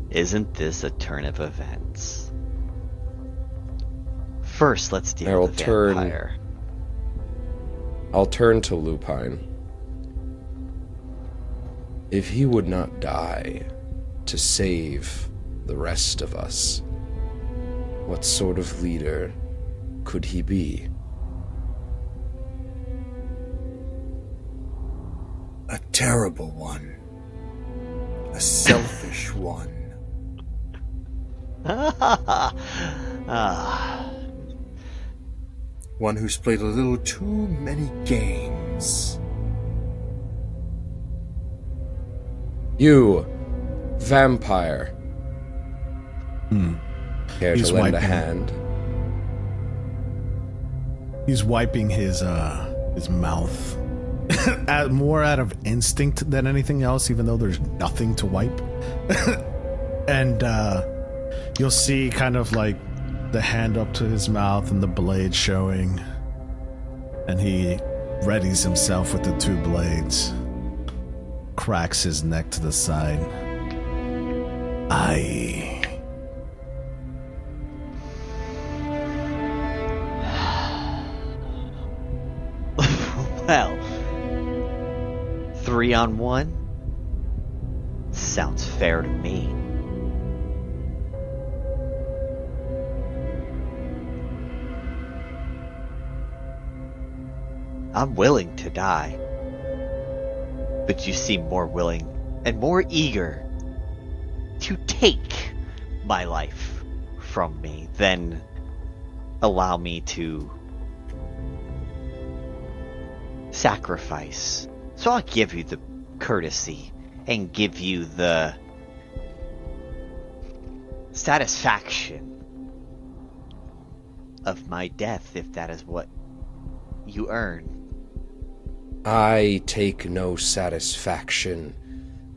isn't this a turn of events? First, let's deal with the vampire. I'll turn to Lupine. If he would not die to save the rest of us, what sort of leader could he be? A terrible one. A selfish one. One who's played a little too many games. You, vampire. Care He's to lend a wiping. hand? He's wiping his mouth. More out of instinct than anything else, even though there's nothing to wipe. And you'll see kind of like the hand up to his mouth and the blade showing. And he readies himself with the two blades. Cracks his neck to the side. Aye. Well, 3-on-1 sounds fair to me. I'm willing to die. But you seem more willing and more eager to take my life from me than allow me to sacrifice. So I'll give you the courtesy and give you the satisfaction of my death, if that is what you earn. I take no satisfaction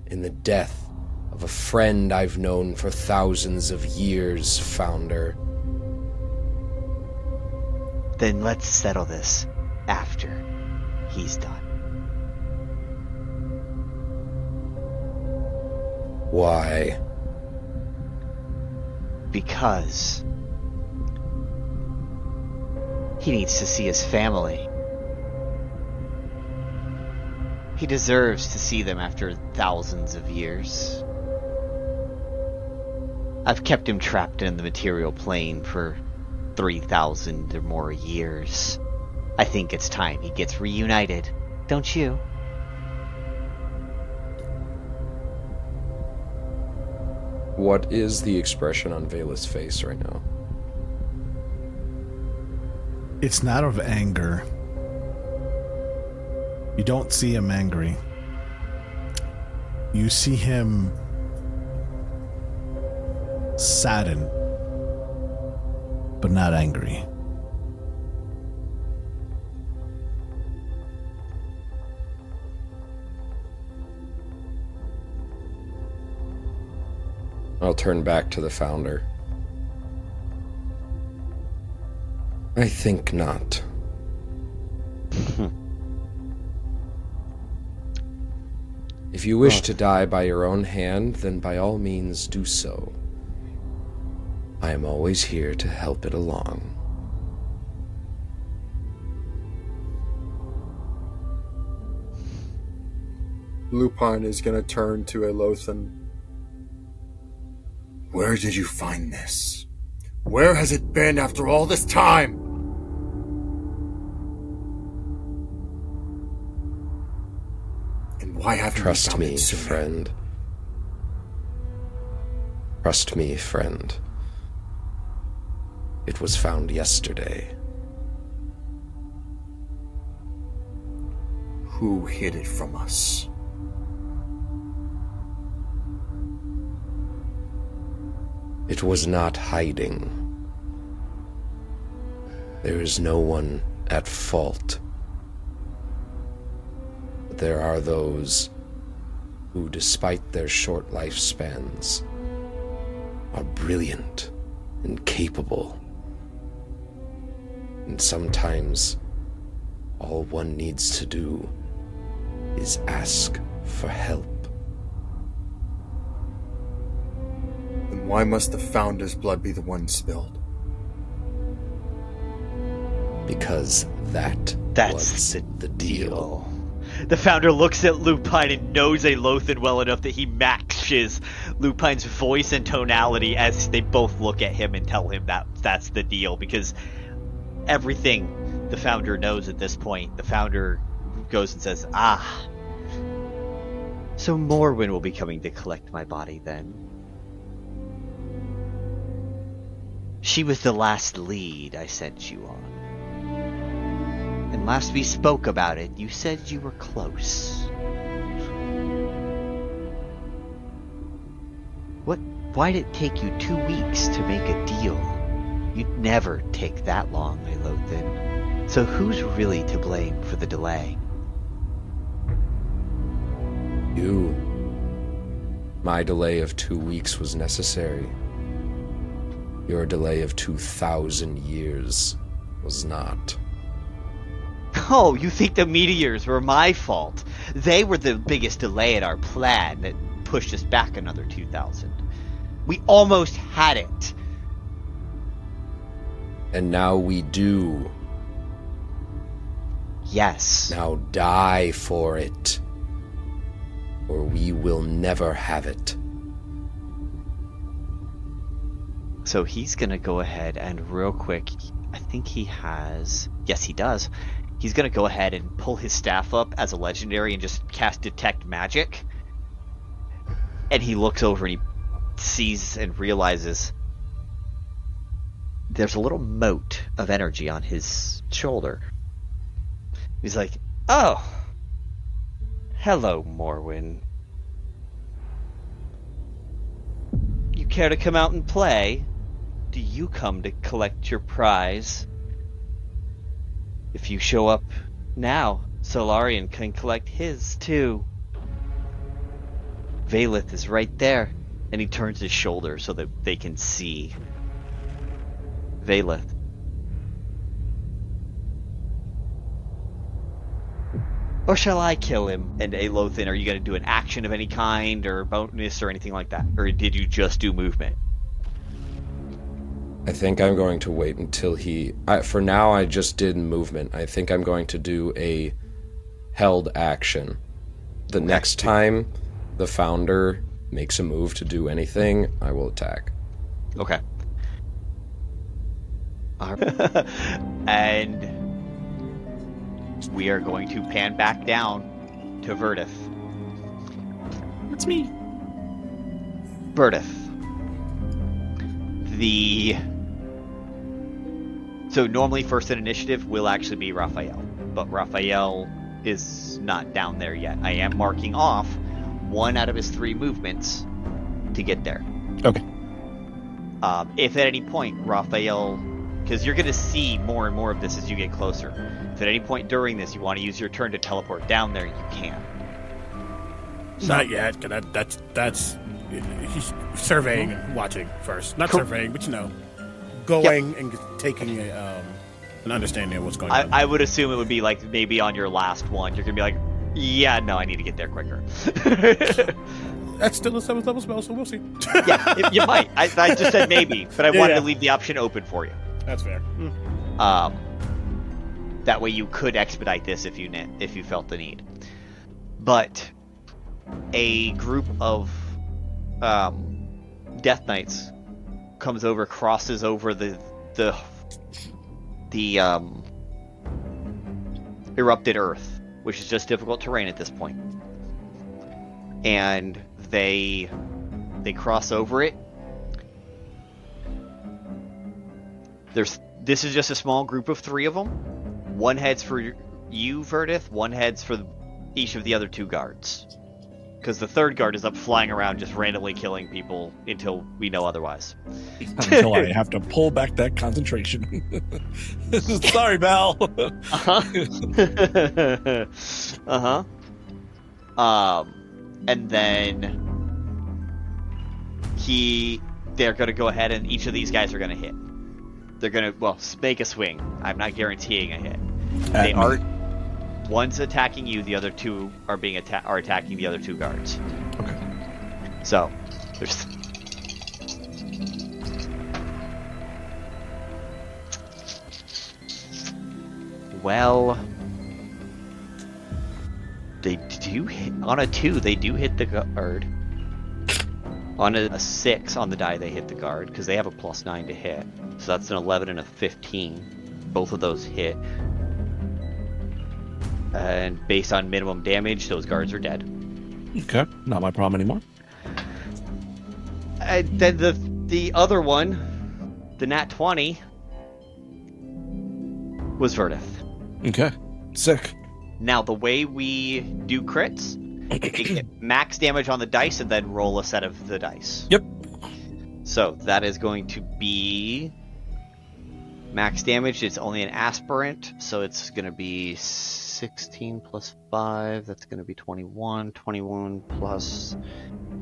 in the death of a friend I've known for thousands of years, Founder. Then let's settle this after he's done. Why? Because he needs to see his family. He deserves to see them after thousands of years. I've kept him trapped in the material plane for 3,000 or more years. I think it's time he gets reunited, don't you? What is the expression on Vaelith's face right now? It's not of anger. You don't see him angry. You see him saddened, but not angry. I'll turn back to the Founder. I think not. If you wish to die by your own hand, then by all means do so. I am always here to help it along. Lupine is going to turn to Aelothin. Where did you find this? Where has it been after all this time? And why haven't you Trust found me, it sooner? friend. Trust me, friend. It was found yesterday. Who hid it from us? It was not hiding. There is no one at fault. But there are those who, despite their short lifespans, are brilliant and capable. And sometimes all one needs to do is ask for help. Then why must the Founder's blood be the one spilled? Because that's the deal. The Founder looks at Lupine and knows Aelothin well enough that he matches Lupine's voice and tonality as they both look at him and tell him that that's the deal, because everything the Founder knows at this point, the Founder goes and says, so Morwen will be coming to collect my body then. She was the last lead I sent you on. And last we spoke about it, you said you were close. Why did it take you 2 weeks to make a deal? You'd never take that long, Aelothin. So who's really to blame for the delay? You. My delay of 2 weeks was necessary. Your delay of 2,000 years was not. Oh, you think the meteors were my fault? They were the biggest delay in our plan that pushed us back another 2,000. We almost had it. And now we do. Yes. Now die for it, or we will never have it. So he's gonna go ahead and real quick, I think he has, yes he does, he's going to go ahead and pull his staff up as a legendary and just cast Detect Magic. And he looks over and he sees and realizes there's a little mote of energy on his shoulder. He's like, oh, hello, Morwen. You care to come out and play? Do you come to collect your prize? If you show up now, Solarian can collect his too. Vaelith is right there. And he turns his shoulder so that they can see Vaelith. Or shall I kill him? And Aelothin, are you going to do an action of any kind, or bonus, or anything like that? Or did you just do movement? I think I'm going to wait until for now, I just did movement. I think I'm going to do a held action. The next time the founder makes a move to do anything, I will attack. Okay. And we are going to pan back down to Verdeth. That's me. Verdeth. So normally first in initiative will actually be Raphael, but Raphael is not down there yet. I am marking off 1 out of his 3 movements to get there. Okay. If at any point Raphael, because you're going to see more and more of this as you get closer, if at any point during this you want to use your turn to teleport down there, you can. Not yet, because that's he's surveying and watching first. Not surveying, but going and taking an understanding of what's going on. I would assume it would be like maybe on your last one, you're going to be like, yeah, no, I need to get there quicker. That's still a 7th level spell, so we'll see. Yeah, you might. I just said maybe, but I wanted to leave the option open for you. That's fair. That way you could expedite this if you felt the need. But a group of Death Knights comes over, crosses over the erupted earth, which is just difficult terrain at this point. And they cross over it. This is just a small group of 3 of them. 1 heads for you, Verdeth. 1 heads for each of the other 2 guards. Because the 3rd guard is up flying around just randomly killing people until we know otherwise. Until I have to pull back that concentration. Sorry, Val. And then they're going to go ahead and each of these guys are going to hit. They're going to, make a swing. I'm not guaranteeing a hit. They are. One's attacking you, the other 2 are attacking the other 2 guards. Okay. So, there's... Well... They do hit... On a 2, they do hit the guard. On a 6 on the die, they hit the guard, because they have a +9 to hit. So that's an 11 and a 15. Both of those hit. And based on minimum damage, those guards are dead. Okay, not my problem anymore. And then the other one, the nat 20, was Verdeth. Okay, sick. Now, the way we do crits, you get max damage on the dice and then roll a set of the dice. Yep. So that is going to be max damage. It's only an aspirant, so it's going to be 16 plus 5, that's going to be 21. 21 plus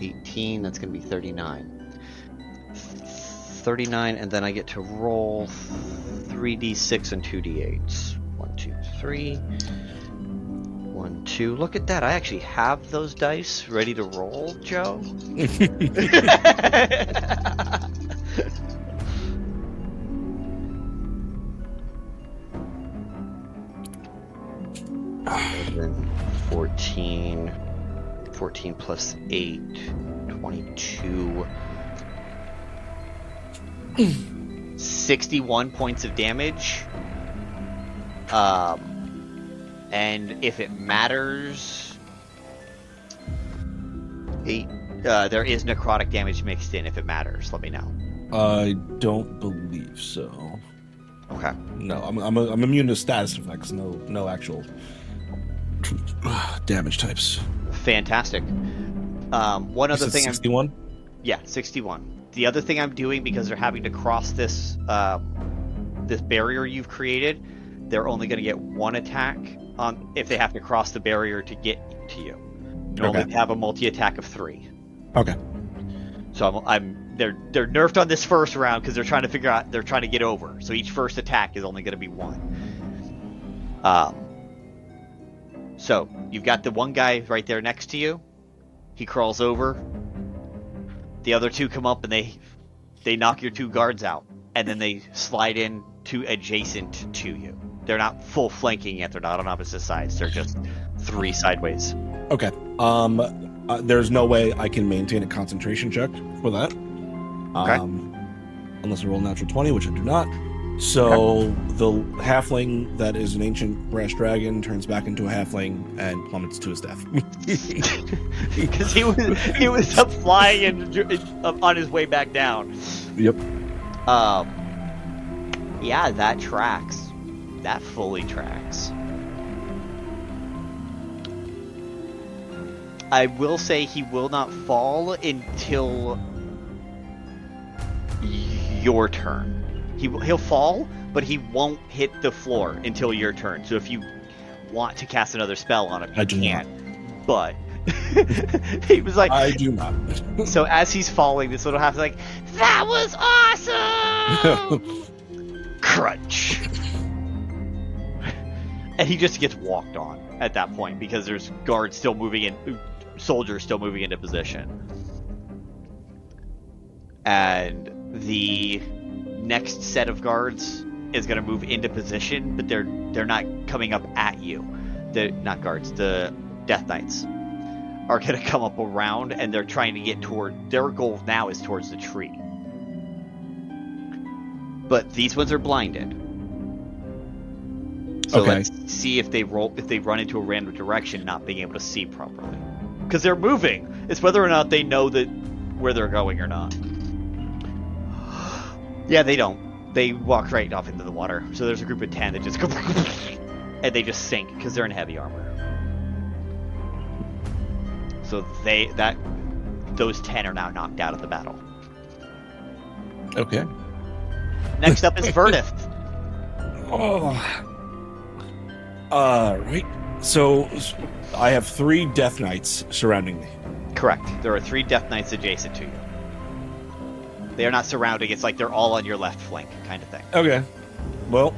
18, that's going to be 39. 39, and then I get to roll 3d6 and 2d8s. 1, 2, 3. 1, 2. Look at that. I actually have those dice ready to roll, Joe. And then 14 plus 8, 22. 61 points of damage. And if it matters, there is necrotic damage mixed in. If it matters, let me know. I don't believe so. Okay. No, I'm immune to status effects. No actual damage types. Fantastic. One other thing. 61. Yeah, 61. The other thing I'm doing, because they're having to cross this this barrier you've created, they're only going to get one attack if they have to cross the barrier to get to you. You only have a multi-attack of 3. Okay. So they're nerfed on this first round because they're trying to figure out, they're trying to get over. So each first attack is only going to be 1. So you've got the one guy right there next to you. He crawls over. The other 2 come up and they knock your 2 guards out, and then they slide in to adjacent to you. They're not full flanking yet. They're not on opposite sides. They're just 3 sideways. Okay. There's no way I can maintain a concentration check for that. Okay. Unless I roll a natural 20, which I do not. So the halfling that is an ancient brass dragon turns back into a halfling and plummets to his death. Because he was up flying and on his way back down. Yep. Yeah, that tracks. That fully tracks. I will say he will not fall until your turn. He'll fall, but he won't hit the floor until your turn. So if you want to cast another spell on him, you can. But he was like, I do not. So as he's falling, this little half is like, that was awesome! Crunch. And he just gets walked on at that point because there's guards still moving in, soldiers still moving into position. And the next set of guards is going to move into position, but they're not coming up at you. They're not guards. The Death Knights are going to come up around, and they're trying to get toward. Their goal now is towards the tree. But these ones are blinded. So let's see if they run into a random direction, not being able to see properly. Because they're moving. It's whether or not they know that where they're going or not. Yeah, they don't. They walk right off into the water. So there's a group of 10 that just go and they just sink because they're in heavy armor. So those 10 are now knocked out of the battle. Okay. Next up is Verdeth. Right. So I have 3 Death Knights surrounding me. Correct. There are 3 Death Knights adjacent to you. They are not surrounding. It's like they're all on your left flank kind of thing. Okay. Well,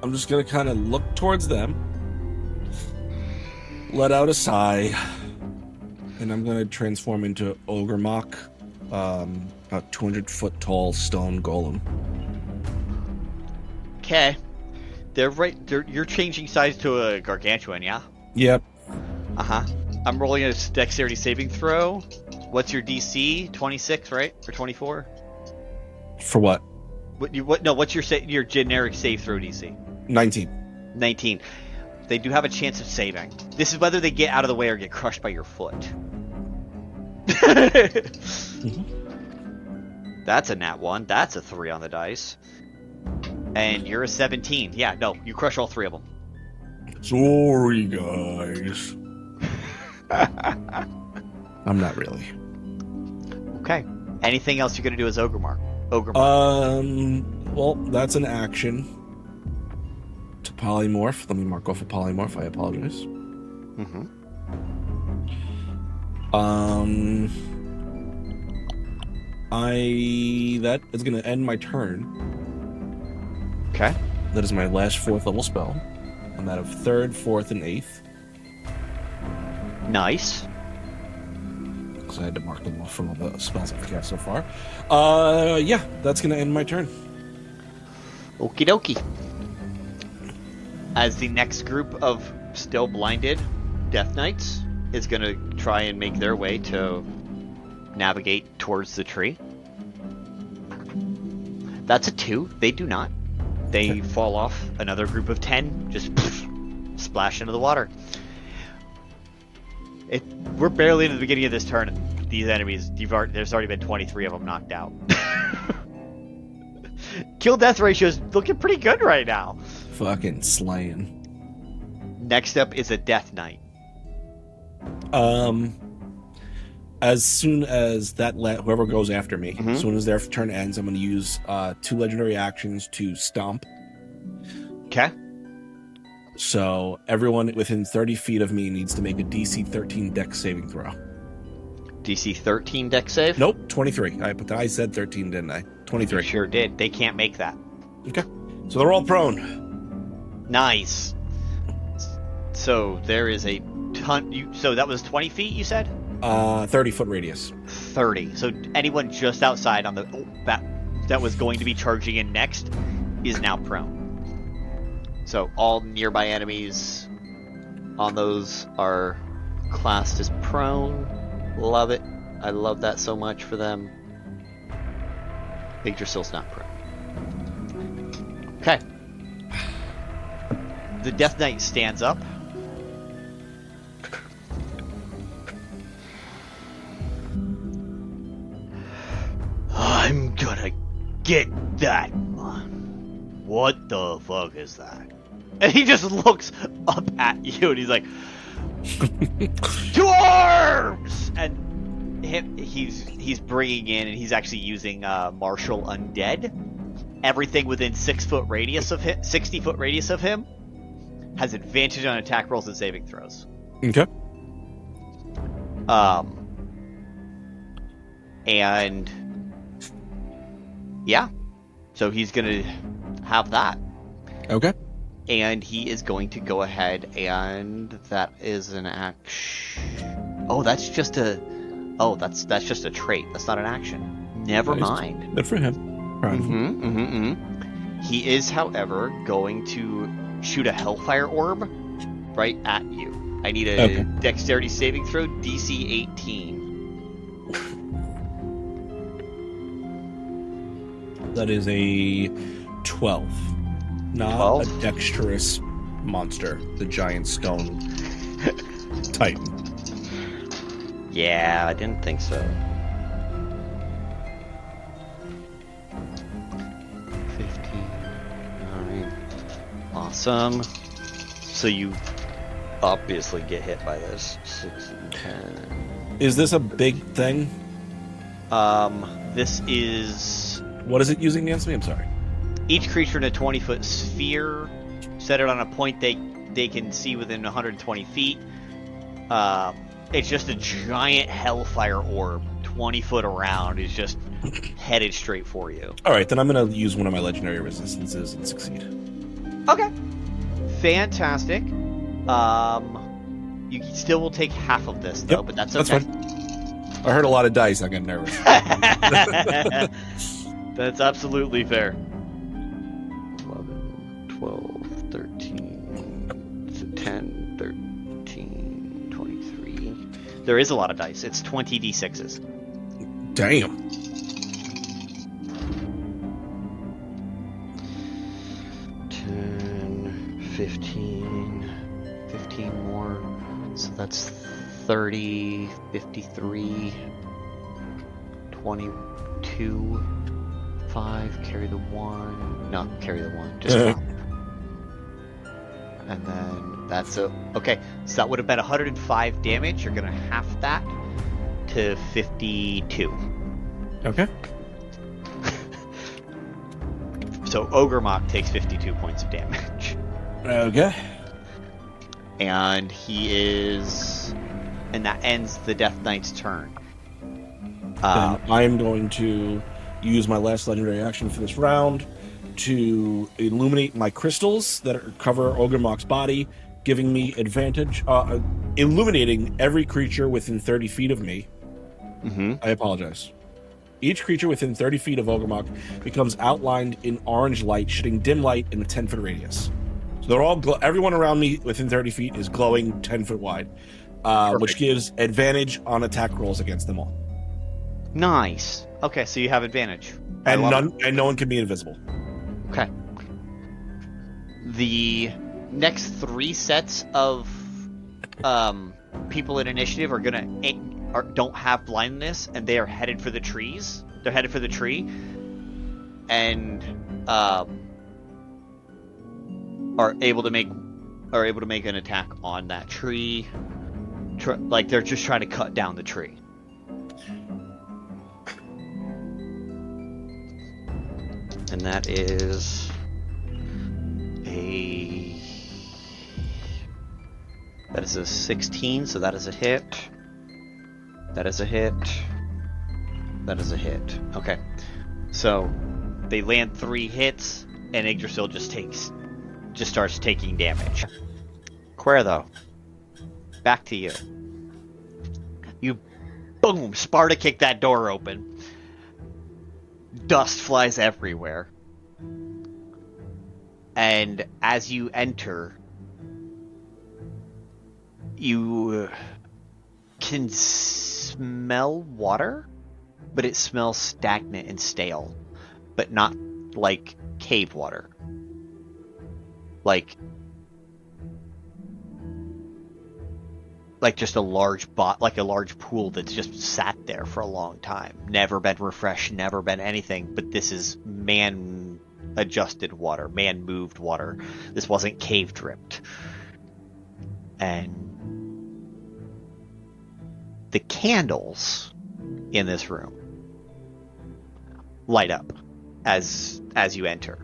I'm just going to kind of look towards them, let out a sigh, and I'm going to transform into Ogremok, about 200-foot tall stone golem. Okay. You're changing size to a gargantuan, yeah? Yep. Uh-huh. I'm rolling a dexterity saving throw. What's your DC? 26, right? Or 24? For what? What's your generic save throw DC? 19. 19. They do have a chance of saving. This is whether they get out of the way or get crushed by your foot. That's a nat 1. That's a 3 on the dice. And you're a 17. Yeah, no, you crush all 3 of them. Sorry, guys. I'm not really. Okay. Anything else you're going to do as Ogremok? Well, that's an action. To polymorph. Let me mark off a polymorph. I apologize. That is going to end my turn. Okay. That is my last 4th level spell. I'm out of 3rd, 4th, and 8th. Nice. Because I had to mark them off from all the spells I've cast so far. Yeah, that's going to end my turn. Okie dokie. As the next group of still blinded Death Knights is going to try and make their way to navigate towards the tree. That's a 2. They do not. They fall off. Another group of 10 just splash into the water. We're barely in the beginning of this turn. And these enemies, there's already been 23 of them knocked out. Kill death ratio is looking pretty good right now. Fucking slaying. Next up is a Death Knight. As soon as whoever goes after me, as soon as their turn ends, I'm going to use 2 legendary actions to stomp. Okay. So everyone within 30 feet of me needs to make a DC 13 Dex saving throw. DC 13 Dex save? Nope, 23. I said 13, didn't I? 23. You sure did. They can't make that. Okay. So they're all prone. Nice. So there is a ton. So that was 20 feet, you said? 30-foot radius. 30. So anyone just outside on the that was going to be charging in next is now prone. So all nearby enemies on those are classed as prone. Love it. I love that so much for them. Yggdrasil's not prone. Okay. The Death Knight stands up. I'm gonna get that one. What the fuck is that? And he just looks up at you and he's like, to arms! And he's bringing in, and he's actually using Martial Undead. Everything within 6-foot radius of him, 60-foot radius of him, has advantage on attack rolls and saving throws. Okay. And yeah, so he's gonna have that. Okay. And he is going to go ahead, and that is an action. Oh, that's just a trait. That's not an action. Never mind. Good for him. He is, however, going to shoot a Hellfire Orb right at you. I need a Dexterity saving throw, DC 18. That is a 12. Not 12? A dexterous monster, the giant stone titan. Yeah, I didn't think so. 15. Alright. Awesome. So you obviously get hit by this. 6 and 10. Is this a big thing? This is... What is it using against me? I'm sorry. Each creature in a 20-foot sphere, set it on a point they can see within 120 feet. It's just a giant Hellfire Orb, 20 foot around, is just headed straight for you. Alright, then I'm going to use one of my legendary resistances and succeed. Okay. Fantastic. You still will take half of this, though, but that's okay. That's fine. I heard a lot of dice, I got nervous. That's absolutely fair. 11, 12, 13, 10, 13, 23. There is a lot of dice. It's 20 d6s. Damn. $10, 15 more. So that's 30, 53, 22, 5, carry the 1. No, carry the 1. Just 5. And then that's okay. So that would have been 105 damage. You're gonna half that to 52. Okay. So Ogremok takes 52 points of damage. Okay. And that ends the Death Knight's turn. I'm going to use my last legendary action for this round to illuminate my crystals that cover Ogremok's body, giving me advantage, illuminating every creature within 30 feet of me. I apologize. Each creature within 30 feet of Ogremok becomes outlined in orange light, shooting dim light in a 10-foot radius. So they're all everyone around me within 30 feet is glowing 10 foot wide, which gives advantage on attack rolls against them all. Nice. Okay, so you have advantage. And no one can be invisible. Okay. The next 3 sets of people in initiative are don't have blindness, and they are headed for the trees. They're headed for the tree, and are able to make an attack on that tree. Like they're just trying to cut down the tree. And that is a 16, so that is a hit. That is a hit. That is a hit. Okay. So they land 3 hits, and Yggdrasil just starts taking damage. Kuerdo, back to you. You boom, Sparta kick that door open. Dust flies everywhere. And as you enter, you can smell water, but it smells stagnant and stale, but not like cave water. Like just a large pool that's just sat there for a long time. Never been refreshed, never been anything, but this is man-adjusted water, man-moved water. This wasn't cave-dripped. And the candles in this room light up as you enter.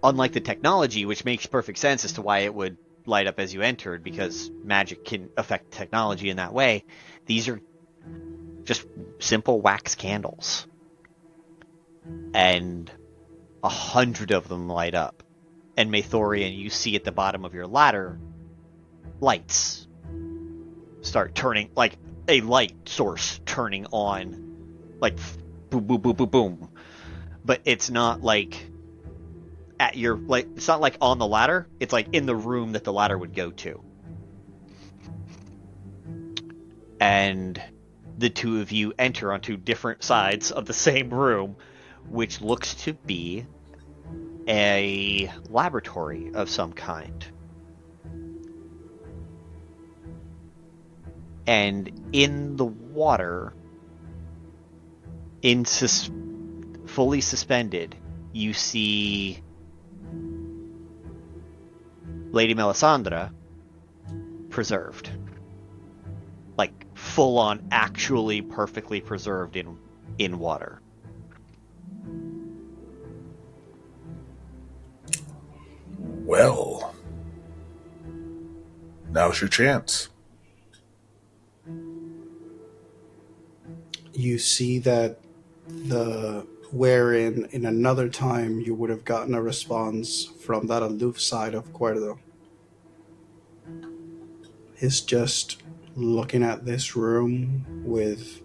Unlike the technology, which makes perfect sense as to why it would light up as you entered, because magic can affect technology in that way, these are just simple wax candles. And 100 of them light up. And Maethorian, you see at the bottom of your ladder, lights start turning, like a light source turning on, like boom, boom, boom, boom, boom. But it's not like at your, like, it's not like on the ladder, it's like in the room that the ladder would go to. And the two of you enter onto different sides of the same room, which looks to be a laboratory of some kind. And in the water, fully suspended, you see Lady Melisandre preserved. Like, full on, actually perfectly preserved in water. Well, now's your chance. You see that wherein in another time you would have gotten a response from that aloof side of Kuerdo, is just looking at this room with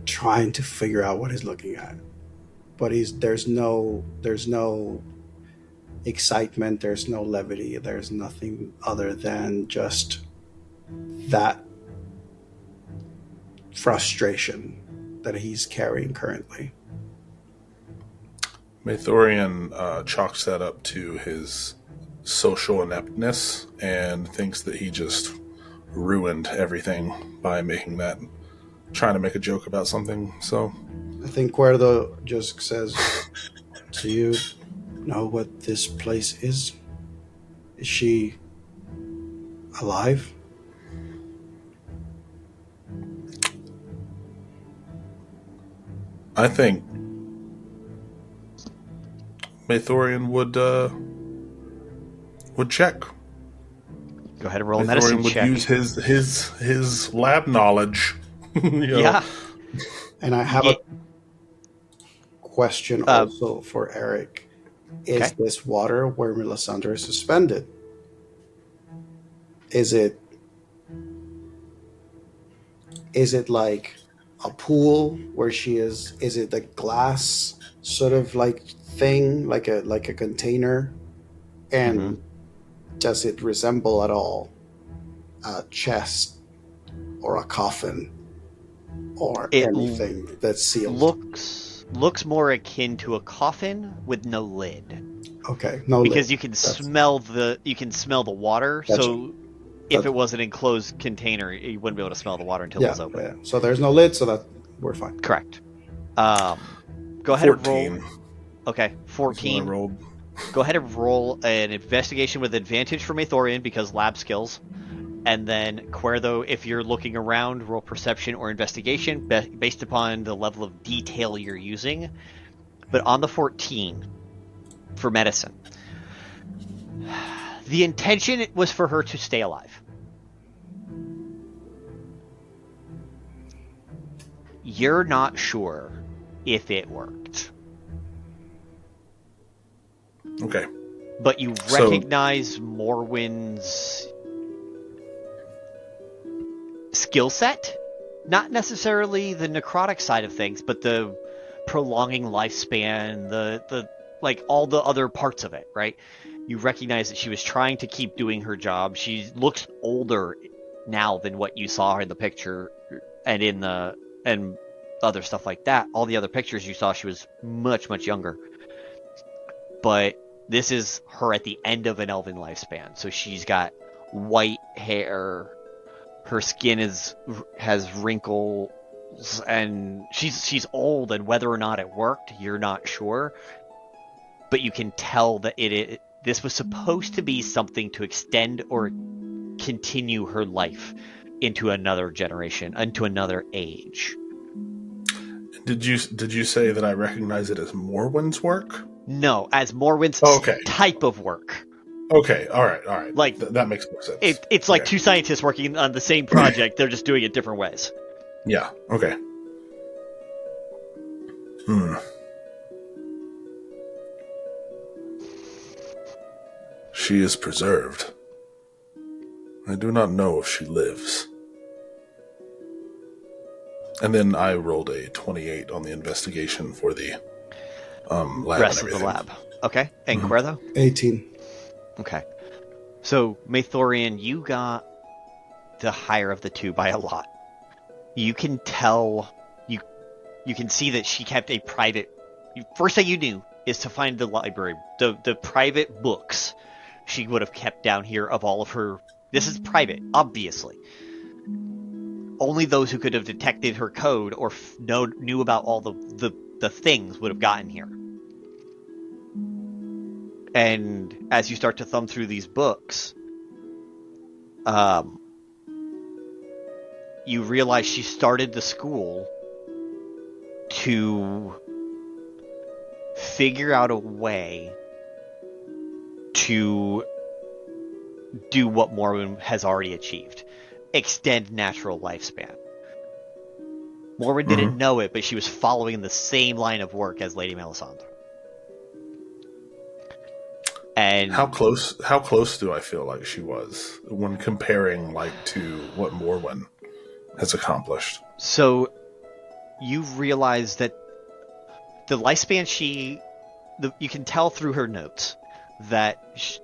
trying to figure out what he's looking at. But there's no excitement, there's no levity, there's nothing other than just that frustration that he's carrying currently. Maethorian chalks that up to his social ineptness and thinks that he just ruined everything by trying to make a joke about something. So I think Kuerdo just says, do you know what this place is? Is she alive? I think Maethorian would check. Go ahead and roll a Maethorian medicine would check. use his lab knowledge. Yeah. And I have a question also for Eric. Is this water where Melisandre is suspended? Is it like a pool where she is? Is it a glass sort of like thing, like a container? And does it resemble at all a chest or a coffin or anything that's sealed? looks more akin to a coffin with no lid. Okay, no because lid. you can smell the water. Gotcha. So if it was an enclosed container, you wouldn't be able to smell the water until it was open. Yeah. So there's no lid, so that we're fine. Correct. Go ahead 14. and roll. Okay, 14. Rolled. Go ahead and roll an investigation with advantage for Maethorian because lab skills. And then Kuerdo, if you're looking around, roll perception or investigation based upon the level of detail you're using. But on the 14 for medicine, the intention was for her to stay alive. You're not sure if it worked. Okay. But you recognize Morwen's skill set? Not necessarily the necrotic side of things, but the prolonging lifespan, the like all the other parts of it, right? You recognize that she was trying to keep doing her job. She looks older now than what you saw her in the picture and and other stuff like that. All the other pictures you saw, she was much, much younger. But this is her at the end of an elven lifespan. So she's got white hair, her skin has wrinkles, and she's old, and whether or not it worked, you're not sure. But you can tell that this was supposed to be something to extend or continue her life into another generation, into another age. Did you say that I recognize it as Morwen's work? No, as Morwen's type of work. Okay, all right. Like that makes more sense. It's like two scientists working on the same project. They're just doing it different ways. Yeah. Okay. She is preserved. I do not know if she lives. And then I rolled a 28 on the investigation for the lab. Rest of the lab. Okay. And Kuerdo? 18. Okay. So, Maethorian, you got the higher of the two by a lot. You can tell, you can see that she kept a private... First thing you knew is to find the library, the private books she would have kept down here of all of her... This is private, obviously. Only those who could have detected her code or knew about all the things would have gotten here. And as you start to thumb through these books, you realize she started the school to figure out a way to do what Morwen has already achieved. Extend natural lifespan. Morwen didn't know it, but she was following the same line of work as Lady Melisandre. And how close do I feel like she was when comparing to what Morwen has accomplished? So you realize that the lifespan you can tell through her notes that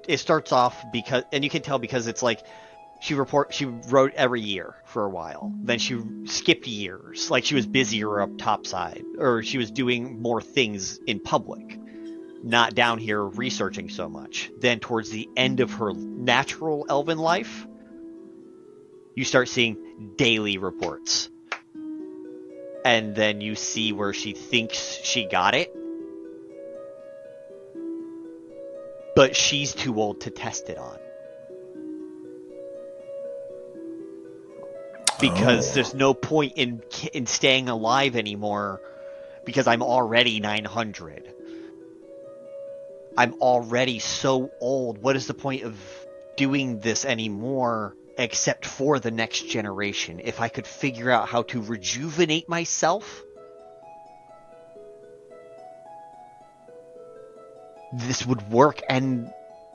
it starts off because you can tell because it's like she wrote every year for a while. Then she skipped years, like she was busier up topside, or she was doing more things in public, not down here researching so much. Then towards the end of her natural elven life, you start seeing daily reports. And then you see where she thinks she got it, but she's too old to test it on. Because there's no point in staying alive anymore, because I'm already 900. I'm already so old. What is the point of doing this anymore except for the next generation? If I could figure out how to rejuvenate myself, this would work. And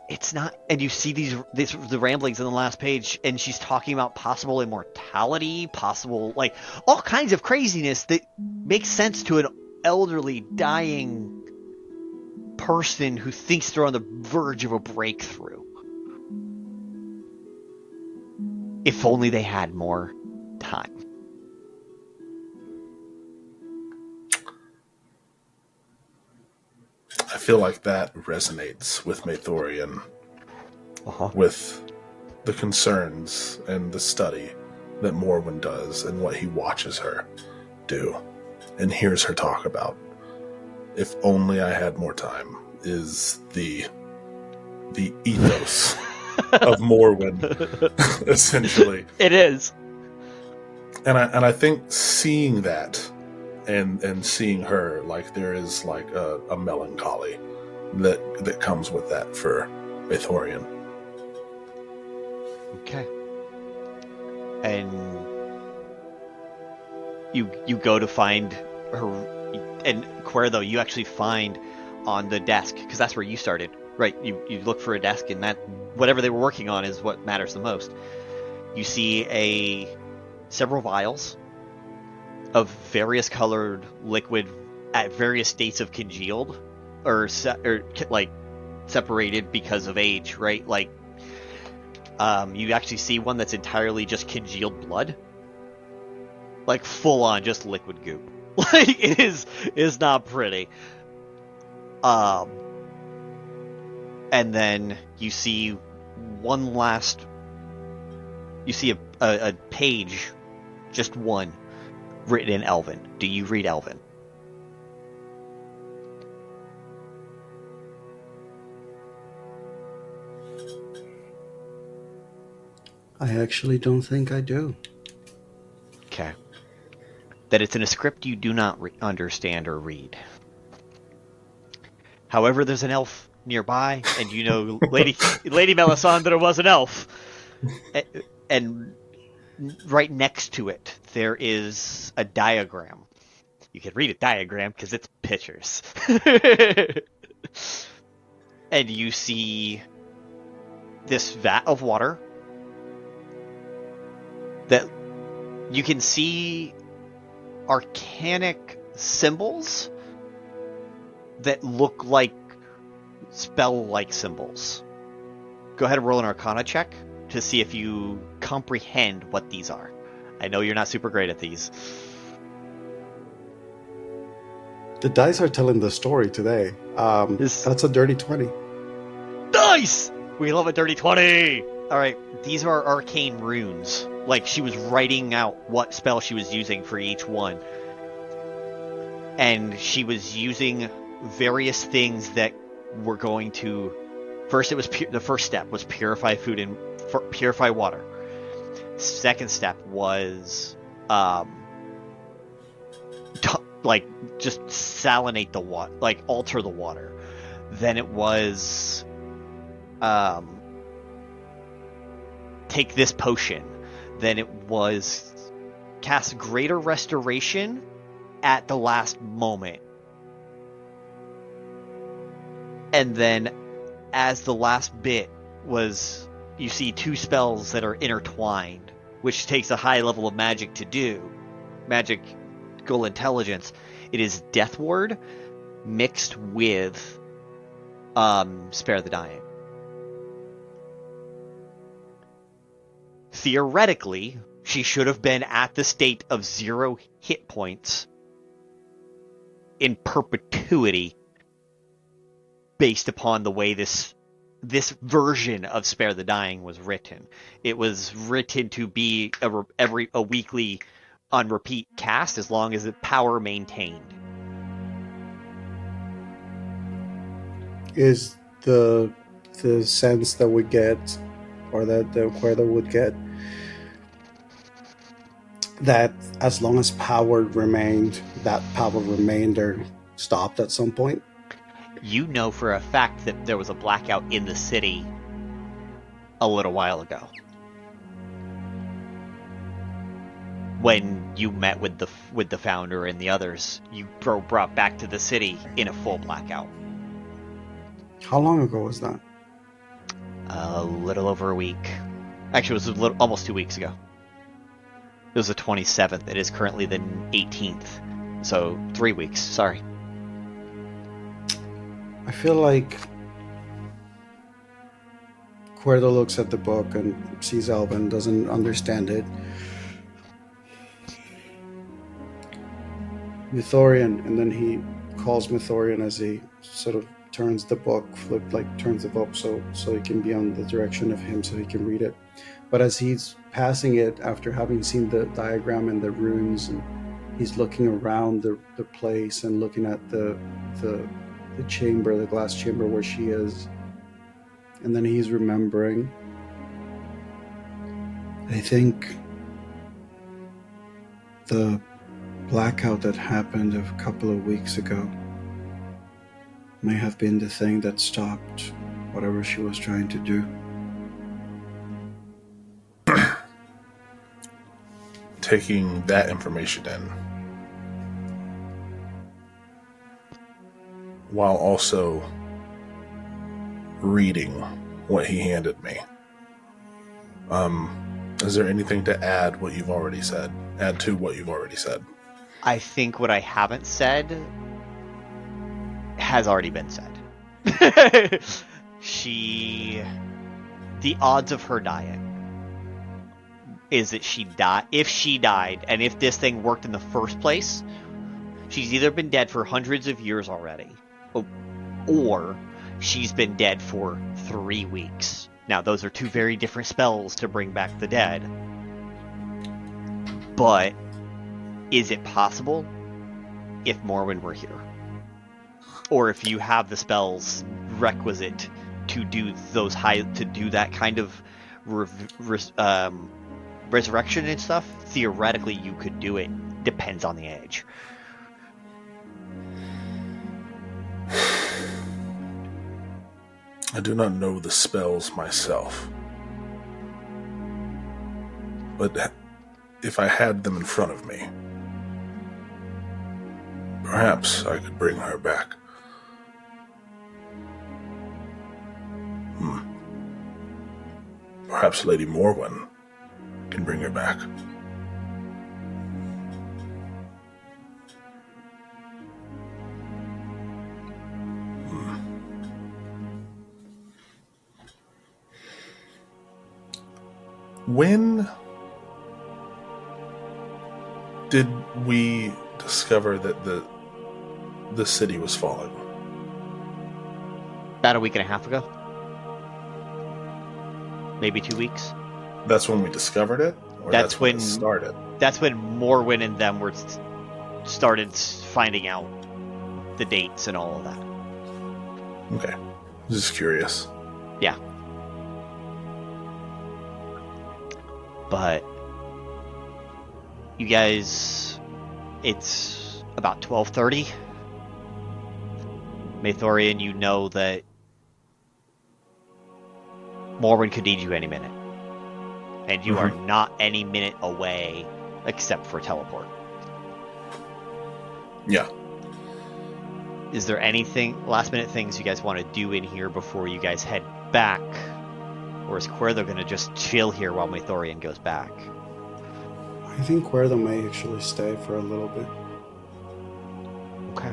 it's not. And you see the ramblings in the last page, and she's talking about possible immortality, possible, like, all kinds of craziness that makes sense to an elderly, dying person who thinks they're on the verge of a breakthrough. If only they had more time. feel like that resonates with Maethorian, with the concerns and the study that Morwen does and what he watches her do and hears her talk about. If only I had more time is the ethos of Morwen, essentially. It is. And I think seeing that and seeing her, like, there is like a melancholy that comes with that for Maethorian. Okay. And you go to find her, and Kuerdo, you actually find on the desk, because that's where you started, right? You look for a desk, and that whatever they were working on is what matters the most. You see several vials of various colored liquid at various states of congealed or like separated because of age, right? Like you actually see one that's entirely just congealed blood, like full on just liquid goop. Like it is not pretty. And then you see one last. You see a page, just one, written in Elven. Do you read Elven? I actually don't think I do. Okay. That it's in a script you do not understand or read. However, there's an elf nearby, and you know Lady Melisandre was an elf. And right next to it, there is a diagram. You can read a diagram because it's pictures. And you see this vat of water that you can see arcanic symbols that look like spell-like symbols. Go ahead and roll an Arcana check to see if you comprehend what these are. I know you're not super great at these. The dice are telling the story today. That's a dirty 20. Nice! We love a dirty 20! Alright, these are arcane runes. Like, she was writing out what spell she was using for each one. And she was using various things that were going to... First, it was the first step was purify food and purify water. Second step was like just salinate the water, like alter the water. Then it was take this potion. Then it was cast greater restoration at the last moment. And then as the last bit was, you see two spells that are intertwined, which takes a high level of magic to do. Magical intelligence. It is Death Ward mixed with Spare the Dying. Theoretically, she should have been at the state of 0 hit points in perpetuity based upon the way this version of Spare the Dying was written. It was written to be a weekly on repeat cast as long as the power maintained. Is the sense that we get, or that the Kuerdo would get, that as long as power remained, that power remainder stopped at some point? You know for a fact that there was a blackout in the city a little while ago. When you met with the founder and the others, you were brought back to the city in a full blackout. How long ago was that? A little over a week. Actually, it was almost 2 weeks ago. It was the 27th. It is currently the 18th. So 3 weeks. Sorry. I feel like Kuerdo looks at the book and sees Elven, doesn't understand it. Maethorian, and then he calls Maethorian as he sort of turns the book, turns the book so it can be on the direction of him so he can read it. But as he's passing it, after having seen the diagram and the runes, and he's looking around the place and looking at the chamber, the glass chamber where she is, and then he's remembering, I think the blackout that happened a couple of weeks ago may have been the thing that stopped whatever she was trying to do. Taking that information in, while also reading what he handed me. Is there anything to add to what you've already said? I think what I haven't said has already been said. The odds of her dying is that if she died, and if this thing worked in the first place, she's either been dead for hundreds of years already, or she's been dead for 3 weeks. Now, those are two very different spells to bring back the dead. But is it possible if Morwen were here? Or if you have the spells requisite to do that kind of resurrection and stuff, theoretically you could do it. Depends on the age. I do not know the spells myself. But if I had them in front of me, perhaps I could bring her back. Perhaps Lady Morwen can bring her back. When did we discover that the city was falling? About a week and a half ago. Maybe 2 weeks. That's when we discovered it? Or that's when it started? That's when Morwen and them started finding out the dates and all of that. Okay. Just curious. Yeah. But you guys, it's about 12:30. Maethorian, you know that Morwen could need you any minute. And you are not any minute away except for teleport. Yeah. Is there anything, last minute things you guys want to do in here before you guys head back? Or is Kuerdo going to just chill here while Maethorian goes back? I think Kuerdo may actually stay for a little bit. Okay.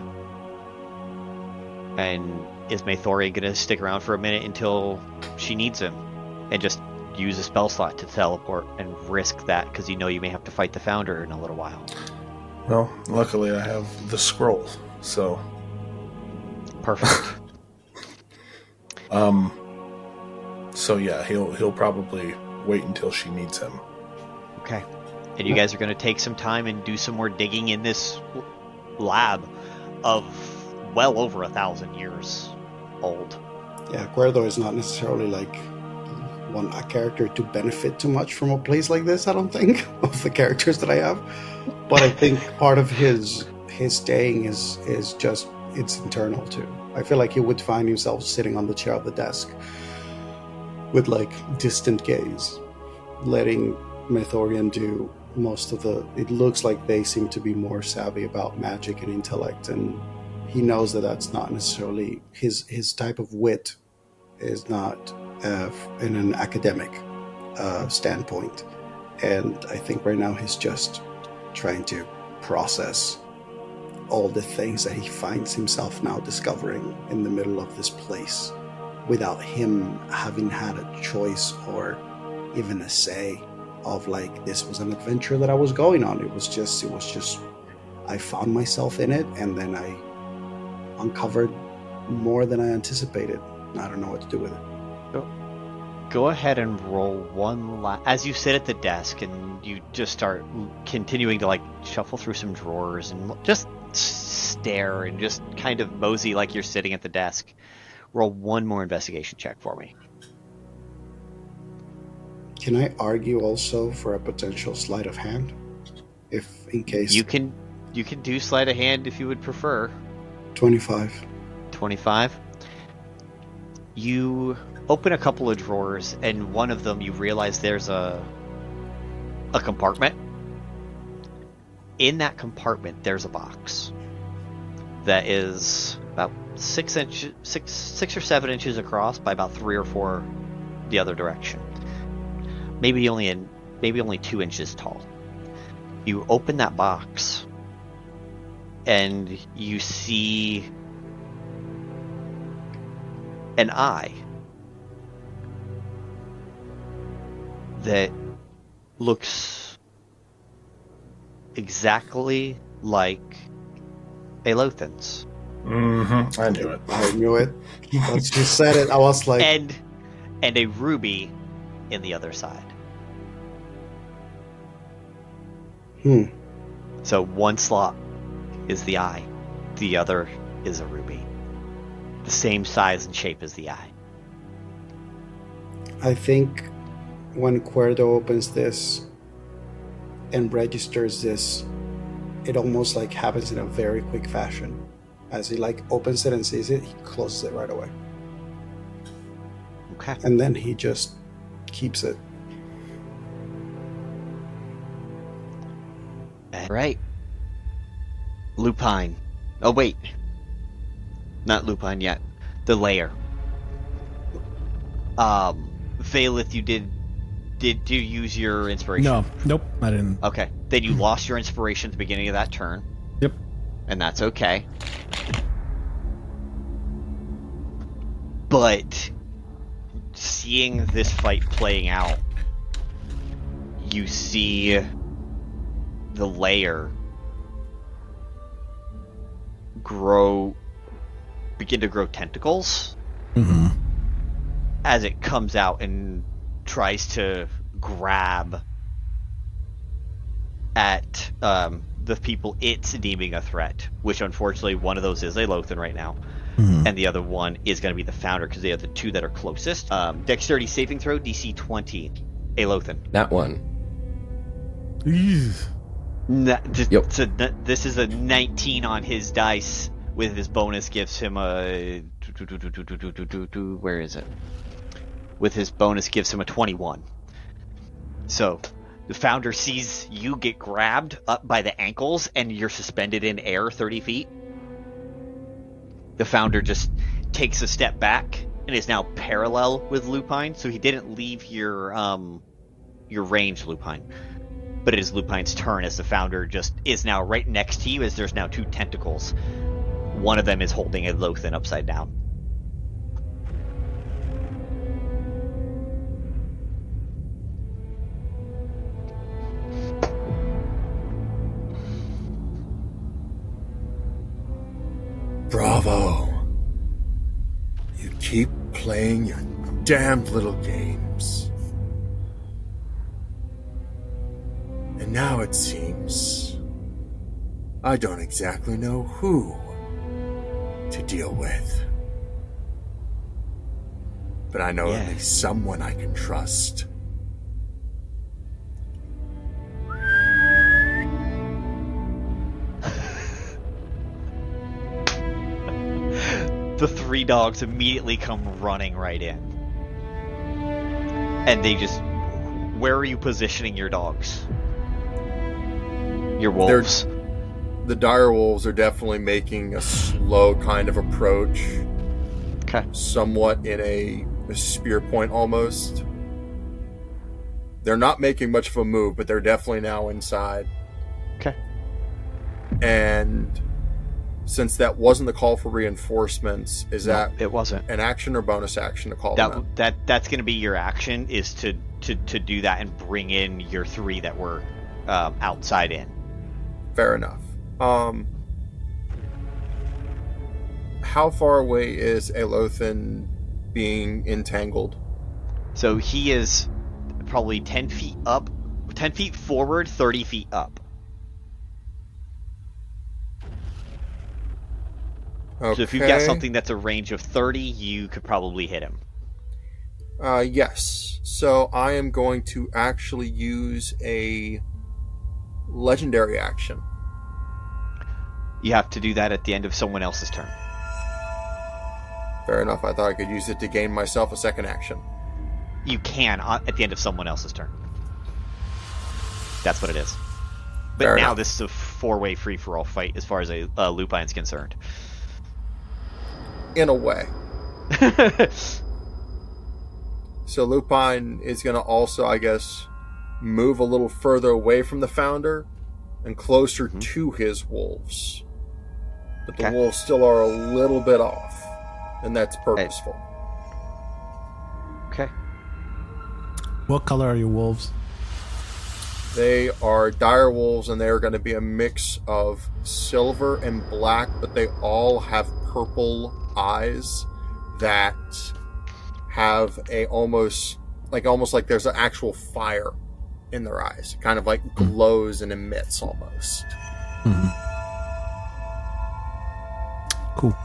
And is Maethorian going to stick around for a minute until she needs him? And just use a spell slot to teleport and risk that, because you know you may have to fight the Founder in a little while. Well, luckily I have the scroll, so... Perfect. So yeah, he'll probably wait until she needs him. Okay. And you guys are going to take some time and do some more digging in this lab of well over 1,000 years old. Yeah, Kuerdo is not necessarily like a character to benefit too much from a place like this, I don't think, of the characters that I have. But I think part of his staying is just, it's internal too. I feel like he would find himself sitting on the chair of the desk with like distant gaze, letting Maethorian do most of the... It looks like they seem to be more savvy about magic and intellect, and he knows that that's not necessarily his type of wit is not in an academic standpoint. And I think right now he's just trying to process all the things that he finds himself now discovering in the middle of this place without him having had a choice or even a say of like, this was an adventure that I was going on. It was just I found myself in it, and then I uncovered more than I anticipated. I don't know what to do with it. Go ahead and roll one as you sit at the desk and you just start continuing to like shuffle through some drawers and just stare and just kind of mosey like you're sitting at the desk. Roll one more investigation check for me. Can I argue also for a potential sleight of hand? If in case you can do sleight of hand if you would prefer. 25. 25. You open a couple of drawers, and one of them you realize there's a compartment. In that compartment, there's a box that is about 6 or 7 inches across by about 3 or 4 the other direction. Maybe only 2 inches tall. You open that box, and you see an eye that looks exactly like Aelothin's. Mm-hmm. I knew it. I knew it. Once you said it, I was like... And a ruby in the other side. So one slot is the eye. The other is a ruby. The same size and shape as the eye. I think when Kuerdo opens this and registers this, it almost like happens in a very quick fashion. As he like opens it and sees it, he closes it right away. Okay. And then he just keeps it. Right. Lupine. Oh wait. Not Lupine yet. The lair. Vaelith, you did you use your inspiration? No. Nope, I didn't. Okay. Then you lost your inspiration at the beginning of that turn. Yep. And that's okay. But seeing this fight playing out, you see the lair begin to grow tentacles as it comes out and tries to grab at the people it's deeming a threat, which unfortunately one of those is Aelothin right now, and the other one is going to be the founder because they are the two that are closest. Dexterity saving throw, DC 20. Aelothin. That one. So this is a 19 on his dice. With his bonus gives him a... Where is it? With his bonus gives him a 21. So, the founder sees you get grabbed up by the ankles and you're suspended in air 30 feet. The founder just takes a step back and is now parallel with Lupine, so he didn't leave your range, Lupine. But it is Lupine's turn as the founder just is now right next to you as there's now 2 tentacles. One of them is holding Aelothin upside down. Bravo. You keep playing your damned little games. And now it seems I don't exactly know who to deal with. But I know at least someone I can trust. The 3 dogs immediately come running right in. And they just... Where are you positioning your dogs? Your wolves? The dire wolves are definitely making a slow kind of approach. Okay. Somewhat in a spear point almost. They're not making much of a move, but they're definitely now inside. Okay. And since that wasn't the call for reinforcements, that it wasn't an action or bonus action to call them in? That's going to be your action, is to do that and bring in your 3 that were outside in. Fair enough. how far away is Aelothin being entangled? So he is probably 10 feet up, 10 feet forward, 30 feet up. Okay. So if you've got something that's a range of 30, you could probably hit him. Yes. So I am going to actually use a legendary action. You have to do that at the end of someone else's turn. Fair enough. I thought I could use it to gain myself a second action. You can at the end of someone else's turn. That's what it is. But Fair now enough. this is a four-way free-for-all fight as far as Lupine's concerned. In a way. So Lupine is going to also, I guess, move a little further away from the founder and closer to his wolves. But the wolves still are a little bit off, and that's purposeful. Okay. What color are your wolves? They are dire wolves, and they are going to be a mix of silver and black, but they all have purple eyes that have a almost like there's an actual fire in their eyes. It kind of like glows and emits almost. Mm-hmm. Cool.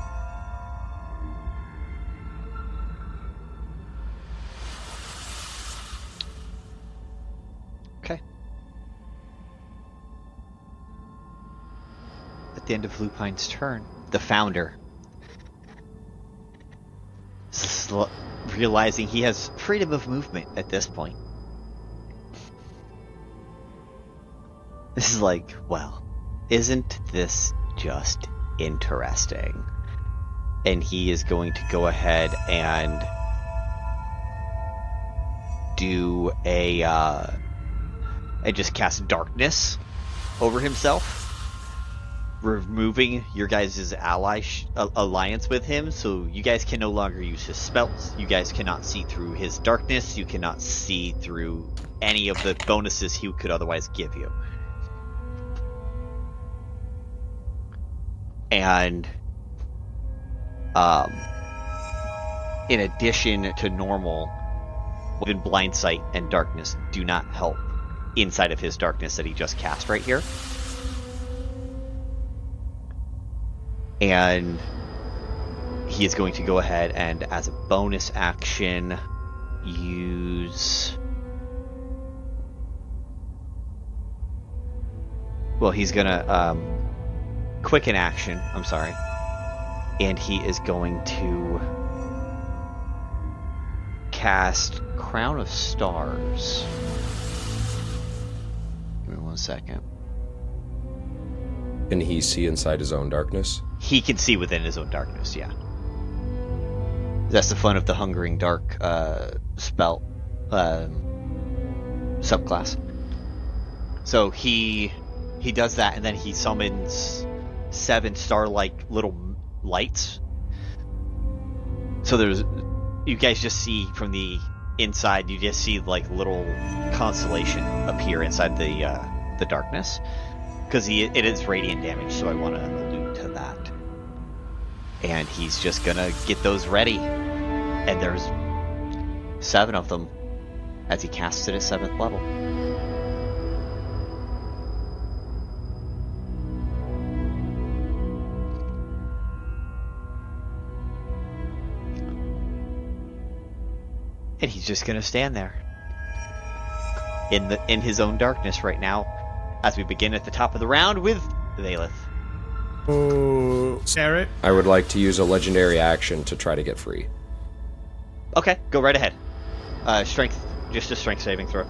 Okay. At the end of Lupine's turn, the founder, realizing he has freedom of movement at this point. This is like, well, isn't this just interesting? And he is going to go ahead and do and just cast darkness over himself, removing your guys' alliance with him, so you guys can no longer use his spells. You guys cannot see through his darkness. You cannot see through any of the bonuses he could otherwise give you. And in addition to normal, even blind sight and darkness do not help inside of his darkness that he just cast right here. And he is going to go ahead and, as a bonus action, use... Well, he's gonna quicken action, I'm sorry. And he is going to cast Crown of Stars. Give me 1 second. Can he see inside his own darkness? He can see within his own darkness, yeah. That's the fun of the Hungering Dark spell subclass. So he does that, and then he summons 7 star-like little lights. So you guys just see from the inside, you just see like little constellation appear inside the darkness. Because it is radiant damage, so I want to allude to that. And he's just gonna get those ready. And there's 7 of them as he casts it at 7th level. And he's just gonna stand there in his own darkness right now, as we begin at the top of the round with Vaelith. Oh, Sarah? I would like to use a legendary action to try to get free. Okay, go right ahead. Strength, just a strength saving throw.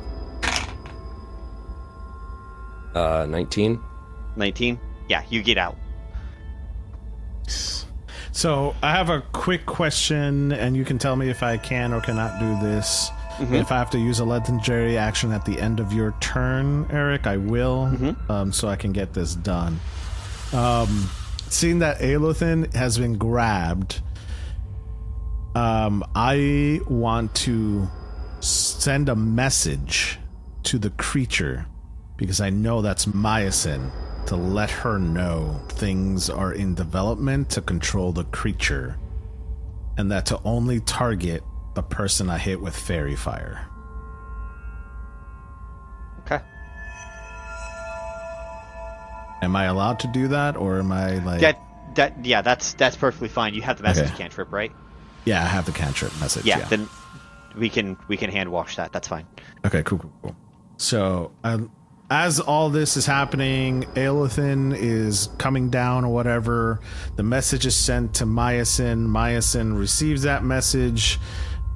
19. 19? Yeah, you get out. So I have a quick question, and you can tell me if I can or cannot do this. Mm-hmm. If I have to use a legendary action at the end of your turn, Eric, I will, so I can get this done. Seeing that Aelothin has been grabbed, I want to send a message to the creature, because I know that's Miasyn, to let her know things are in development to control the creature, and that to only target the person I hit with fairy fire. Okay. Am I allowed to do that, or am I like... Yeah, that's perfectly fine. You have the message cantrip, right? Yeah, I have the cantrip message. Yeah, then we can hand wash that. That's fine. Okay, cool. So, as all this is happening, Aelothin is coming down or whatever. The message is sent to Miasyn. Miasyn receives that message.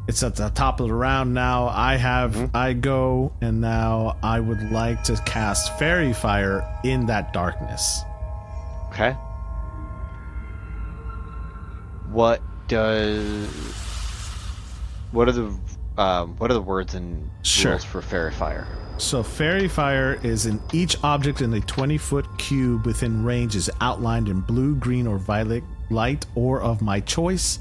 It's at the top of the round now. I go, and now I would like to cast Fairy Fire in that darkness. Okay. What are the words and rules for Fairy Fire? So Fairy Fire is in each object in a 20-foot cube within range is outlined in blue, green, or violet light or of my choice.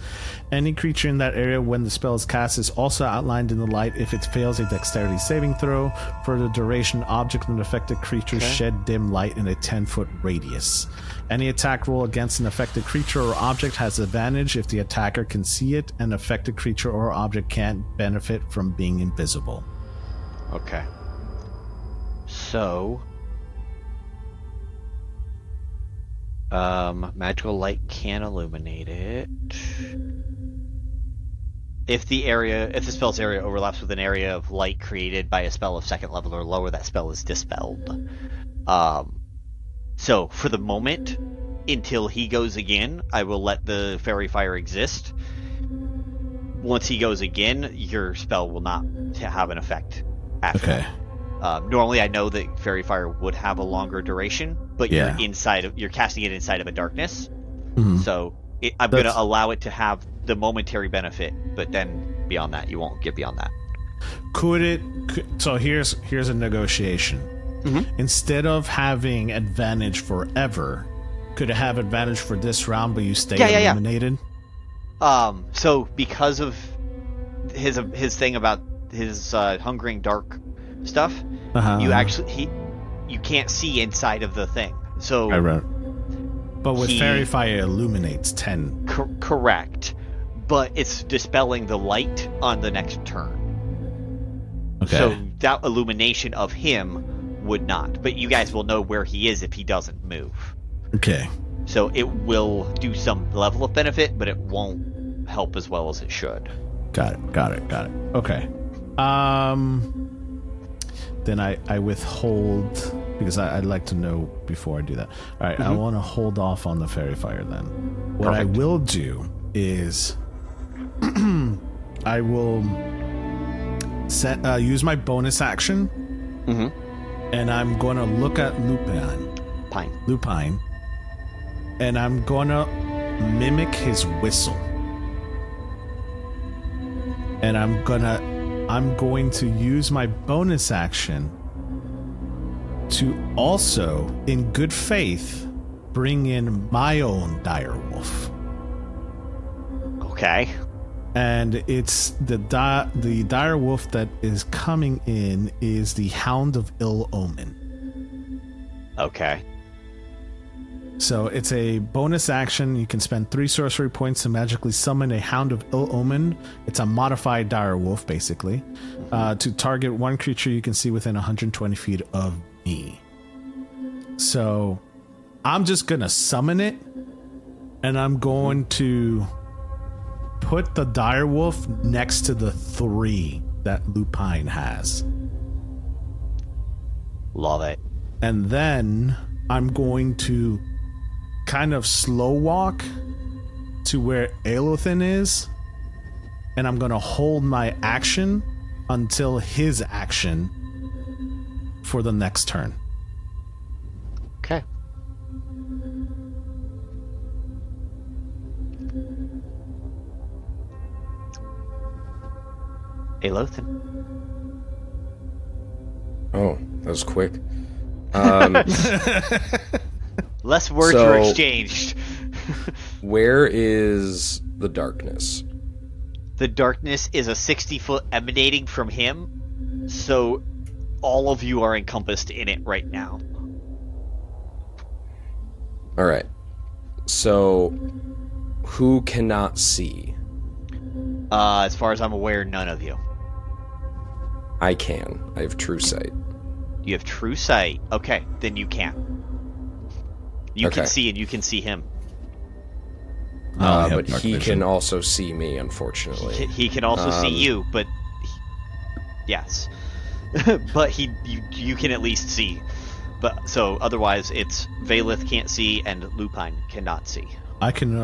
Any creature in that area when the spell is cast is also outlined in the light if it fails a dexterity saving throw. For the duration, object and affected creatures shed dim light in a 10-foot radius. Any attack roll against an affected creature or object has advantage if the attacker can see it, and affected creature or object can't benefit from being invisible. Okay. So, magical light can illuminate it. If the spell's area overlaps with an area of light created by a spell of second level or lower, that spell is dispelled. So, for the moment, until he goes again, I will let the Fairy Fire exist. Once he goes again, your spell will not have an effect after that. Normally, I know that Fairy Fire would have a longer duration, but you're casting it inside of a darkness. Mm-hmm. So I'm going to allow it to have the momentary benefit, but then beyond that, you won't get beyond that. So here's a negotiation. Mm-hmm. Instead of having advantage forever, could it have advantage for this round, but you stay eliminated? So because of his thing about his hungering dark stuff, you can't see inside of the thing. So but with Fairy Fire illuminates 10. Correct, but it's dispelling the light on the next turn. Okay. So that illumination of him would not, but you guys will know where he is if he doesn't move. Okay. So it will do some level of benefit, but it won't help as well as it should. Got it. Okay. Then I withhold, because I'd like to know before I do that. All right, I want to hold off on the Fairy Fire then. What I will do is I will use my bonus action, and I'm going to look at Lupine, and I'm going to mimic his whistle. And I'm going to use my bonus action to also, in good faith, bring in my own direwolf. Okay. And it's the direwolf that is coming in is the Hound of Ill Omen. Okay. So it's a bonus action. You can spend 3 sorcery points to magically summon a Hound of Ill Omen. It's a modified direwolf, basically, to target one creature you can see within 120 feet of me. So I'm just going to summon it, and I'm going to put the direwolf next to the 3 that Lupine has. Love it. And then I'm going to kind of slow walk to where Aelothin is, and I'm going to hold my action until his action for the next turn. Okay. Aelothin. Oh, that was quick. Less words were exchanged. Where is the darkness? The darkness is a 60-foot emanating from him, so all of you are encompassed in it right now. All right. So, who cannot see? As far as I'm aware, none of you. I can. I have true sight. You have true sight. Okay, then you can. You Okay. can see, and you can see him. But he can also see me, unfortunately. He can also see you, but yes, but you can at least see. But so otherwise, it's Vaelith can't see and Lupine cannot see. I can.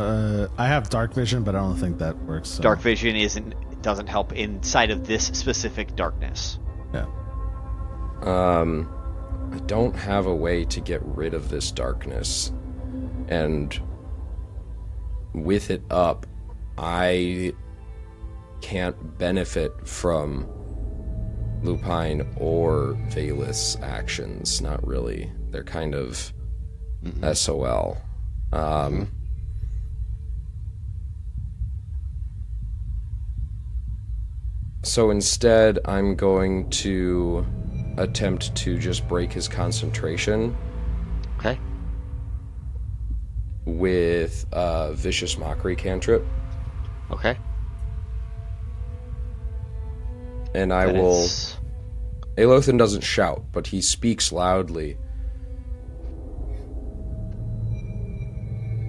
I have dark vision, but I don't think that works. So. Dark vision doesn't help inside of this specific darkness. Yeah. I don't have a way to get rid of this darkness, and with it up, I can't benefit from Lupine or Vaelith's actions. Not really. They're kind of SOL. So instead, I'm going to attempt to just break his concentration. Okay. With a Vicious Mockery cantrip. Okay. And I will... Aelothin doesn't shout, but he speaks loudly.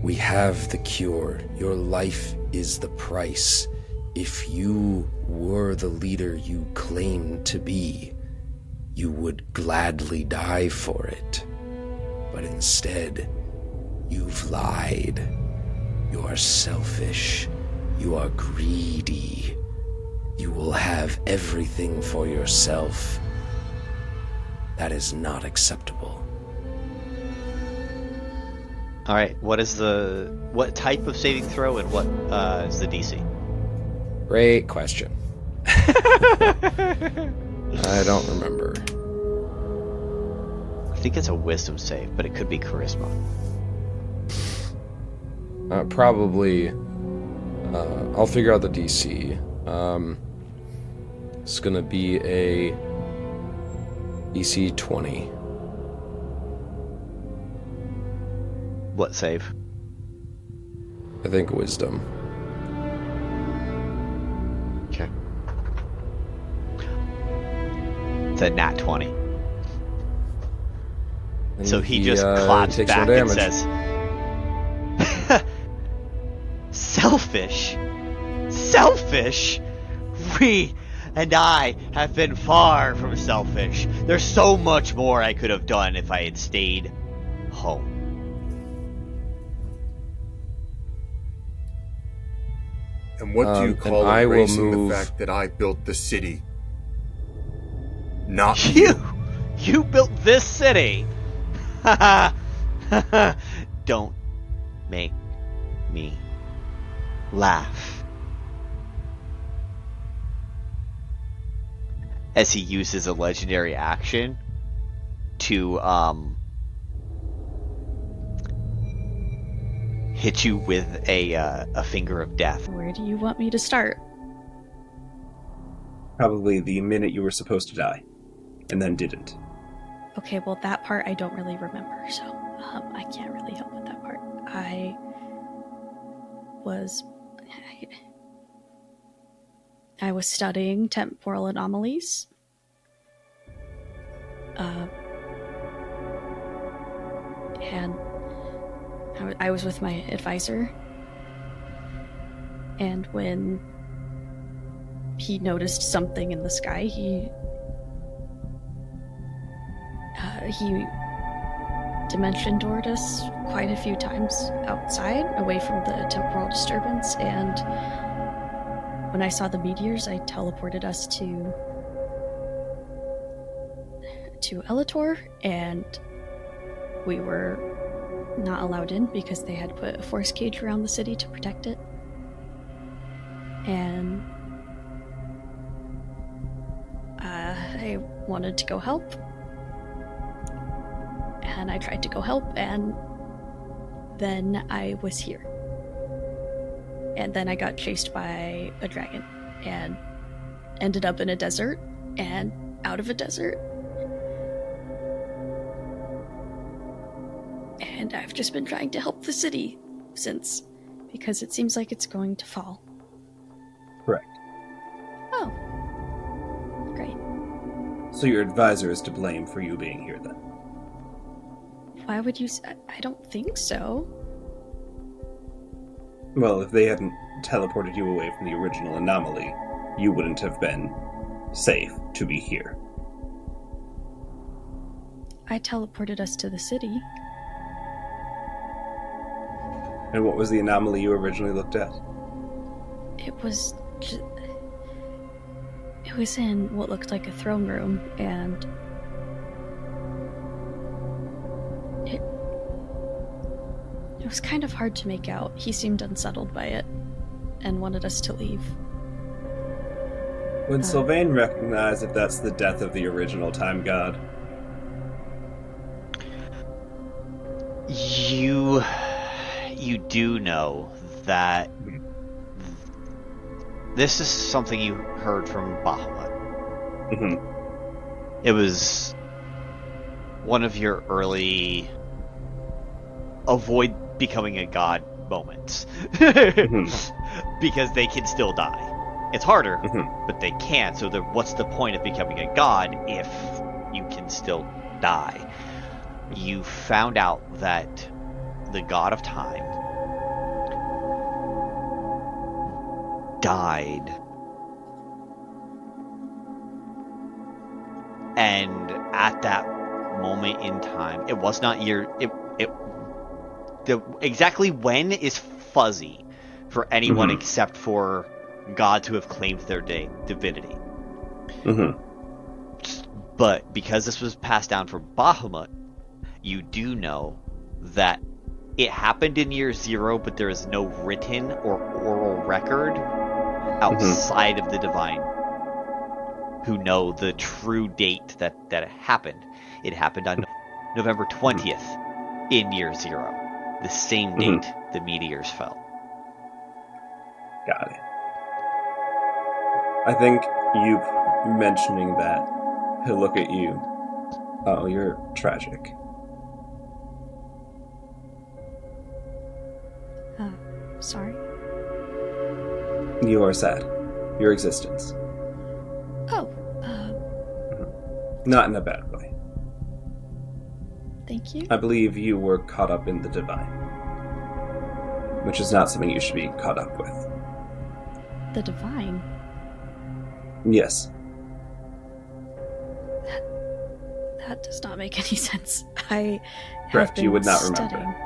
We have the cure. Your life is the price. If you were the leader you claim to be, you would gladly die for it. But instead, you've lied. You are selfish. You are greedy. You will have everything for yourself. That is not acceptable. All right. What type of saving throw and what is the DC? Great question. I don't remember. I think it's a wisdom save, but it could be charisma. Probably. I'll figure out the DC. It's gonna be a DC 20. What save? I think wisdom. Okay. It's a nat 20. And so he just claps takes back no and damage. says, Selfish? Selfish? We and I have been far from selfish. There's so much more I could have done if I had stayed home. And what do you call erasing the fact that I built the city? Not you. You built this city. Don't make me laugh. As he uses a legendary action to hit you with a finger of death. Where do you want me to start? Probably the minute you were supposed to die, and then didn't. Okay, well, that part I don't really remember, so I can't really help with that part. I was studying temporal anomalies. And I was with my advisor, and when he noticed something in the sky, he dimension doored us quite a few times outside, away from the temporal disturbance, and when I saw the meteors, I teleported us to Elotor, and we were not allowed in because they had put a force cage around the city to protect it. And I wanted to go help. And I tried to go help, and then I was here. And then I got chased by a dragon and ended up in a desert and out of a desert. And and I've just been trying to help the city since, because it seems like it's going to fall. Correct. Oh. Great. So your advisor is to blame for you being here, then? Why would you I don't think so. Well, if they hadn't teleported you away from the original anomaly, you wouldn't have been safe to be here. I teleported us to the city. And what was the anomaly you originally looked at? It was in what looked like a throne room, and it was kind of hard to make out. He seemed unsettled by it and wanted us to leave. Would Sylvain recognize if that's the death of the original time god? You do know that this is something you heard from Bahamut. Mm-hmm. It was one of your early avoid becoming a god moments. Because they can still die. It's harder, but they can. So what's the point of becoming a god if you can still die? You found out that the god of time died, and at that moment in time, it was not exactly when is fuzzy for anyone except for gods who have claimed their divinity. But because this was passed down from Bahamut, you do know that it happened in year 0, but there is no written or oral record outside of the divine who know the true date that it happened. It happened on November 20th in year 0, the same date the meteors fell. Got it. I think you mentioning that, he'll look at you. Oh, you're tragic. Sorry? You are sad. Your existence. Oh, Not in a bad way. Thank you. I believe you were caught up in the divine, which is not something you should be caught up with. The divine? Yes. That does not make any sense. I have Correct, been you would not studying. remember.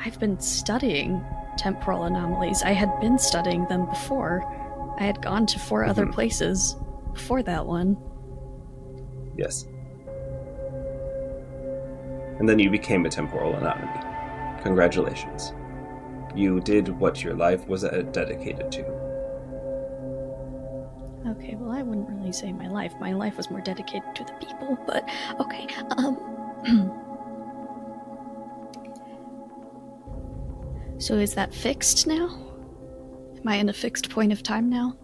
I've been studying temporal anomalies. I had been studying them before. I had gone to 4 other places before that one. Yes. And then you became a temporal anomaly. Congratulations. You did what your life was dedicated to. Okay, well, I wouldn't really say my life. My life was more dedicated to the people, but okay. So is that fixed now? Am I in a fixed point of time now?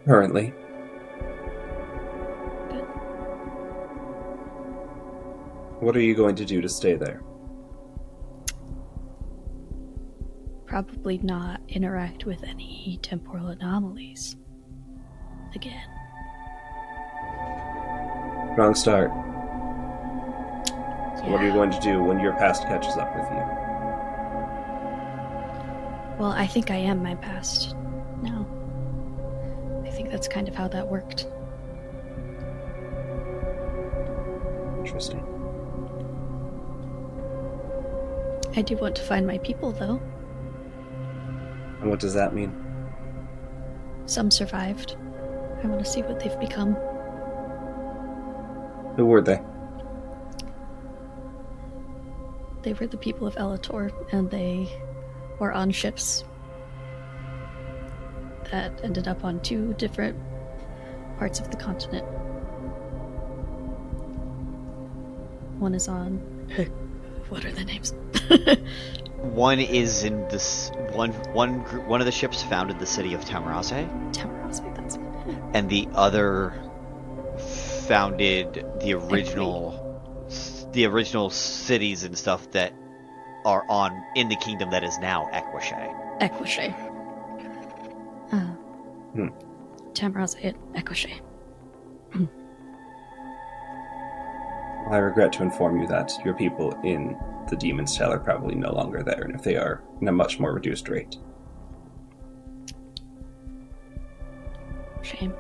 Currently. Good. What are you going to do to stay there? Probably not interact with any temporal anomalies. Again. Wrong start. So what are you going to do when your past catches up with you? Well, I think I am my past now. I think that's kind of how that worked. Interesting. I do want to find my people, though. And what does that mean? Some survived. I want to see what they've become. Who were they? They were the people of Elator, and they were on ships that ended up on 2 different parts of the continent. One is on... What are the names? One is in this one of the ships founded the city of Tamaraze. Tamaraze. and the other founded the original cities and stuff that are in the kingdom that is now Equishay. Equishay. Tamara's it. Equishay. I regret to inform you that your people in the Demon's Tail are probably no longer there, and if they are, in a much more reduced rate. Shame.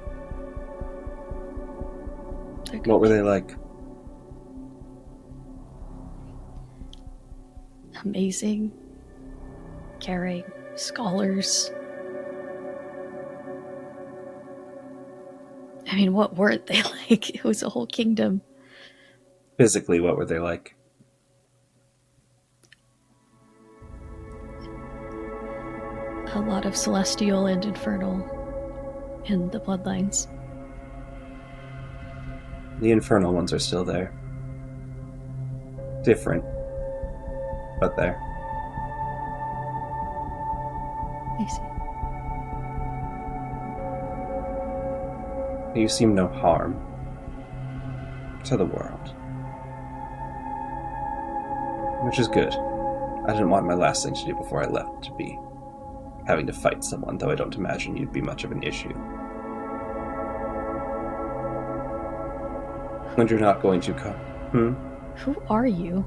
What were they like? Amazing. Caring. Scholars. I mean, what weren't they like? It was a whole kingdom. Physically, what were they like? A lot of celestial and infernal in the bloodlines. The infernal ones are still there. Different, but there. I see. You seem no harm to the world. Which is good. I didn't want my last thing to do before I left to be having to fight someone, though I don't imagine you'd be much of an issue. And you're not going to come. Who are you?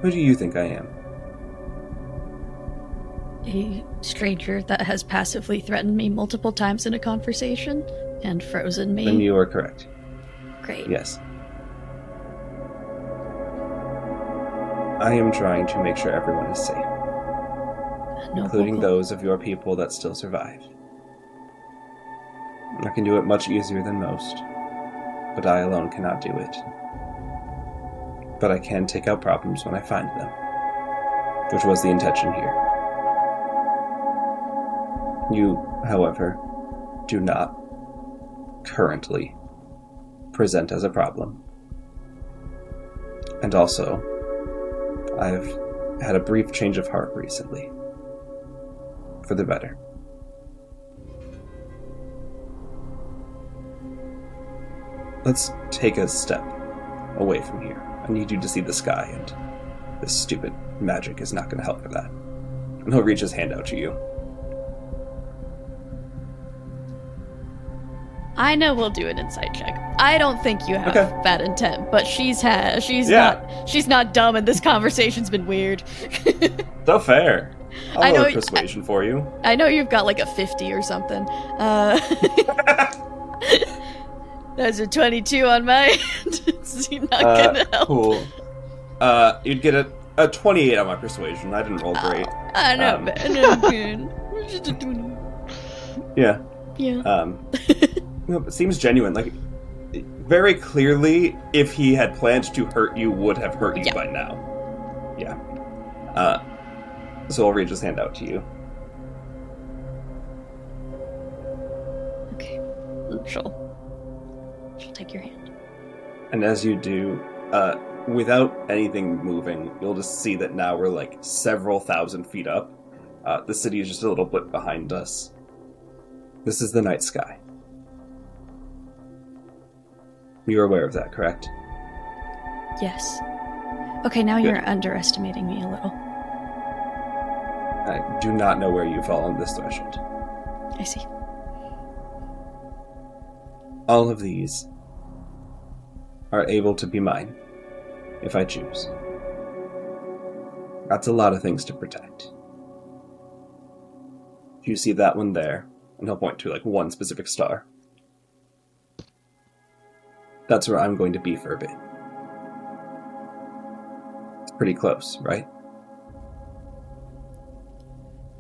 Who do you think I am? A stranger that has passively threatened me multiple times in a conversation and frozen me. Then you are correct. Great. Yes. I am trying to make sure everyone is safe. Including those of your people that still survive. I can do it much easier than most, but I alone cannot do it. But I can take out problems when I find them, which was the intention here. You, however, do not currently present as a problem. And also, I've had a brief change of heart recently. For the better. Let's take a step away from here. I need you to see the sky, and this stupid magic is not going to help for that. And he'll reach his hand out to you. Aina will do an insight check. I don't think you have bad intent, but she's not dumb, and this conversation's been weird. So fair. I'll roll a persuasion for you. I know you've got like a 50 or something. That's a 22 on my end. It's not gonna help. Cool. You'd get a 28 on my persuasion. I didn't roll great. I know, man. Yeah. Yeah. It seems genuine. Like, very clearly, if he had planned to hurt you, would have hurt you by now. Yeah. So I'll reach his hand out to you. Okay. She'll take your hand. And as you do, without anything moving, you'll just see that now we're like several thousand feet up. The city is just a little bit behind us. This is the night sky. You're aware of that, correct? Yes. Okay, now you're underestimating me a little. I do not know where you fall on this threshold. I see. All of these are able to be mine, if I choose. That's a lot of things to protect. If you see that one there, and he'll point to like one specific star, that's where I'm going to be for a bit. It's pretty close, right?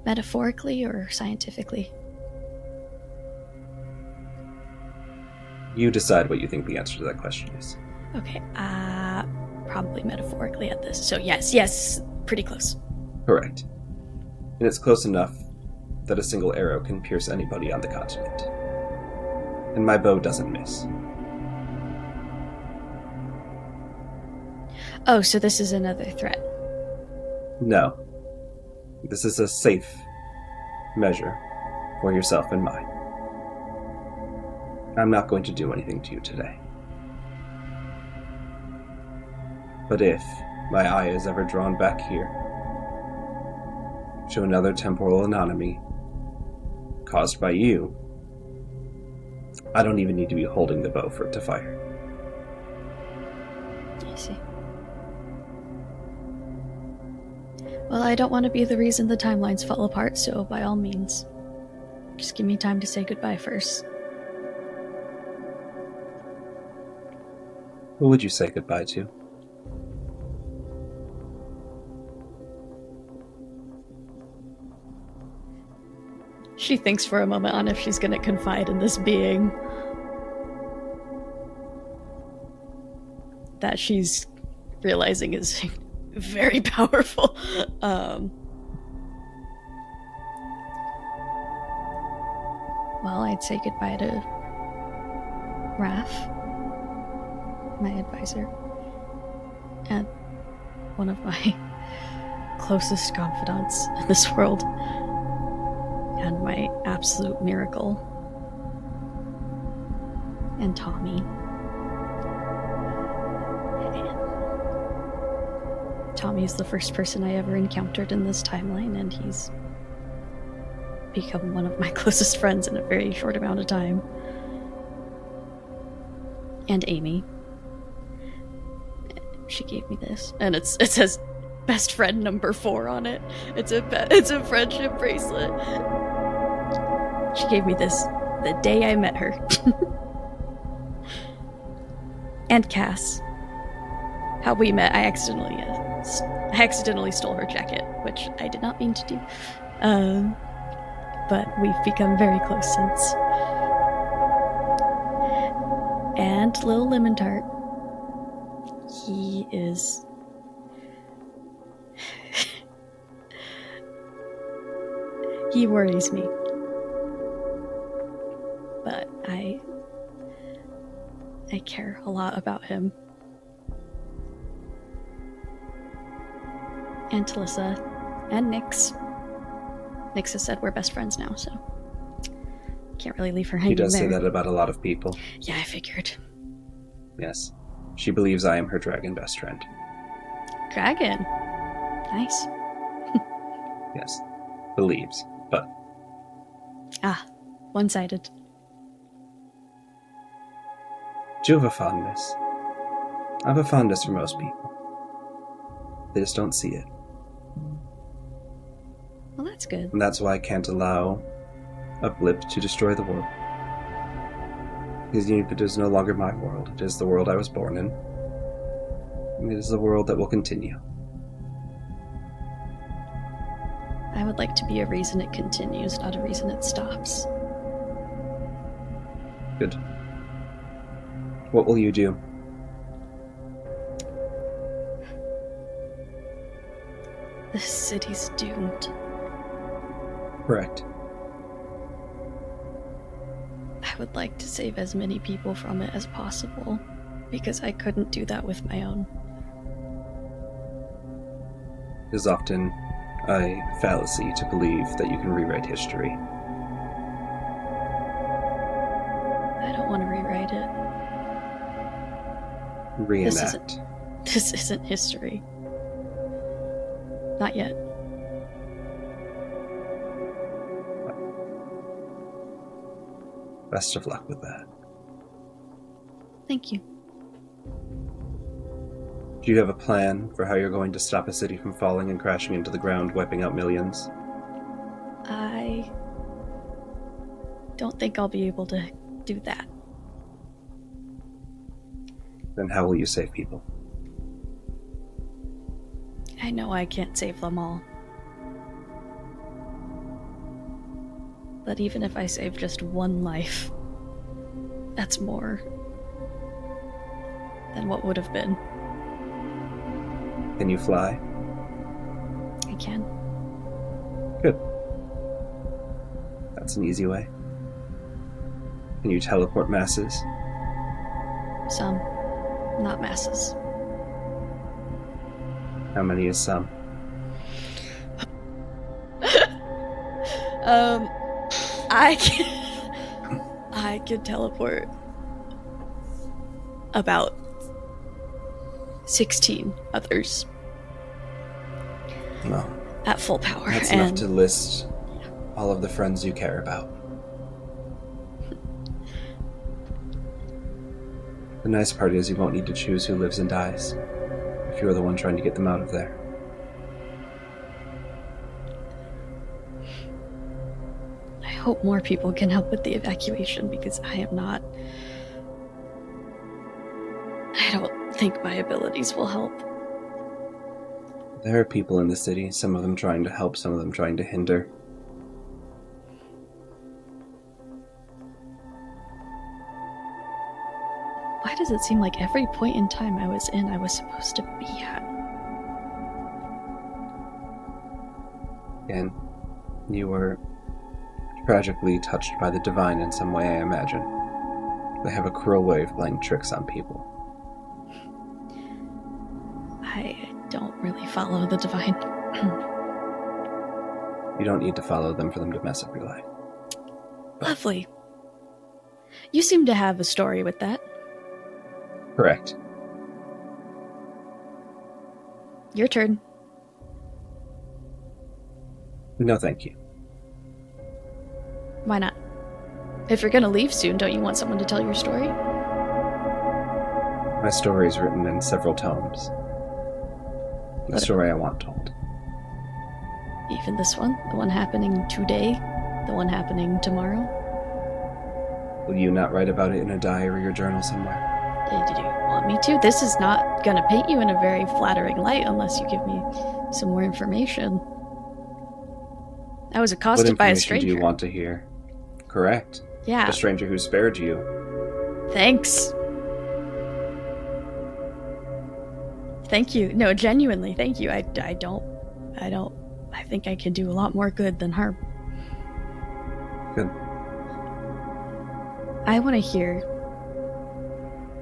Metaphorically or scientifically? You decide what you think the answer to that question is. Okay, probably metaphorically at this. So yes, pretty close. Correct. And it's close enough that a single arrow can pierce anybody on the continent. And my bow doesn't miss. Oh, so this is another threat. No. This is a safe measure for yourself and mine. I'm not going to do anything to you today. But if my eye is ever drawn back here to another temporal anomaly caused by you, I don't even need to be holding the bow for it to fire. I see. Well, I don't want to be the reason the timelines fall apart, so by all means, just give me time to say goodbye first. Who would you say goodbye to? She thinks for a moment on if she's going to confide in this being that she's realizing is very powerful. Well, I'd say goodbye to Raph, my advisor, and one of my closest confidants in this world. And my absolute miracle. And Tommy. Tommy's the first person I ever encountered in this timeline, and he's become one of my closest friends in a very short amount of time. And Amy. She gave me this, and it says best friend number 4 on it. It's a friendship bracelet. She gave me this the day I met her. And Cass. How we met, I accidentally stole her jacket, which I did not mean to do. But we've become very close since. And Lil Lemon Tart. He is... he worries me. But I care a lot about him. And Talissa. And Nyx. Nyx has said we're best friends now, so can't really leave her hanging there. He does say that about a lot of people. Yeah, I figured. Yes. She believes I am her dragon best friend. Dragon? Nice. Yes. Believes, but... Ah, one-sided. Do you have a fondness? I have a fondness for most people. They just don't see it. Well, that's good. And that's why I can't allow a blip to destroy the world. Because it is no longer my world. It is the world I was born in. And it is the world that will continue. I would like to be a reason it continues, not a reason it stops. Good. What will you do? This city's doomed. Correct. I would like to save as many people from it as possible, because I couldn't do that with my own. It is often a fallacy to believe that you can rewrite history. I don't want to rewrite it. Reenact. This isn't history. Not yet. Best of luck with that. Thank you. Do you have a plan for how you're going to stop a city from falling and crashing into the ground, wiping out millions? I don't think I'll be able to do that. Then how will you save people? I know I can't save them all. But even if I save just one life, that's more than what would have been. Can you fly? I can. Good. That's an easy way. Can you teleport masses? Some. Not masses. How many is some? I can teleport about 16 others. Well, at full power. That's enough to list all of the friends you care about. The nice part is you won't need to choose who lives and dies, if you're the one trying to get them out of there. I hope more people can help with the evacuation, because I don't think my abilities will help. There are people in the city, some of them trying to help, some of them trying to hinder. Why does it seem like every point in time I was in, I was supposed to be at? And you were tragically touched by the divine in some way, I imagine. They have a cruel way of playing tricks on people. I don't really follow the divine. You don't need to follow them for them to mess up your life. Lovely. You seem to have a story with that. Correct. Your turn. No, thank you. Why not? If you're gonna leave soon, don't you want someone to tell your story? My story is written in several tomes. The story I want told. Even this one? The one happening today? The one happening tomorrow? Will you not write about it in a diary or journal somewhere? Did you want me to? This is not gonna paint you in a very flattering light unless you give me some more information. I was accosted by a stranger. What information do you want to hear? Correct. Yeah. The stranger who spared you. Thanks. Thank you. No, genuinely, thank you. I think I can do a lot more good than harm. Good. I want to hear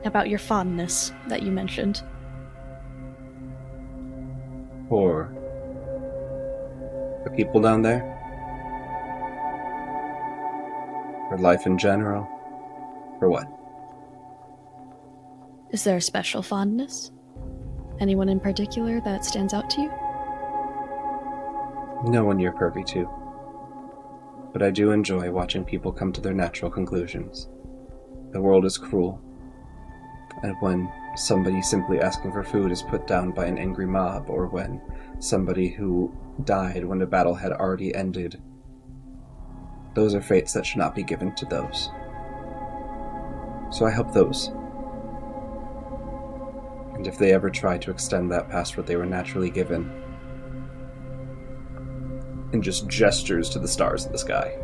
about your fondness that you mentioned. For the people down there? For life in general? For what? Is there a special fondness? Anyone in particular that stands out to you? No one you're privy to. But I do enjoy watching people come to their natural conclusions. The world is cruel. And when somebody simply asking for food is put down by an angry mob, or when somebody who died when a battle had already ended, those are fates that should not be given to those. So I help those. And if they ever try to extend that past what they were naturally given, and just gestures to the stars in the sky.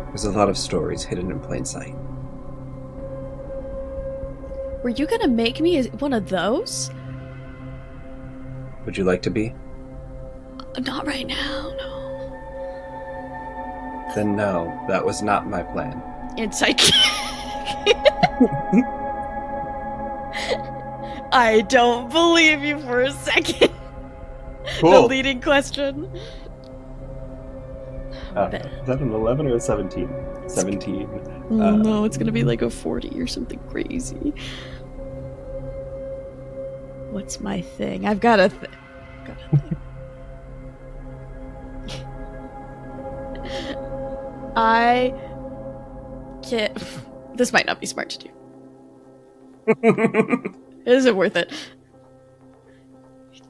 There's a lot of stories hidden in plain sight. Were you gonna make me one of those? Would you like to be? Not right now, no. Then no, that was not my plan. Insight. I don't believe you for a second. Cool. The leading question. Is that an 11 or a 17? 17. Oh no, it's gonna be like a 40 or something crazy. What's my thing? I've got a thing. I can't. This might not be smart to do. Is it worth it?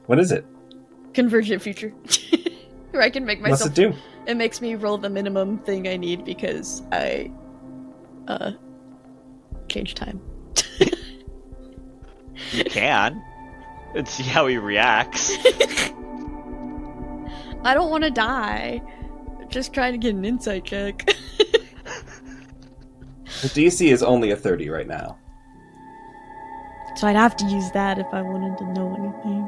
What is it? Convergent future. Where I can make myself. What's it do? It makes me roll the minimum thing I need because I change time. You can. And see how he reacts. I don't want to die. Just trying to get an insight check. The DC is only a 30 right now. So I'd have to use that if I wanted to know anything.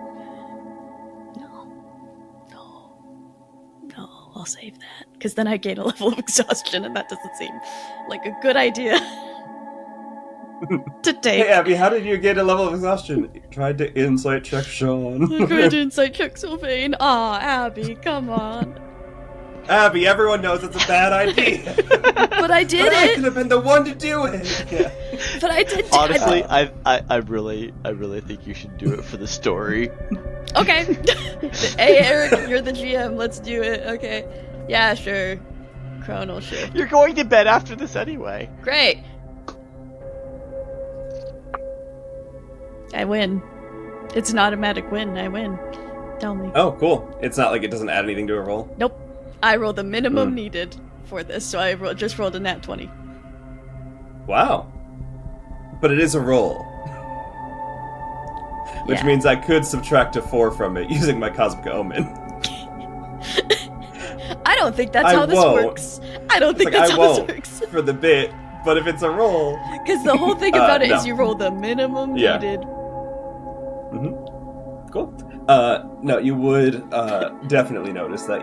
No, I'll save that. Because then I gain a level of exhaustion, and that doesn't seem like a good idea to take. Hey, Abby, how did you get a level of exhaustion? You tried to insight check Sean. I tried to insight check Sylvain. Aw, Abby, come on. Abby, everyone knows it's a bad idea. But I did I it. could have been the one to do it. Yeah. But I did. Honestly, I really think you should do it for the story. Okay. Hey, Eric, you're the GM. Let's do it. Okay. Yeah, sure. Chronal shift. You're going to bed after this anyway. Great. I win. It's an automatic win. I win. Tell me. Oh, cool. It's not like it doesn't add anything to a roll? Nope. I rolled the minimum needed for this, so I just rolled a nat 20. Wow. But it is a roll. Which means I could subtract a 4 from it using my Cosmic Omen. I don't think that's how this works. I don't think that's how this works. For the bit, but if it's a roll... Because the whole thing about it is you roll the minimum needed. Mm-hmm. Cool. No, you would definitely notice that,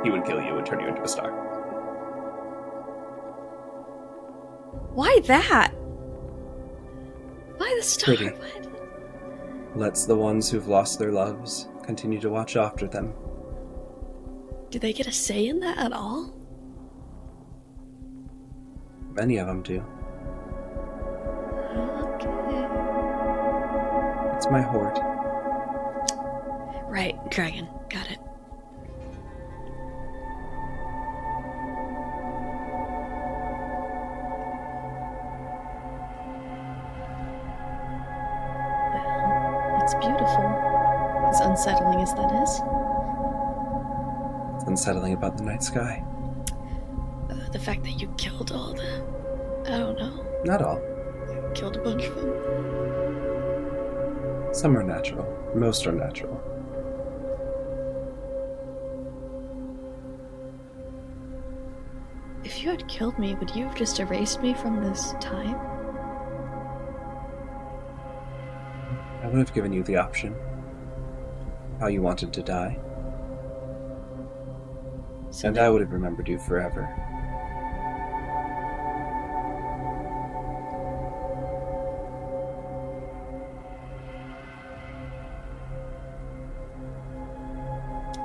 he would kill you and turn you into a star. Why that? Why the star? Pretty. Lets the ones who've lost their loves continue to watch after them. Do they get a say in that at all? Many of them do. Okay. It's my hoard. Right, dragon. Got it. Well, it's beautiful. As unsettling as that is. It's unsettling about the night sky. The fact that you killed all the... I don't know. Not all. You killed a bunch of them. Some are natural. Most are natural. If you had killed me, would you have just erased me from this time? I would have given you the option. How you wanted to die. So and I would have remembered you forever.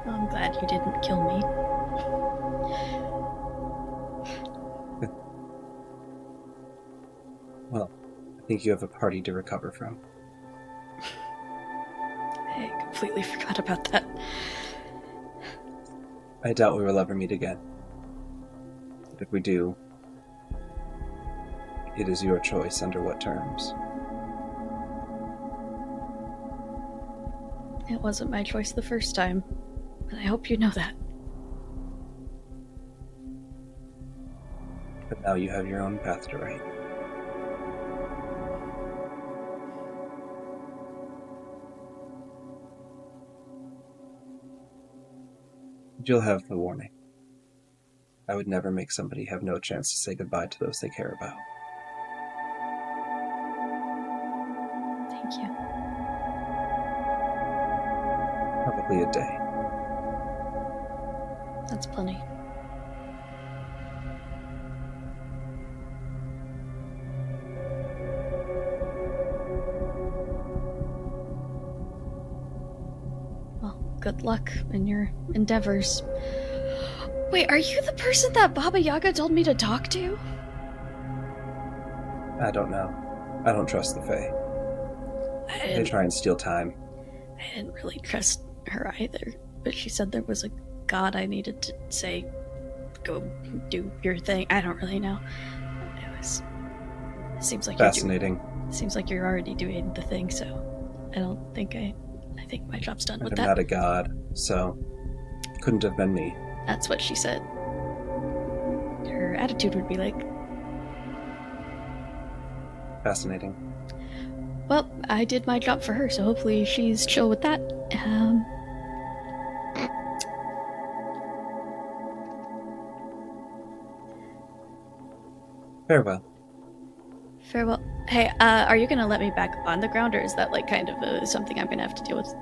I'm glad you didn't kill me. Well, I think you have a party to recover from. I completely forgot about that. I doubt we will ever meet again. But if we do, it is your choice under what terms. It wasn't my choice the first time, and I hope you know that. But now you have your own path to write. You'll have the warning. I would never make somebody have no chance to say goodbye to those they care about. Thank you. Probably a day. That's plenty. Well, good luck in your endeavors. Wait, are you the person that Baba Yaga told me to talk to? I don't know. I don't trust the Fae. They try and steal time. I didn't really trust her either, but she said there was a god I needed to say, go do your thing. I don't really know. It seems like fascinating. Seems like you're already doing the thing, so I don't think I think my job's done with I'm that. not a god, so couldn't have been me. That's what she said. Her attitude would be like. Fascinating. Well, I did my job for her, so hopefully she's chill with that. Farewell. Farewell. Hey, are you gonna let me back on the ground, or is that like kind of something I'm gonna have to deal with?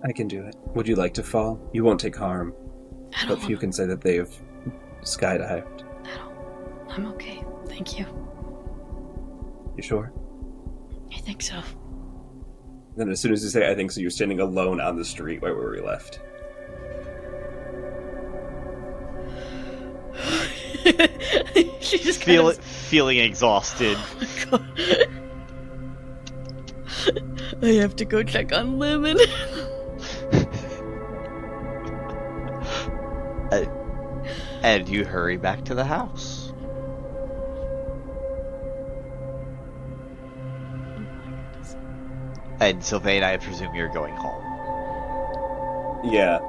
I can do it. Would you like to fall? You won't take harm. But few can say that they have skydived. I'm okay. Thank you. You sure? I think so. Then as soon as you say I think so, you're standing alone on the street right where we left. She just feeling exhausted. Oh my God. I have to go check on Lemon. And you hurry back to the house. And Sylvain, I presume you're going home. Yeah.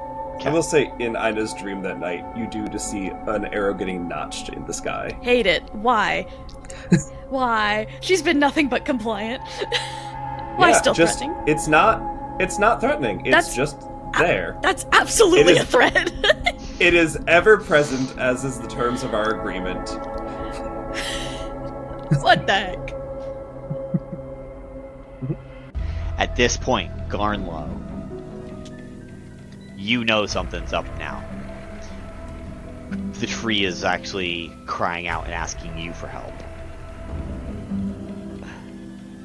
I will say, in Ina's dream that night, you do just see an arrow getting notched in the sky. Hate it. Why? Why? She's been nothing but compliant. Why still threatening? It's not threatening. It's just there. That's absolutely a threat. It is ever present, as is the terms of our agreement. What the heck? At this point, Garnlow, you know something's up now. The tree is actually crying out and asking you for help.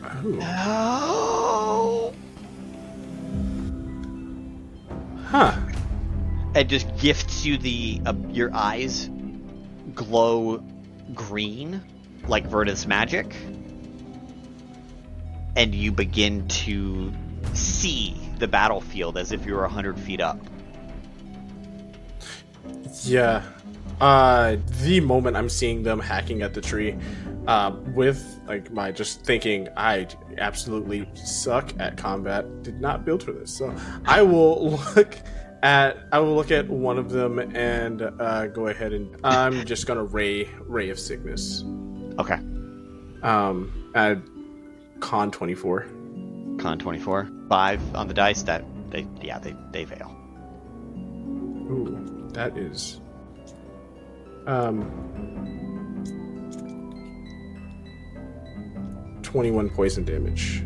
Oh. No. Huh. It just gifts you your eyes glow green, like Verdeth's magic, and you begin to see the battlefield as if you were 100 feet up. Yeah. The moment I'm seeing them hacking at the tree, with like my just thinking, I absolutely suck at combat, did not build for this. So I will look at one of them and go ahead and I'm just gonna ray of sickness. Okay. At con 24. Con 24. 5 on the dice. That they fail. Ooh, that is 21 poison damage.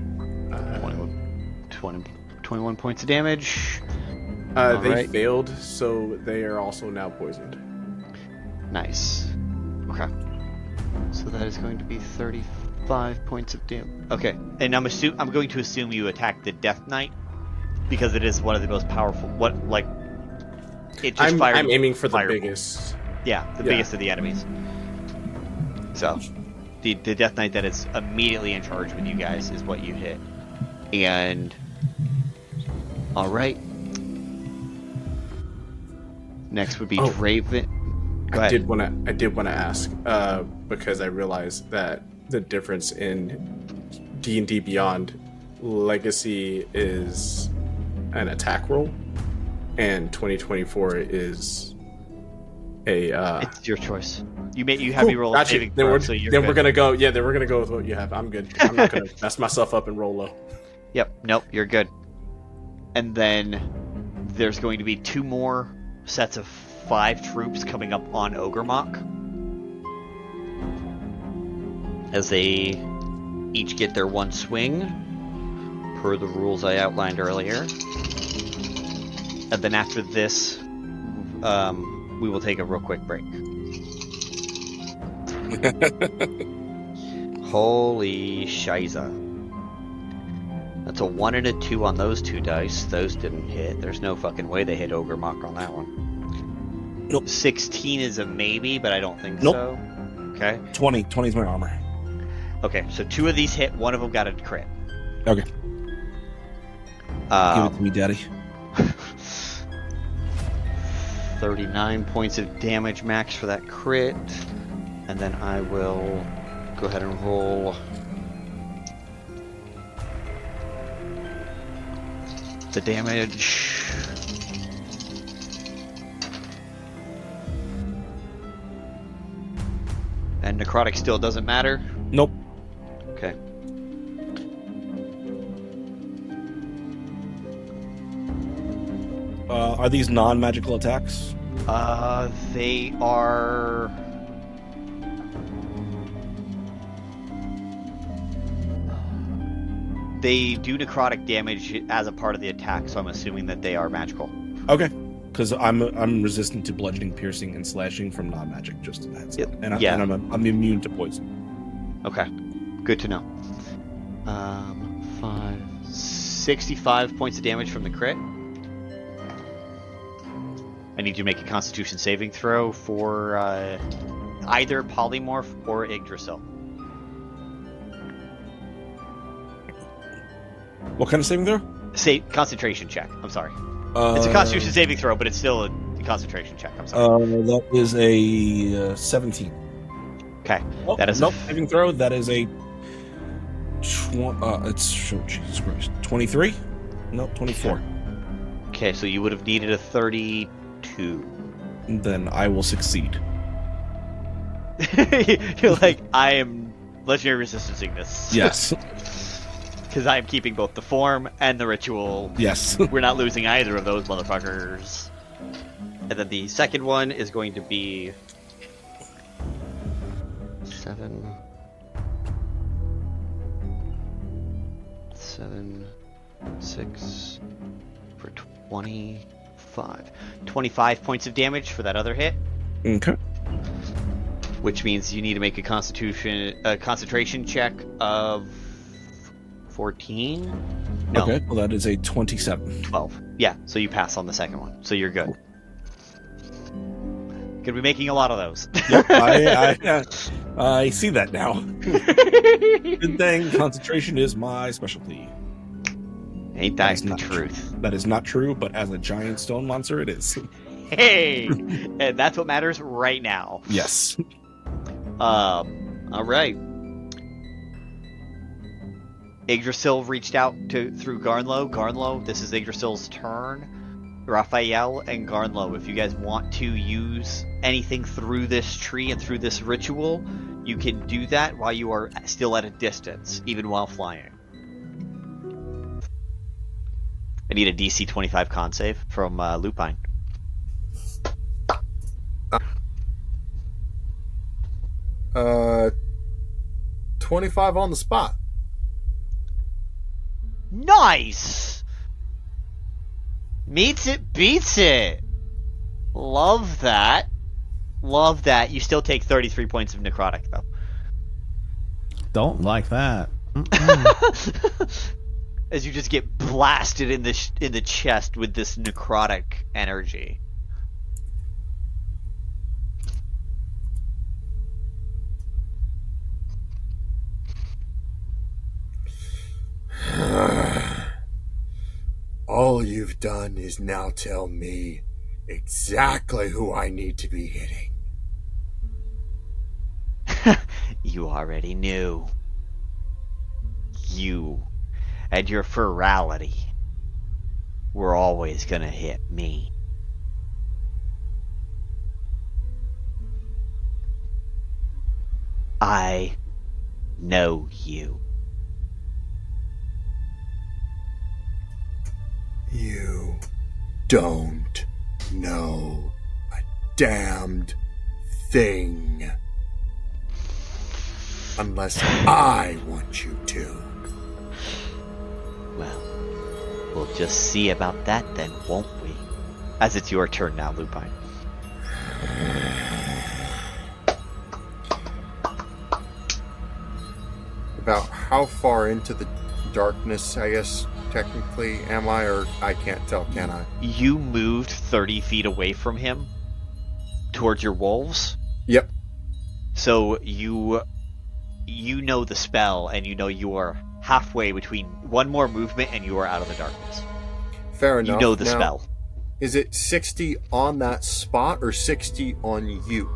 21 points of damage. They failed, so they are also now poisoned. Nice. Okay. So that is going to be 35 points of damage. Okay, and I'm going to assume you attack the Death Knight because it is one of the most powerful. I'm aiming for the biggest. Yeah, the biggest of the enemies. So, the Death Knight that is immediately in charge with you guys is what you hit. And all right. Next would be Draven. Go ahead. I did want to ask because I realized that the difference in D&D Beyond Legacy is an attack roll, and 2024 is a. It's your choice. You have me roll a saving throw, so you're then good. we're gonna go. Yeah, then we're gonna go with what you have. I'm good. I'm not gonna mess myself up and roll low. Yep. Nope. You're good. And then there's going to be 2 more sets of 5 troops coming up on Ogremok as they each get their 1 swing per the rules I outlined earlier. And then after this, we will take a real quick break. Holy shiza. That's a 1 and a 2 on those 2 dice. Those didn't hit. There's no fucking way they hit Ogremok on that one. Nope. 16 is a maybe, but I don't think Nope. so. Okay. 20 is my armor. Okay, so 2 of these hit, 1 of them got a crit. Okay. Give it to me, daddy. 39 points of damage max for that crit. And then I will go ahead and roll the damage. And necrotic still doesn't matter? Nope. Okay. Are these non-magical attacks? They are... They do necrotic damage as a part of the attack, so I'm assuming that they are magical. Okay. Because I'm resistant to bludgeoning, piercing, and slashing from non-magic, just a heads up. And I'm immune to poison. Okay. Good to know. 65 points of damage from the crit. I need you to make a Constitution saving throw for either polymorph or Yggdrasil. What kind of saving throw? Concentration check. I'm sorry. It's a Constitution saving throw, but it's still a concentration check. I'm sorry. That is a 17. Okay. Oh, that is saving throw. That is a. Jesus Christ. 23? Nope, 24. Okay, so you would have needed a 32. Then I will succeed. You're like, I am legendary resistancing this. Yes. Because I am keeping both the form and the ritual. Yes. We're not losing either of those motherfuckers. And then the second one is going to be 7, 6 for 25. 25 points of damage for that other hit. Okay. Which means you need to make a concentration check of 14? No. Okay, well that is a 27. 12. Yeah, so you pass on the second one. So you're good. Could be making a lot of those. Yep, I see that now. Good thing concentration is my specialty. Ain't that the truth? That is not true, but as a giant stone monster, it is. Hey! And that's what matters right now. Yes. Alright. Yggdrasil reached out through Garnlow. Garnlow, this is Yggdrasil's turn. Raphael and Garnlow, if you guys want to use anything through this tree and through this ritual, you can do that while you are still at a distance, even while flying. I need a DC 25 con save from Lupine. 25 on the spot. Nice! Meets it, beats it. Love that. Love that. You still take 33 points of necrotic, though. Don't like that. As you just get blasted in the chest with this necrotic energy. All you've done is now tell me exactly who I need to be hitting. You already knew. You and your ferality were always gonna hit me. I know you. You don't know a damned thing. Unless I want you to. Well, we'll just see about that then, won't we? As it's your turn now, Lupine. About how far into the darkness, I guess, technically, am I? Or I can't tell, can I? You moved 30 feet away from him towards your wolves. Yep. So you know the spell, and you know you are halfway between one more movement and you are out of the darkness. Fair enough. You know the now, spell. Is it 60 on that spot or 60 on you?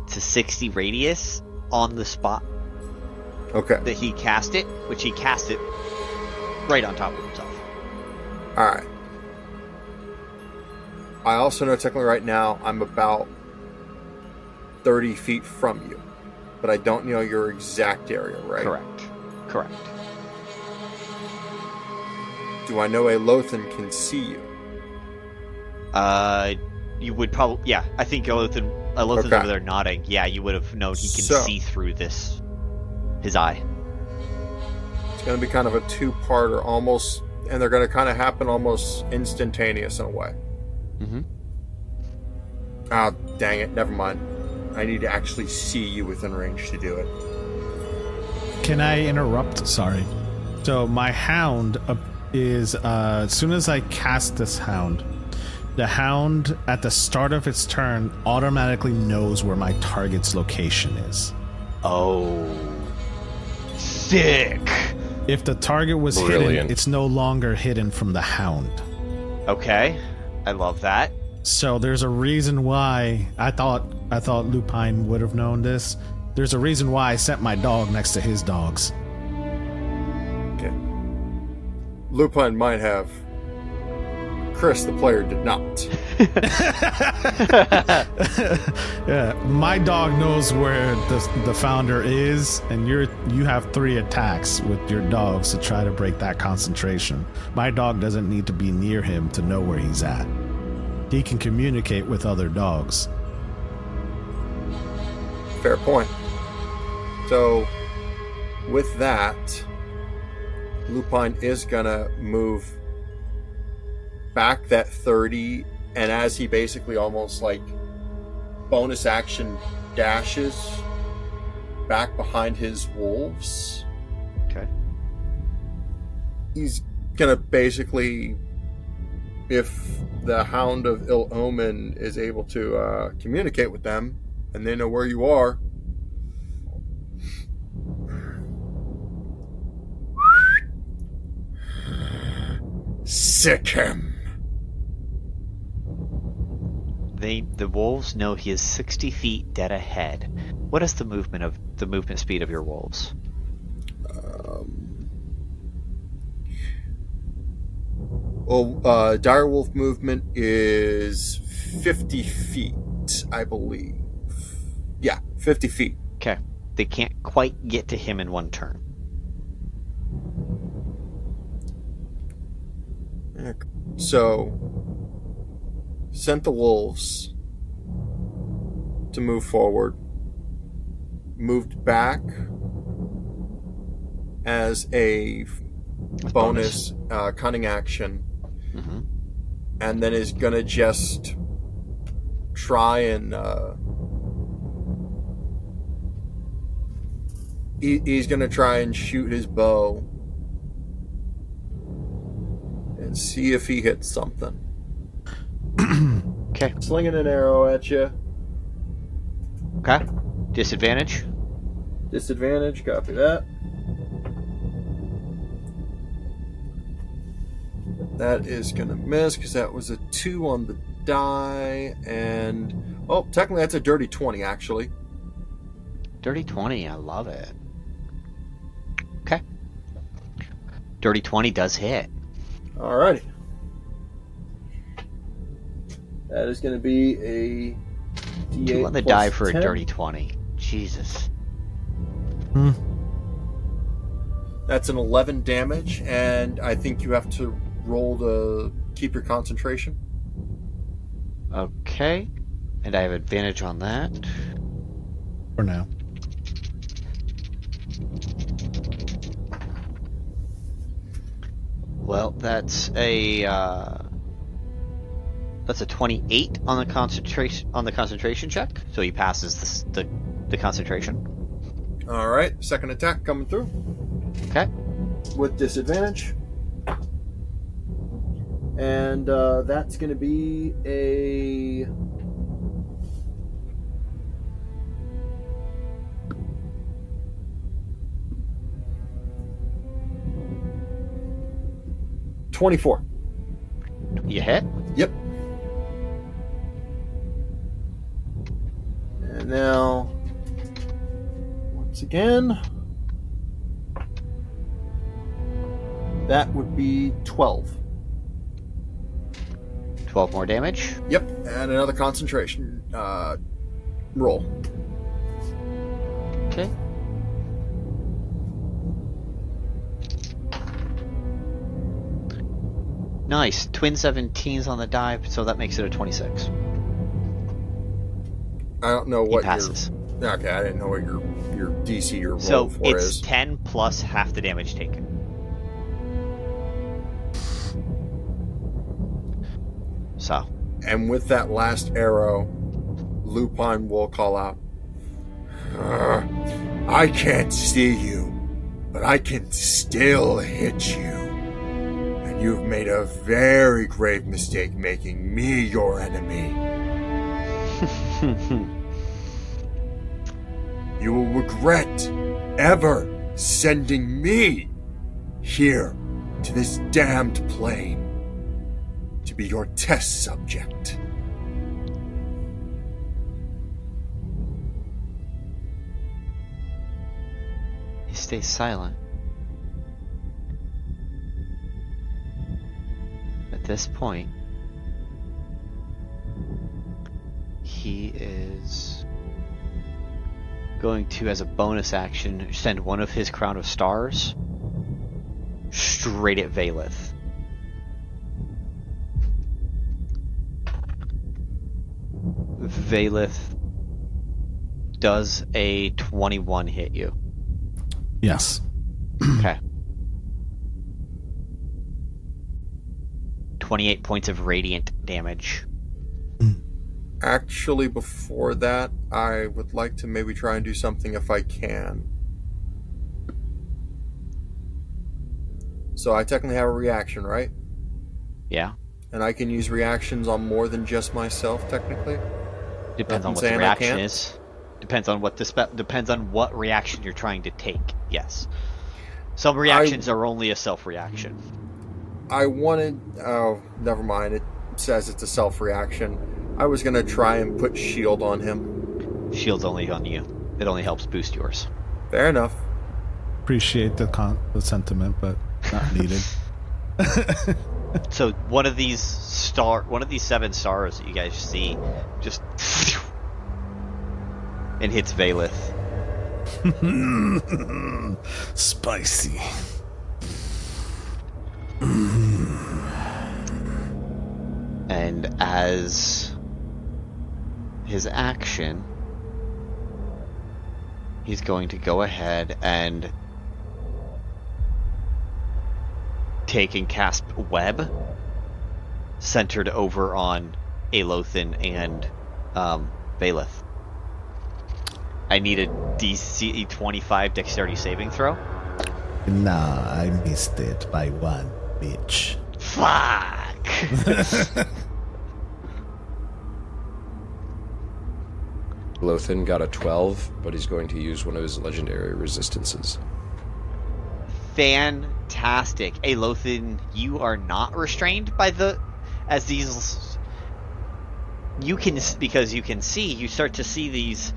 It's a 60 radius on the spot. Okay. That he cast it, which he cast it right on top of himself. Alright. I also know technically right now I'm about 30 feet from you. But I don't know your exact area, right? Correct. Do I know Aelothin can see you? You would probably... Yeah, I think Aelothin's okay. over there nodding. Yeah, you would have known he can see through his eye. It's going to be kind of a two-parter almost, and they're going to kind of happen almost instantaneous in a way. Mm-hmm. Ah, dang it. Never mind. I need to actually see you within range to do it. Can I interrupt? Sorry. So my hound is, as soon as I cast this hound, The hound, at the start of its turn, automatically knows where my target's location is. Oh. Sick! If the target was hidden, it's no longer hidden from the hound. Okay. I love that. So there's a reason why I thought Lupine would have known this. There's a reason why I sent my dog next to his dogs. Okay. Lupine might have. Chris, the player, did not. Yeah, my dog knows where the founder is, and you have 3 attacks with your dogs to try to break that concentration. My dog doesn't need to be near him to know where he's at. He can communicate with other dogs. Fair point. So, with that, Lupine is gonna move back that 30, and as he basically almost like bonus action dashes back behind his wolves. Okay. He's gonna basically, if the Hound of Ill Omen is able to communicate with them and they know where you are, sick him. The wolves know he is 60 feet dead ahead. What is the movement speed of your wolves? Direwolf movement is 50 feet, I believe. Yeah, 50 feet. Okay. They can't quite get to him in one turn. So, sent the wolves to move forward, moved back as a bonus. Cunning action, and then is gonna just try and he's gonna try and shoot his bow and see if he hits something. Okay. Slinging an arrow at you. Okay. Disadvantage? Disadvantage, copy that. That is going to miss because that was a 2 on the die, and technically that's a dirty 20, actually. Dirty 20, I love it. Okay. Dirty 20 does hit. Alrighty. That is going to be a D8 2 on the die for 10. a dirty 20. Jesus. That's an 11 damage, and I think you have to roll to keep your concentration. Okay. And I have advantage on that. For now. Well, that's a 28 on the concentration check, so he passes the concentration. All right, second attack coming through. Okay. With disadvantage. And that's going to be a... $24. You hit? Yep. And now, once again, that would be 12. 12 more damage? Yep, and another concentration roll. Okay. Nice. Twin 17s on the die, so that makes it a 26. I don't know what he passes. Okay, I didn't know what your DC or roll so for it's is. 10 plus half the damage taken. So. And with that last arrow, Lupine will call out, I can't see you, but I can still hit you. And You've made a very grave mistake making me your enemy. You will regret ever sending me here to this damned plane to be your test subject. He stays silent. At this point, he is going to, as a bonus action, send one of his Crown of Stars straight at Vaelith. Vaelith, does a 21 hit you? Yes. Okay. 28 points of radiant damage. Actually, before that, I would like to maybe try and do something if I can. So I technically have a reaction, right? Yeah. And I can use reactions on more than just myself, technically? Depends on what the reaction is. Depends on what depends on what reaction you're trying to take. Yes. Some reactions are only a self-reaction. I wanted... Oh, never mind. It says it's a self-reaction. I was going to try and put shield on him. Shield's only on you. It only helps boost yours. Fair enough. Appreciate the sentiment, but not needed. So one of these 7 stars that you guys see just and hits Vaelith. Spicy. And as his action, he's going to go ahead and take and cast Web, centered over on Aelothin and Vaelith. I need a DC 25 dexterity saving throw. Nah, I missed it by 1, bitch. Fuck! Aelothin got a 12, but he's going to use one of his legendary resistances. Fantastic. Aelothin, you are not restrained by because you can see, you start to see these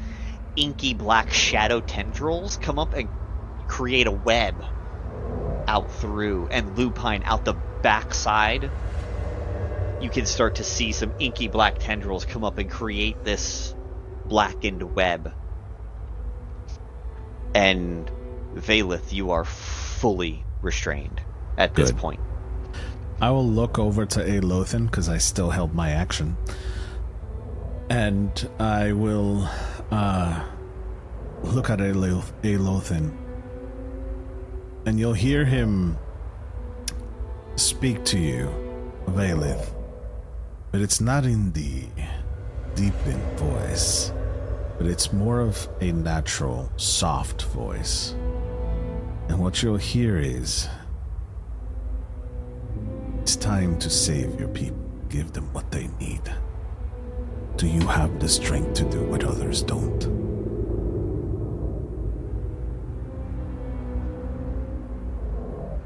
inky black shadow tendrils come up and create a web out through, and Lupine out the backside. You can start to see some inky black tendrils come up and create this blackened web. And Vaelith, you are fully restrained at this point. I will look over to Aelothin because I still held my action. And I will look at Aelothin. And you'll hear him speak to you, Vaelith. But it's not in the deepened voice, but it's more of a natural, soft voice. And what you'll hear is, it's time to save your people. Give them what they need. Do you have the strength to do what others don't?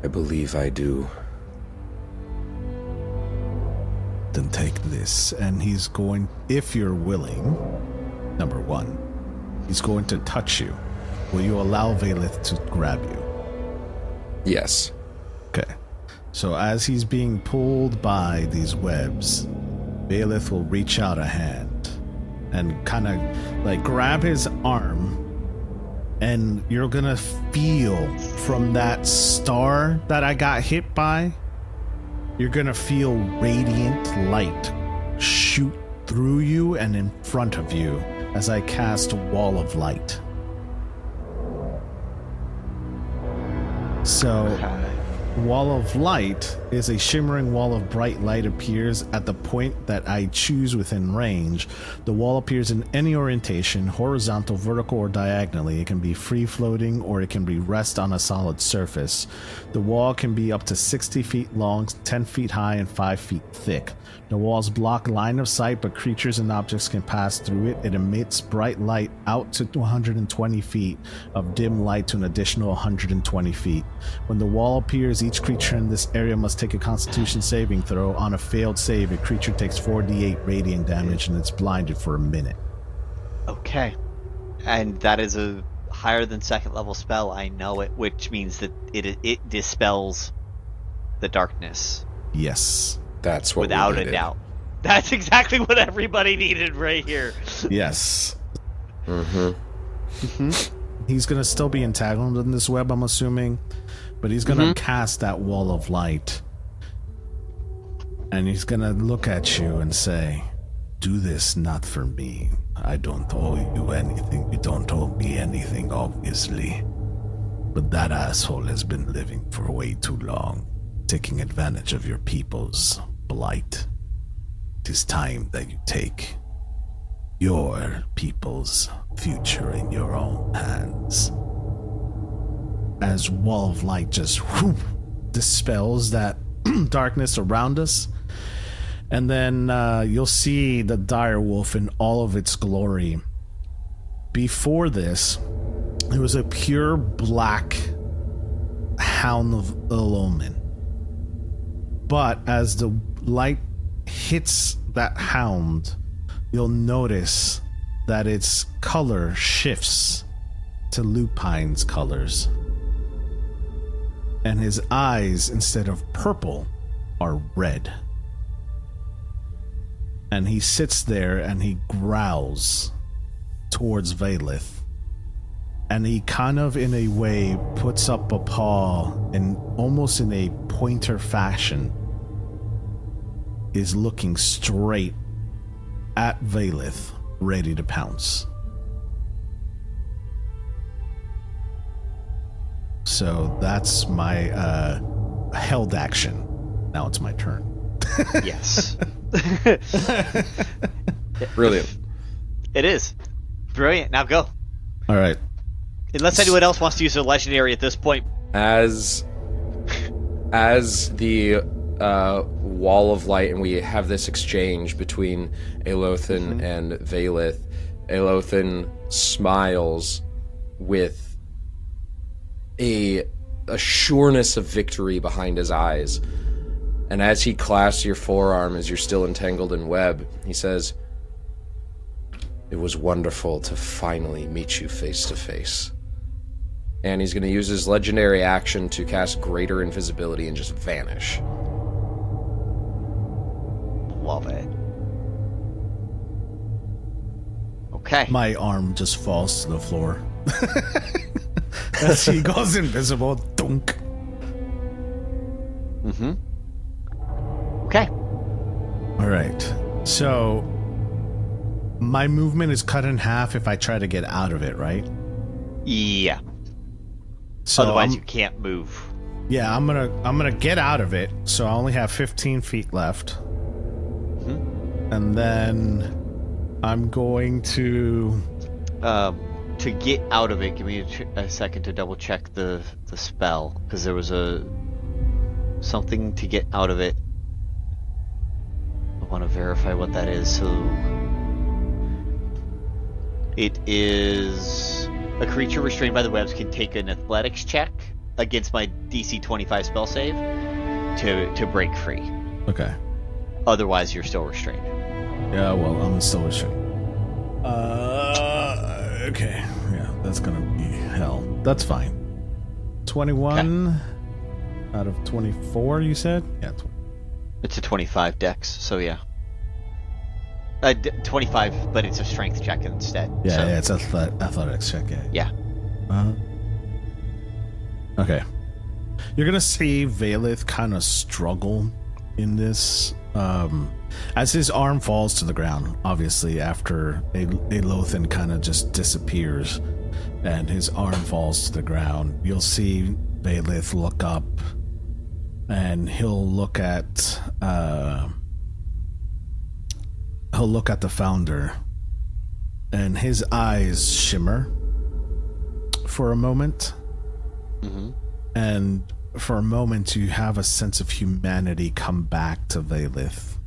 I believe I do. Then take this, and he's going, if you're willing, number 1, he's going to touch you. Will you allow Vaelith to grab you? Yes. Okay. So as he's being pulled by these webs, Vaelith will reach out a hand and kind of like grab his arm, and you're gonna feel from that star that I got hit by, you're gonna feel radiant light shoot through you and in front of you as I cast Wall of Light. So wall of light is a shimmering wall of bright light appears at the point that I choose within range. The wall appears in any orientation, horizontal, vertical, or diagonally. It can be free-floating or it can be rest on a solid surface. The wall can be up to 60 feet long, 10 feet high, and 5 feet thick. The walls block line of sight, but creatures and objects can pass through it. It emits bright light out to 120 feet of dim light to an additional 120 feet. When the wall appears, each creature in this area must take a Constitution saving throw. On a failed save, a creature takes 4d8 radiant damage and it's blinded for a minute. Okay. And that is a higher than second level spell. I know it, which means that it dispels the darkness. Yes. That's what without we a needed. doubt. That's exactly what everybody needed right here. Yes. Mm-hmm. He's going to still be entangled in this web, I'm assuming, but he's going to cast that wall of light. And he's going to look at you and say, do this not for me. I don't owe you anything. You don't owe me anything, obviously. But that asshole has been living for way too long, taking advantage of your people's blight. It is time that you take your people's future in your own hands. As wall of light just dispels that darkness around us, and then you'll see the dire wolf in all of its glory. Before this, it was a pure black hound of Elomin. But as the light hits that hound, you'll notice that its color shifts to Lupine's colors. And his eyes, instead of purple, are red. And he sits there and he growls towards Vaelith. And he kind of, in a way, puts up a paw and almost in a pointer fashion is looking straight at Vaelith, ready to pounce. So that's my held action. Now it's my turn. Yes. Brilliant. It is. Brilliant. Now go. All right. Unless anyone else wants to use a legendary at this point. As the wall of light, and we have this exchange between Aelothin and Vaelith. Aelothin smiles with a sureness of victory behind his eyes. And as he clasps your forearm as you're still entangled in web, he says, "It was wonderful to finally meet you face to face." And he's going to use his legendary action to cast Greater Invisibility and just vanish. Love it. Okay. My arm just falls to the floor. As he goes invisible. Dunk. Okay. All right. So my movement is cut in half if I try to get out of it, right? Yeah. So otherwise you can't move. Yeah, I'm gonna get out of it. So I only have 15 feet left. And then I'm going to get out of it. Give me a second to double check the spell, because there was something to get out of it. I want to verify what that is. So it is a creature restrained by the webs can take an athletics check against my DC 25 spell save to break free. Okay. Otherwise, you're still restrained. Yeah, well, I'm still restrained. Okay. Yeah, that's gonna be hell. That's fine. 21 out of 24, you said? Yeah. It's a 25 dex, so yeah. 25, but it's a strength check instead. Yeah, so. yeah, it's athletics check. Yeah. Okay. You're gonna see Vaelith kind of struggle in this, as his arm falls to the ground, obviously, after Aelothin kind of just disappears, and his arm falls to the ground. You'll see Vaelith look up and he'll look at the founder, and his eyes shimmer for a moment. Mm-hmm. And for a moment, you have a sense of humanity come back to Vaelith.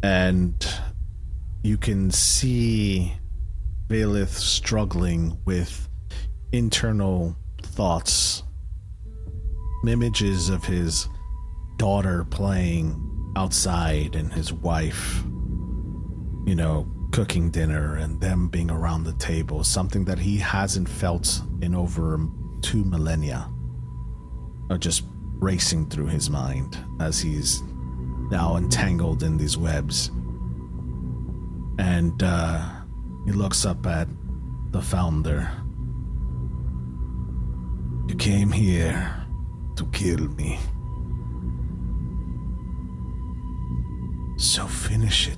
And you can see Vaelith struggling with internal thoughts, images of his daughter playing outside and his wife, cooking dinner and them being around the table, something that he hasn't felt in over 2 millennia, are just racing through his mind as he's now entangled in these webs. And he looks up at the founder. You came here to kill me. So finish it.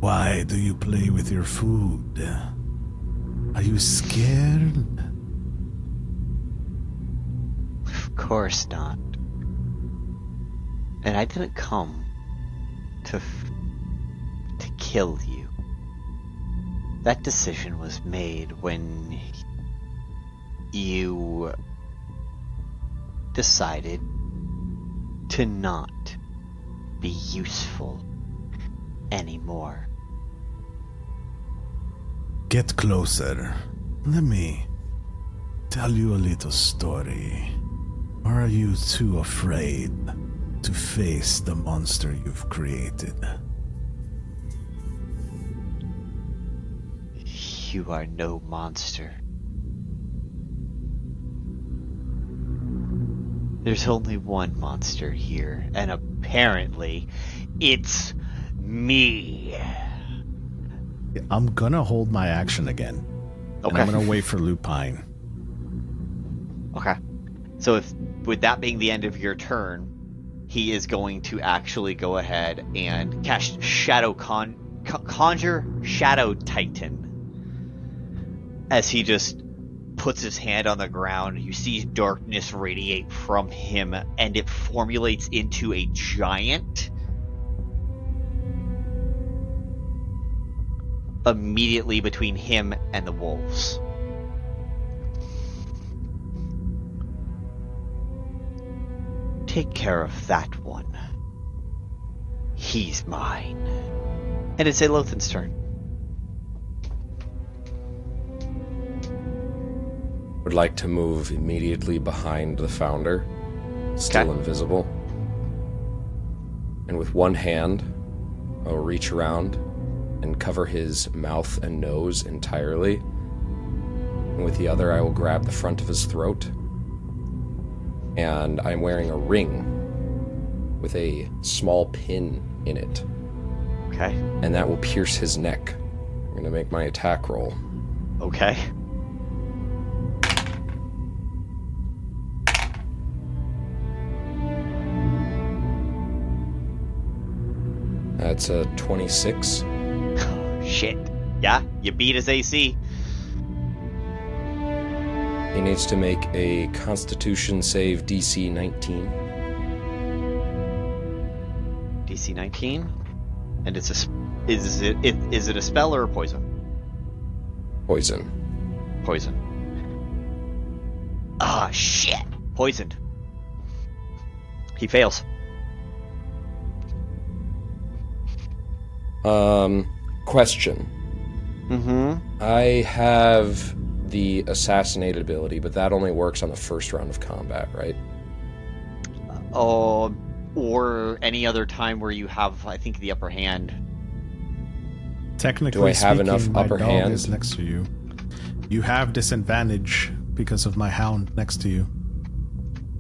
Why do you play with your food? Are you scared? Of course not. And I didn't come to kill you. That decision was made when you decided to not be useful anymore. Get closer. Let me tell you a little story. Or are you too afraid to face the monster you've created? You are no monster. There's only one monster here, and apparently, it's me. I'm gonna hold my action again. Okay. And I'm gonna wait for Lupine. Okay. So with that being the end of your turn, he is going to actually go ahead and cast Conjure Shadow Titan. As he just puts his hand on the ground, you see darkness radiate from him, and it formulates into a giant immediately between him and the wolves. Take care of that one. He's mine. And it's Aelothin's turn. Would like to move immediately behind the founder, still invisible. And with one hand, I'll reach around and cover his mouth and nose entirely. And with the other, I will grab the front of his throat. And I'm wearing a ring with a small pin in it. Okay. And that will pierce his neck. I'm going to make my attack roll. Okay. That's a 26. Shit. Yeah, you beat his AC. He needs to make a Constitution save DC 19. DC 19? And is it a spell or a poison? Poison. Ah, shit. Poisoned. He fails. Question. Mm-hmm. I have the assassinated ability, but that only works on the first round of combat, right? Or any other time where you have, I think, the upper hand. Technically do I have speaking, enough my upper dog hand? is next to you. You have disadvantage because of my hound next to you.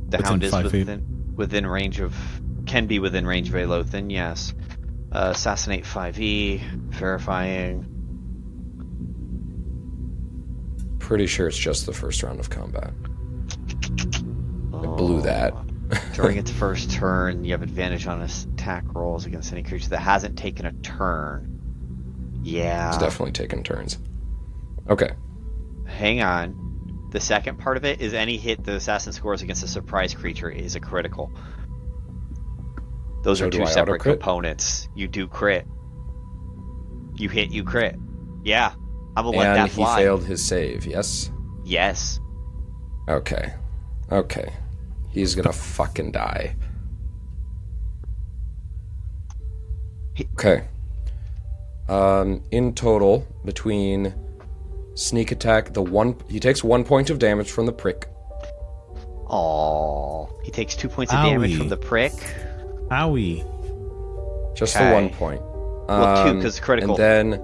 The hound is 5 feet. within range of... Can be within range of Aelothin, yes. Assassinate 5e, verifying. Pretty sure it's just the first round of combat. I blew that. During its first turn, you have advantage on attack rolls against any creature that hasn't taken a turn. Yeah. It's definitely taking turns. Okay. Hang on. The second part of it is any hit the assassin scores against a surprise creature is a critical. Those So are do two I separate auto-crit? components. You do crit. You hit, you crit. Yeah, I'm gonna let that And he fly. failed his save, yes? Yes. Okay. Okay. He's gonna fucking die. Okay. In total, between sneak attack, he takes 1 point of damage from the prick. Aww. He takes 2 points of damage from the prick. Owie. Just Okay. the 1 point. Well, 2 because critical. And then,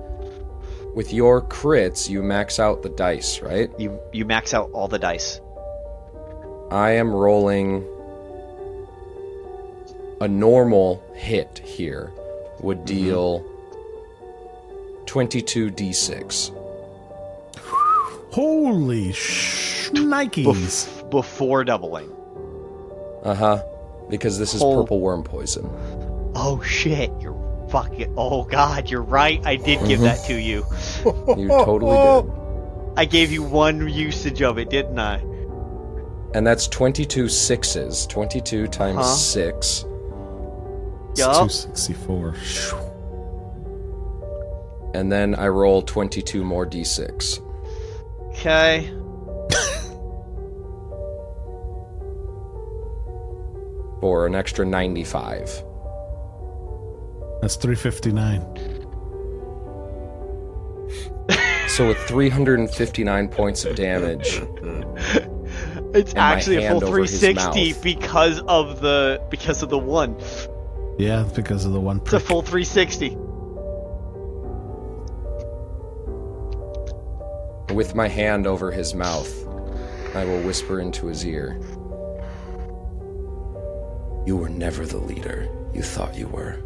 with your crits, you max out the dice, right? You max out all the dice. I am rolling a normal hit here would deal 22d6. Holy shnikes. Before doubling. Uh-huh. Because this is purple worm poison. Oh shit, you're fucking... Oh god, you're right. I did give that to you. You totally did. I gave you one usage of it, didn't I? And that's 22 sixes. 22 times 6. Yup. 264. And then I roll 22 more d6. Okay. For an extra 95. That's 359. So with 359 points of damage... It's and my actually a hand full over his 360 mouth. because of the one. Yeah, because of the one It's a full 360. With my hand over his mouth, I will whisper into his ear. You were never the leader you thought you were.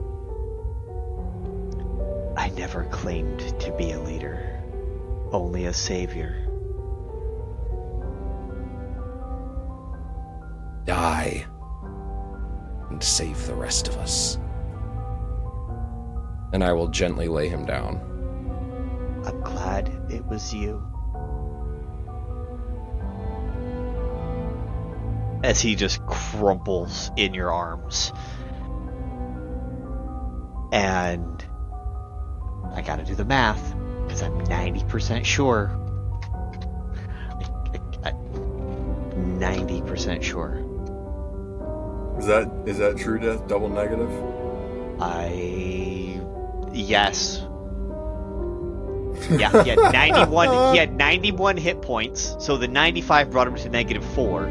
I never claimed to be a leader, only a savior. Die and save the rest of us. And I will gently lay him down. I'm glad it was you. As he just crumples in your arms. And I gotta do the math, because I'm 90% sure. 90% sure. Is that true death? Double negative? Yes. Yeah, he had 91. He had 91 hit points, so the 95 brought him to -4.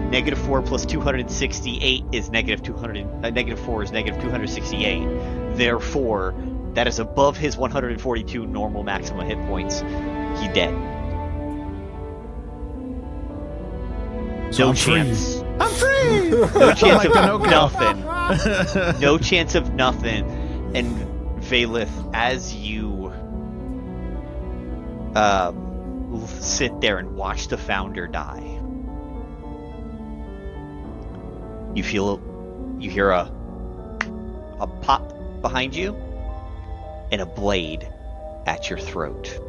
-4 plus 268 is -200. -4 is -268. Therefore, that is above his 142 normal maximum hit points. He dead. So No I'm free. chance. I'm free! No chance Like of Pinocchio. nothing. No chance of nothing. And Vaelith, as you sit there and watch the founder die, you hear a pop behind you and a blade at your throat.